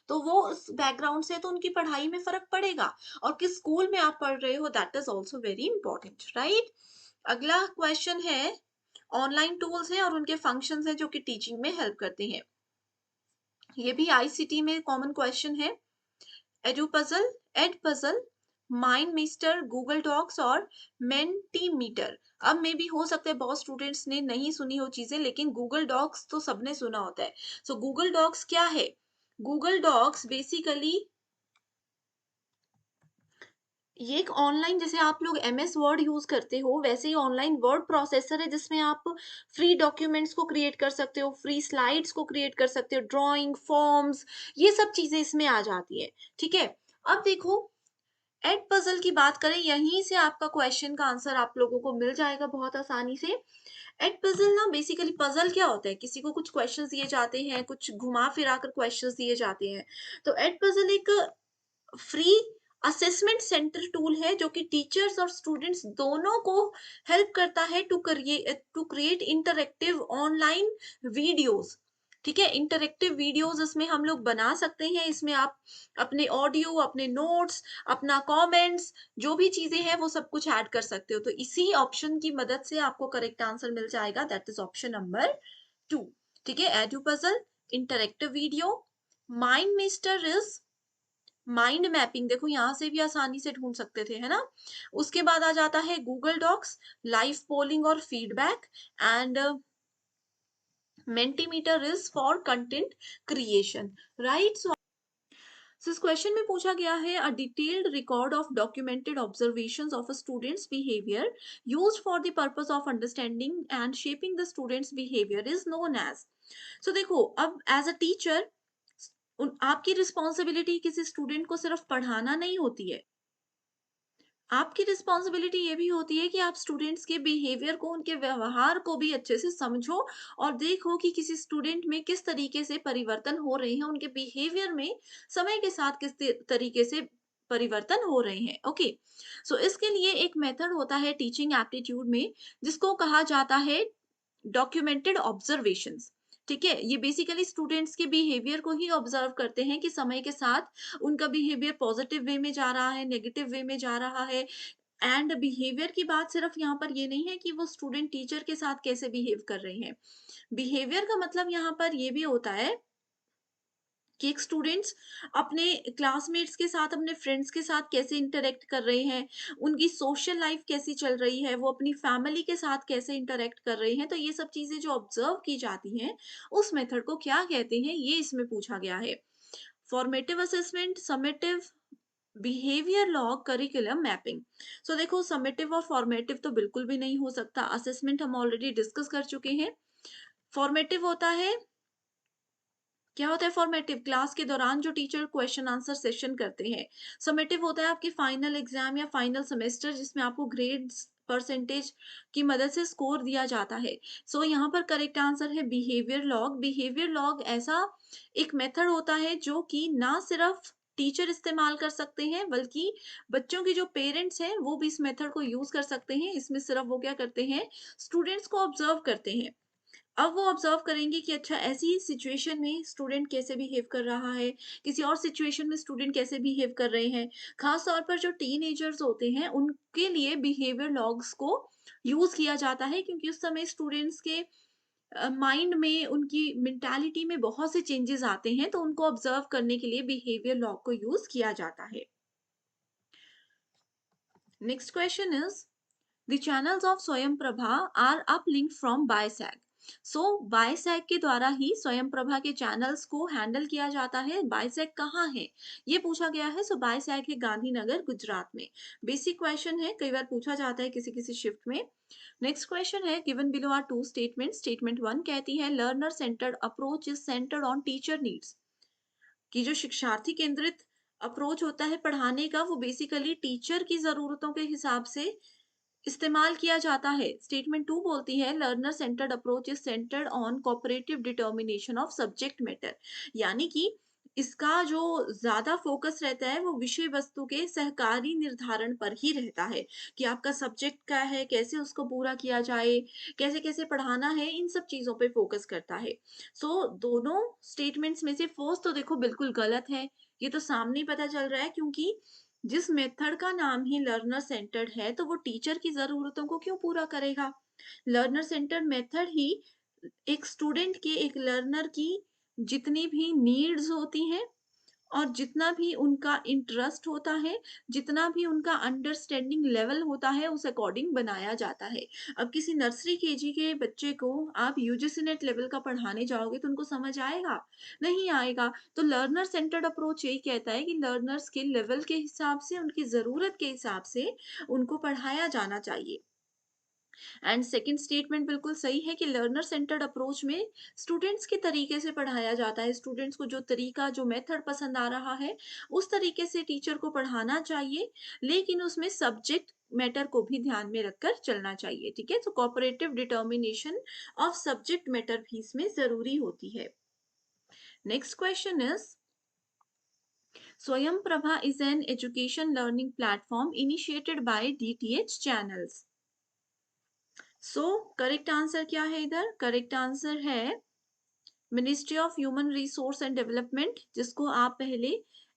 तो वो उस बैकग्राउंड से, तो उनकी पढ़ाई में फर्क पड़ेगा। और किस स्कूल में आप पढ़ रहे हो, that is also very important, right. अगला क्वेश्चन है, ऑनलाइन टूल्स हैं और उनके फंक्शंस हैं जो कि टीचिंग में हेल्प करते हैं। ये भी आईसीटी में कॉमन क्वेश्चन है। एडुपजल, एडपजल, माइंड मिस्टर, गूगल डॉक्स और मेंटीमीटर। अब में भी हो सकता है बहुत स्टूडेंट्स ने नहीं सुनी हो चीजें, लेकिन गूगल डॉक्स तो सबने सुना होता है। सो गूगल डॉक्स क्या है, गूगल डॉक्स बेसिकली ये एक ऑनलाइन, जैसे आप लोग एमएस वर्ड यूज करते हो, वैसे ही ऑनलाइन वर्ड प्रोसेसर है, जिसमें आप फ्री डॉक्यूमेंट्स को क्रिएट कर सकते हो, फ्री स्लाइड्स को क्रिएट कर सकते हो, ड्राइंग, फॉर्म्स, ये सब चीजें इसमें आ जाती है। ठीक है, अब देखो, एड पजल की बात करें, यहीं से आपका क्वेश्चन का आंसर आप लोगों को मिल जाएगा बहुत आसानी से। एड पजल ना, बेसिकली पजल क्या होता है, किसी को कुछ क्वेश्चंस दिए जाते हैं, कुछ घुमा फिरा कर क्वेश्चंस दिए जाते हैं। तो एड पजल एक फ्री असेसमेंट सेंटर टूल है, जो कि टीचर्स और स्टूडेंट्स दोनों को हेल्प करता है to create interactive online videos. ठीक है, इंटरेक्टिव वीडियोस इसमें हम लोग बना सकते हैं। इसमें आप अपने ऑडियो, अपने नोट्स, अपना कमेंट्स, जो भी चीजें हैं वो सब कुछ ऐड कर सकते हो। तो इसी ऑप्शन की मदद से आपको करेक्ट आंसर मिल जाएगा, दैट इज ऑप्शन नंबर 2। ठीक है, edu puzzle, interactive video, mind mister is mind mapping, देखो यहाँ से भी आसानी से ढूंढ सकते थे, है ना। उसके बाद आ जाता है गूगल डॉक्स, लाइव पोलिंग और feedback, and Mentimeter is for content creation, right. So इस क्वेश्चन में पूछा गया है a detailed record of documented observations of a student's behaviour used for the purpose of understanding and shaping the student's behaviour is known as. So देखो, अब as a teacher आपकी responsibility किसी student को सिर्फ पढ़ाना नहीं होती है, आपकी रिस्पॉन्सिबिलिटी ये भी होती है कि आप स्टूडेंट्स के बिहेवियर को, उनके व्यवहार को भी अच्छे से समझो और देखो कि किसी स्टूडेंट में किस तरीके से परिवर्तन हो रहे हैं, उनके बिहेवियर में समय के साथ किस तरीके से परिवर्तन हो रहे हैं। ओके, सो इसके लिए एक मेथड होता है टीचिंग एप्टीट्यूड में, जिसको कहा जाता है डॉक्यूमेंटेड ऑब्जर्वेशंस। ठीक है, ये बेसिकली स्टूडेंट्स के बिहेवियर को ही ऑब्जर्व करते हैं कि समय के साथ उनका बिहेवियर पॉजिटिव वे में जा रहा है, नेगेटिव वे में जा रहा है। एंड बिहेवियर की बात सिर्फ यहाँ पर ये नहीं है कि वो स्टूडेंट टीचर के साथ कैसे बिहेव कर रहे हैं। बिहेवियर का मतलब यहाँ पर ये भी होता है कि एक स्टूडेंट्स अपने क्लासमेट्स के साथ, अपने फ्रेंड्स के साथ कैसे इंटरेक्ट कर रहे हैं, उनकी सोशल लाइफ कैसी चल रही है, वो अपनी फैमिली के साथ कैसे इंटरेक्ट कर रहे हैं। तो ये सब चीजें जो ऑब्जर्व की जाती हैं, उस मेथड को क्या कहते हैं, ये इसमें पूछा गया है। Formative assessment, summative, behaviour log, curriculum mapping. So देखो, समेटिव और फॉर्मेटिव तो बिल्कुल भी नहीं हो सकता, असेसमेंट हम ऑलरेडी डिस्कस कर चुके हैं। फॉर्मेटिव होता है, क्या होता है फॉर्मेटिव, क्लास के दौरान जो टीचर क्वेश्चन आंसर सेशन करते हैं। समेटिव होता है आपकी फाइनल एग्जाम या फाइनल सेमेस्टर, जिसमें आपको ग्रेड्स परसेंटेज की मदद से स्कोर दिया जाता है। सो यहाँ पर करेक्ट आंसर है बिहेवियर लॉग। बिहेवियर लॉग ऐसा एक मेथड होता है जो कि ना सिर्फ टीचर इस्तेमाल कर सकते हैं, बल्कि बच्चों के जो पेरेंट्स हैं वो भी इस मेथड को यूज कर सकते हैं। इसमें सिर्फ वो क्या करते हैं, स्टूडेंट्स को ऑब्जर्व करते हैं। अब वो ऑब्जर्व करेंगे कि अच्छा, ऐसी सिचुएशन में स्टूडेंट कैसे बिहेव कर रहा है, किसी और सिचुएशन में स्टूडेंट कैसे बिहेव कर रहे हैं। खास तौर पर जो टीनेजर्स होते हैं, उनके लिए बिहेवियर लॉग्स को यूज किया जाता है, क्योंकि उस समय स्टूडेंट्स के माइंड में, उनकी मेंटालिटी में बहुत से चेंजेस आते हैं, तो उनको ऑब्जर्व करने के लिए बिहेवियर लॉग को यूज किया जाता है। Next question is The channels of स्वयं Prabha are uplinked from BISAC. सो बायसैक के द्वारा ही स्वयं प्रभा के चैनल्स को हैंडल किया जाता है। बायसैक कहाँ है, ये पूछा गया है। सो बायसैक है गांधीनगर, गुजरात में। बेसिक क्वेश्चन है, कई बार पूछा जाता है किसी किसी शिफ्ट में। नेक्स्ट क्वेश्चन है, given below are two statements. Statement one कहती है learner centred approach is centred on teacher needs, कि जो शिक्षार्थी केंद्रित अप्रोच होता है पढ़ाने का, वो बेसिकली टीचर की जरूरतों के हिसाब से इस्तेमाल किया जाता है। स्टेटमेंट टू बोलती है learner centred approach is centred on cooperative determination of subject matter, यानी कि इसका जो ज्यादा फोकस रहता है वो विषय वस्तु के सहकारी निर्धारण पर ही रहता है, कि आपका सब्जेक्ट क्या है, कैसे उसको पूरा किया जाए, कैसे कैसे पढ़ाना है, इन सब चीजों पे फोकस करता है। सो दोनों स्टेटमेंट्स में से फर्स्ट तो देखो बिल्कुल गलत है, ये तो सामने ही पता चल रहा है, क्योंकि जिस मेथड का नाम ही लर्नर सेंटर्ड है, तो वो टीचर की जरूरतों को क्यों पूरा करेगा। लर्नर सेंटर्ड मेथड ही एक स्टूडेंट की, एक लर्नर की जितनी भी नीड्स होती हैं और जितना भी उनका इंटरेस्ट होता है, जितना भी उनका अंडरस्टैंडिंग लेवल होता है, उस अकॉर्डिंग बनाया जाता है। अब किसी नर्सरी केजी के बच्चे को आप यूजीसी नेट लेवल का पढ़ाने जाओगे तो उनको समझ आएगा, नहीं आएगा। तो लर्नर सेंटर्ड अप्रोच यही कहता है कि लर्नर्स के लेवल के हिसाब से, उनकी जरूरत के हिसाब से उनको पढ़ाया जाना चाहिए। एंड सेकंड स्टेटमेंट बिल्कुल सही है कि लर्नर सेंटर्ड अप्रोच में स्टूडेंट्स के तरीके से पढ़ाया जाता है। स्टूडेंट्स को जो तरीका, जो मेथड पसंद आ रहा है, उस तरीके से टीचर को पढ़ाना चाहिए, लेकिन उसमें सब्जेक्ट मैटर को भी ध्यान में रखकर चलना चाहिए। ठीक है, तो cooperative determination of subject matter भी इसमें जरूरी होती है। नेक्स्ट क्वेश्चन इज स्वयं Prabha is an education learning platform initiated by DTH channels. So correct answer क्या है इधर, करेक्ट आंसर है ministry of human resource and development, जिसको आप पहले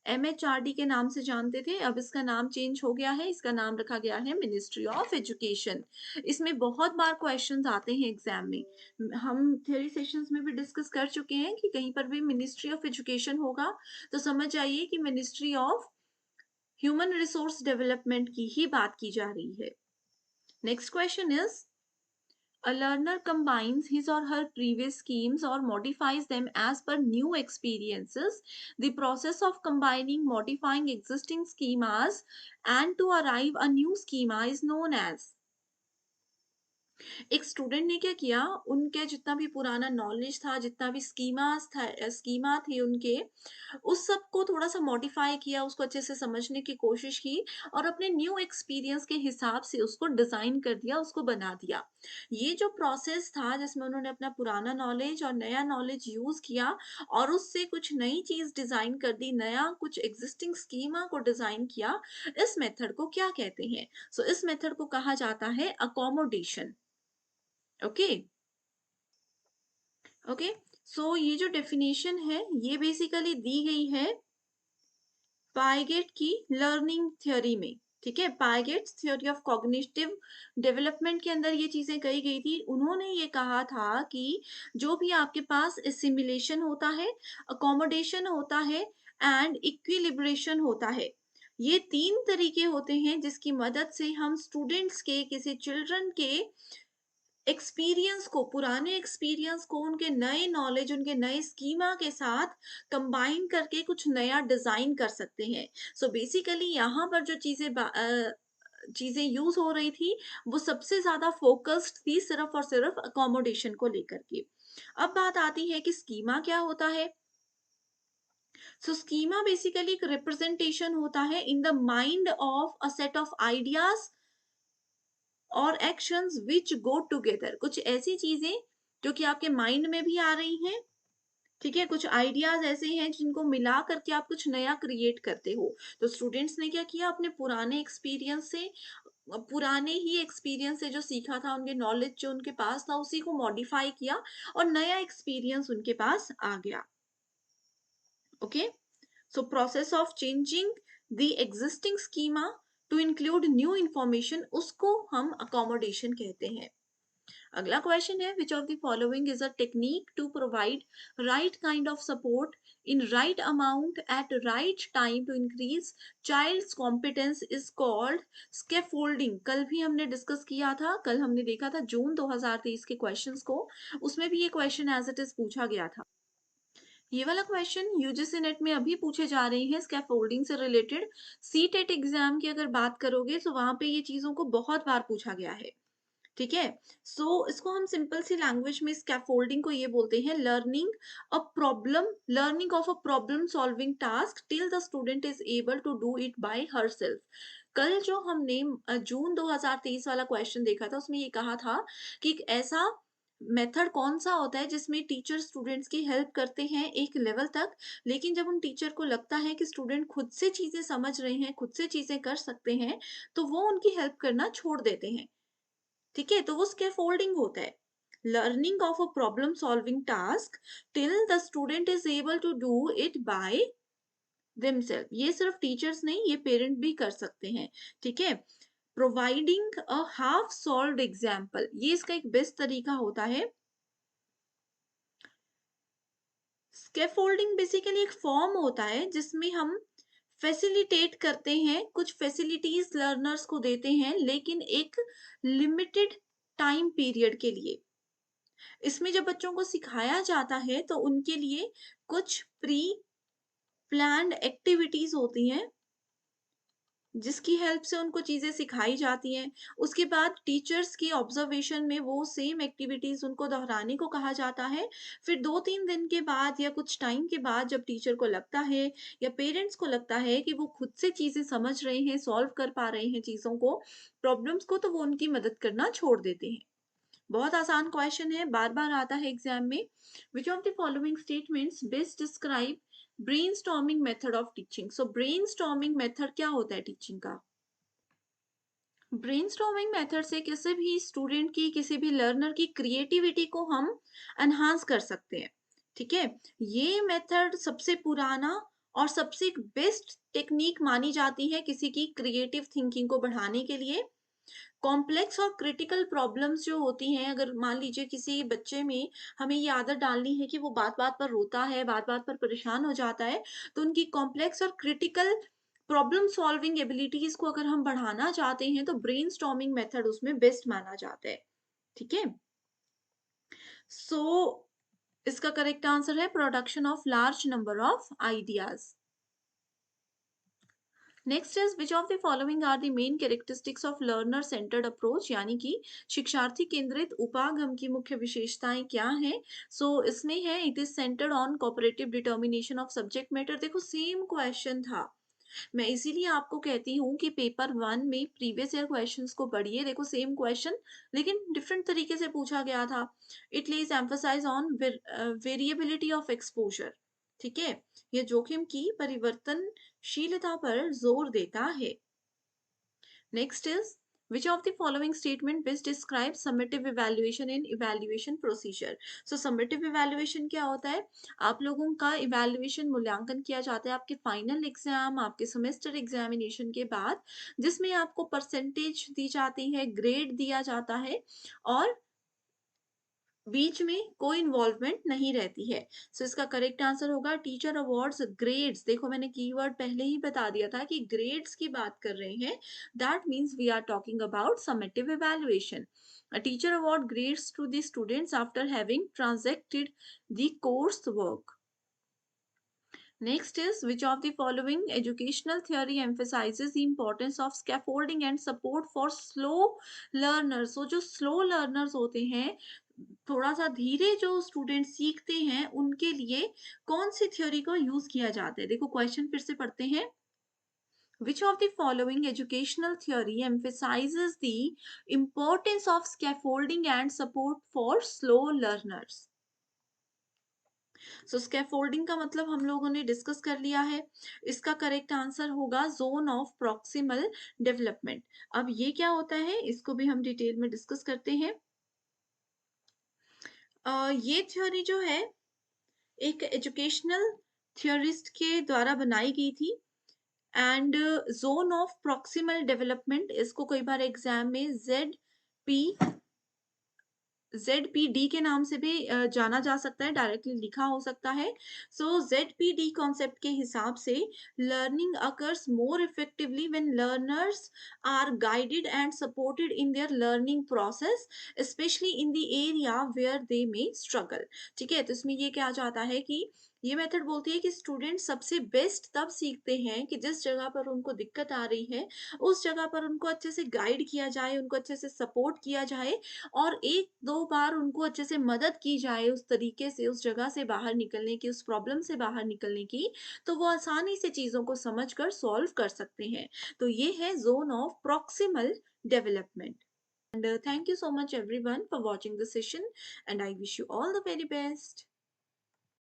एमएचआरडी के नाम से जानते थे, अब इसका नाम चेंज हो गया है, इसका नाम रखा गया है मिनिस्ट्री ऑफ एजुकेशन। इसमें बहुत बार क्वेश्चंस आते हैं एग्जाम में। हम थ्योरी सेशंस में भी डिस्कस कर चुके हैं कि कहीं पर भी मिनिस्ट्री ऑफ एजुकेशन होगा तो समझ जाइए कि ministry of human resource development की ही बात की जा रही है। Next question is, a learner combines his or her previous schemes or modifies them as per new experiences. The process of combining, modifying existing schemas and to arrive a new schema is known as। एक student ने क्या किया, उनके जितना भी पुराना knowledge था, जितना भी स्कीमा थे उनके, उस सब को थोड़ा-सा मॉडिफाई किया, उसको अच्छे से समझने की कोशिश की और अपने न्यू एक्सपीरियंस के हिसाब से उसको डिज़ाइन कर दिया, उसको बना दिया। ये जो प्रोसेस था जिसमें उन्होंने अपना पुराना नॉलेज और नया नॉलेज यूज़ किया और उससे कुछ नई चीज़ डिज़ाइन कर दी, नया कुछ एक्जिस्टिंग स्कीमा को डिज़ाइन किया, इस मेथड को क्या कहते हैं? सो इस मेथड को कहा जाता है अकोमोडेशन। Okay, okay. सो ये जो डेफिनेशन है ये बेसिकली दी गई है पाइगेट की लर्निंग थ्योरी में। ठीक है, पाइगेट्स थ्योरी ऑफ कॉग्निटिव डेवलपमेंट के अंदर ये चीजें कही गई थी। उन्होंने ये कहा था कि जो भी आपके पास एसिमिलेशन होता है, अकोमोडेशन होता है एंड इक्विलिब्रेशन होता है, ये तीन तरीके होते हैं जिसकी मदद से हम स्टूडेंट्स के, किसी चिल्ड्रन के एक्सपीरियंस को, पुराने एक्सपीरियंस को उनके नए नॉलेज, उनके नए स्कीमा के साथ कंबाइन करके कुछ नया डिजाइन कर सकते हैं। सो बेसिकली यहाँ पर जो चीजें यूज हो रही थी वो सबसे ज्यादा फोकस्ड थी सिर्फ और सिर्फ अकोमोडेशन को लेकर के। अब बात आती है कि स्कीमा क्या होता है। सो स्कीमा बेसिकली एक रिप्रेजेंटेशन होता है in the mind of a set of ideas और एक्शंस विच गो टुगेदर। कुछ ऐसी चीजें जो कि आपके माइंड में भी आ रही हैं, ठीक है, कुछ आइडियाज ऐसे हैं जिनको मिला करके आप कुछ नया क्रिएट करते हो। तो स्टूडेंट्स ने क्या किया, अपने पुराने एक्सपीरियंस से, पुराने ही एक्सपीरियंस से जो सीखा था, उनके नॉलेज जो उनके पास था उसी को मॉडिफाई किया और नया एक्सपीरियंस उनके पास आ गया। Okay, so process of changing the existing schema to include new information, उसको हम अकोमोडेशन कहते हैं। अगला क्वेश्चन है, which of the following is a technique to provide right kind of support in right amount at right time to increase child's competence is called scaffolding. कल भी हमने discuss किया था, कल हमने देखा था जून 2023 के क्वेश्चंस को, उसमें भी ये क्वेश्चन एज इट इज पूछा गया था। ये वाला क्वेश्चन यूजीसी नेट में अभी पूछे जा रहे हैं स्कैफोल्डिंग से रिलेटेड। सी टेट एग्जाम की अगर बात करोगे तो वहां पे ये चीजों को बहुत बार पूछा गया है। ठीक है, सो इसको हम सिंपल सी लैंग्वेज में स्कैफोल्डिंग को ये बोलते हैं learning of a problem solving task till the student is able to do it by herself. कल जो हमने जून 2023 वाला क्वेश्चन देखा था उसमें ये कहा था कि एक ऐसा मेथड कौन सा होता है जिसमें टीचर स्टूडेंट्स की हेल्प करते हैं एक लेवल तक, लेकिन जब उन टीचर को लगता है कि स्टूडेंट खुद से चीजें समझ रहे हैं, खुद से चीजें कर सकते हैं, तो वो उनकी हेल्प करना छोड़ देते हैं। ठीक है, तो वो स्कैफोल्डिंग होता है। Learning of a problem solving task till the student is able to do it by themself. ये सिर्फ टीचर्स नहीं, ये पेरेंट भी कर सकते हैं। ठीक है, providing a half solved example, ये इसका एक बेस्ट तरीका होता है। स्कैफोल्डिंग बेसिकली एक फॉर्म होता है जिसमें हम फैसिलिटेट करते हैं, कुछ फैसिलिटीज लर्नर्स को देते हैं, लेकिन एक लिमिटेड टाइम पीरियड के लिए। इसमें जब बच्चों को सिखाया जाता है तो उनके लिए कुछ प्री प्लान्ड एक्टिविटीज होती हैं जिसकी हेल्प से उनको चीजें सिखाई जाती हैं। उसके बाद टीचर्स की ऑब्जर्वेशन में वो सेम एक्टिविटीज उनको दोहराने को कहा जाता है। फिर 2-3 दिन के बाद या कुछ टाइम के बाद जब टीचर को लगता है या पेरेंट्स को लगता है कि वो खुद से चीजें समझ रहे हैं, सॉल्व कर पा रहे हैं चीजों को, प्रॉब्लम्स को, तो वो उनकी मदद करना छोड़ देते हैं। बहुत आसान क्वेश्चन है, बार बार आता है एग्जाम में। विच of the following statements best describe brainstorming method of teaching. So brainstorming method क्या होता है टीचिंग का। ब्रेनस्टॉर्मिंग मेथड से किसी भी स्टूडेंट की, किसी भी लर्नर की क्रिएटिविटी को हम एनहांस कर सकते हैं। ठीक है, ये मेथड सबसे पुराना और सबसे बेस्ट टेक्नीक मानी जाती है किसी की क्रिएटिव थिंकिंग को बढ़ाने के लिए। कॉम्प्लेक्स और क्रिटिकल प्रॉब्लम्स जो होती हैं, अगर मान लीजिए किसी बच्चे में हमें ये आदत डालनी है कि वो बात-बात पर रोता है, बात-बात पर परेशान हो जाता है, तो उनकी कॉम्प्लेक्स और क्रिटिकल प्रॉब्लम सॉल्विंग एबिलिटीज़ को अगर हम बढ़ाना चाहते हैं, तो ब्रेनस्टॉर्मिंग मेथड उसमें बेस्ट माना जाता है। ठीक है? सो इसका करेक्ट आंसर है production of large number of ideas. Next is which of the following are the main characteristics of learner centred approach, यानी कि शिक्षार्थी केंद्रित उपागम की मुख्य विशेषताएं क्या हैं। इसमें है it is centred on cooperative determination of subject matter. देखो सेम क्वेश्चन था, मैं इसीलिए आपको कहती हूँ कि पेपर वन में प्रीवियस ईयर क्वेश्चंस को पढ़िए। देखो सेम क्वेश्चन लेकिन डिफरेंट तरीके से पूछा गया था। It lays emphasise on variability of exposure. ठीक है, ये जोखिम की परिवर्तनशीलता पर जोर देता है। Next is which of the following statement best describes summative evaluation in evaluation procedure। summative evaluation क्या होता है? आप लोगों का evaluation मूल्यांकन किया जाता है आपके फाइनल एग्जाम, आपके सेमेस्टर एग्जामिनेशन के बाद, जिसमें आपको परसेंटेज दी जाती है, ग्रेड दिया जाता है और बीच में कोई इन्वॉल्वमेंट नहीं रहती है। इसका करेक्ट आंसर होगा टीचर अवार्ड्स ग्रेड्स। देखो मैंने कीवर्ड पहले ही बता दिया था कि ग्रेड्स की बात कर रहे हैं। That means we are talking about summative evaluation. A teacher award grades to the students after having transacted the course work। Next is which of the following educational theory emphasizes the importance of scaffolding and support for slow learners। जो slow learners होते हैं, थोड़ा सा धीरे जो student सीखते हैं, उनके लिए कौन सी थ्योरी को यूज किया जाता है। देखो क्वेश्चन फिर से पढ़ते हैं। Which of the following educational theory emphasizes the importance of scaffolding and support for slow learners। Scaffolding का मतलब हम लोगों ने डिस्कस कर लिया है। इसका करेक्ट आंसर होगा जोन ऑफ प्रॉक्सिमल डेवलपमेंट। अब ये क्या होता है, इसको भी हम डिटेल में डिस्कस करते हैं। ये थ्योरी जो है एक एजुकेशनल थियोरिस्ट के द्वारा बनाई गई थी। And zone of proximal development, इसको कई बार एग्जाम में पी ZPD के नाम से भी जाना जा सकता है, डायरेक्टली लिखा हो सकता है। ZPD कॉन्सेप्ट के हिसाब से learning occurs more effectively when learners are guided and supported in their learning process, especially in the area where they may struggle. ठीक है, तो इसमें ये क्या जाता है कि ये मेथड बोलती है कि स्टूडेंट सबसे बेस्ट तब सीखते हैं कि जिस जगह पर उनको दिक्कत आ रही है, उस जगह पर उनको अच्छे से गाइड किया जाए, उनको अच्छे से सपोर्ट किया जाए और 1-2 बार उनको अच्छे से मदद की जाए उस तरीके से, उस जगह से बाहर निकलने की, उस प्रॉब्लम से बाहर निकलने की, तो वो आसानी से चीज़ों को समझकर सॉल्व कर सकते हैं। तो ये है zone of proximal development. And thank you so much everyone for watching this session and I wish you all the very best.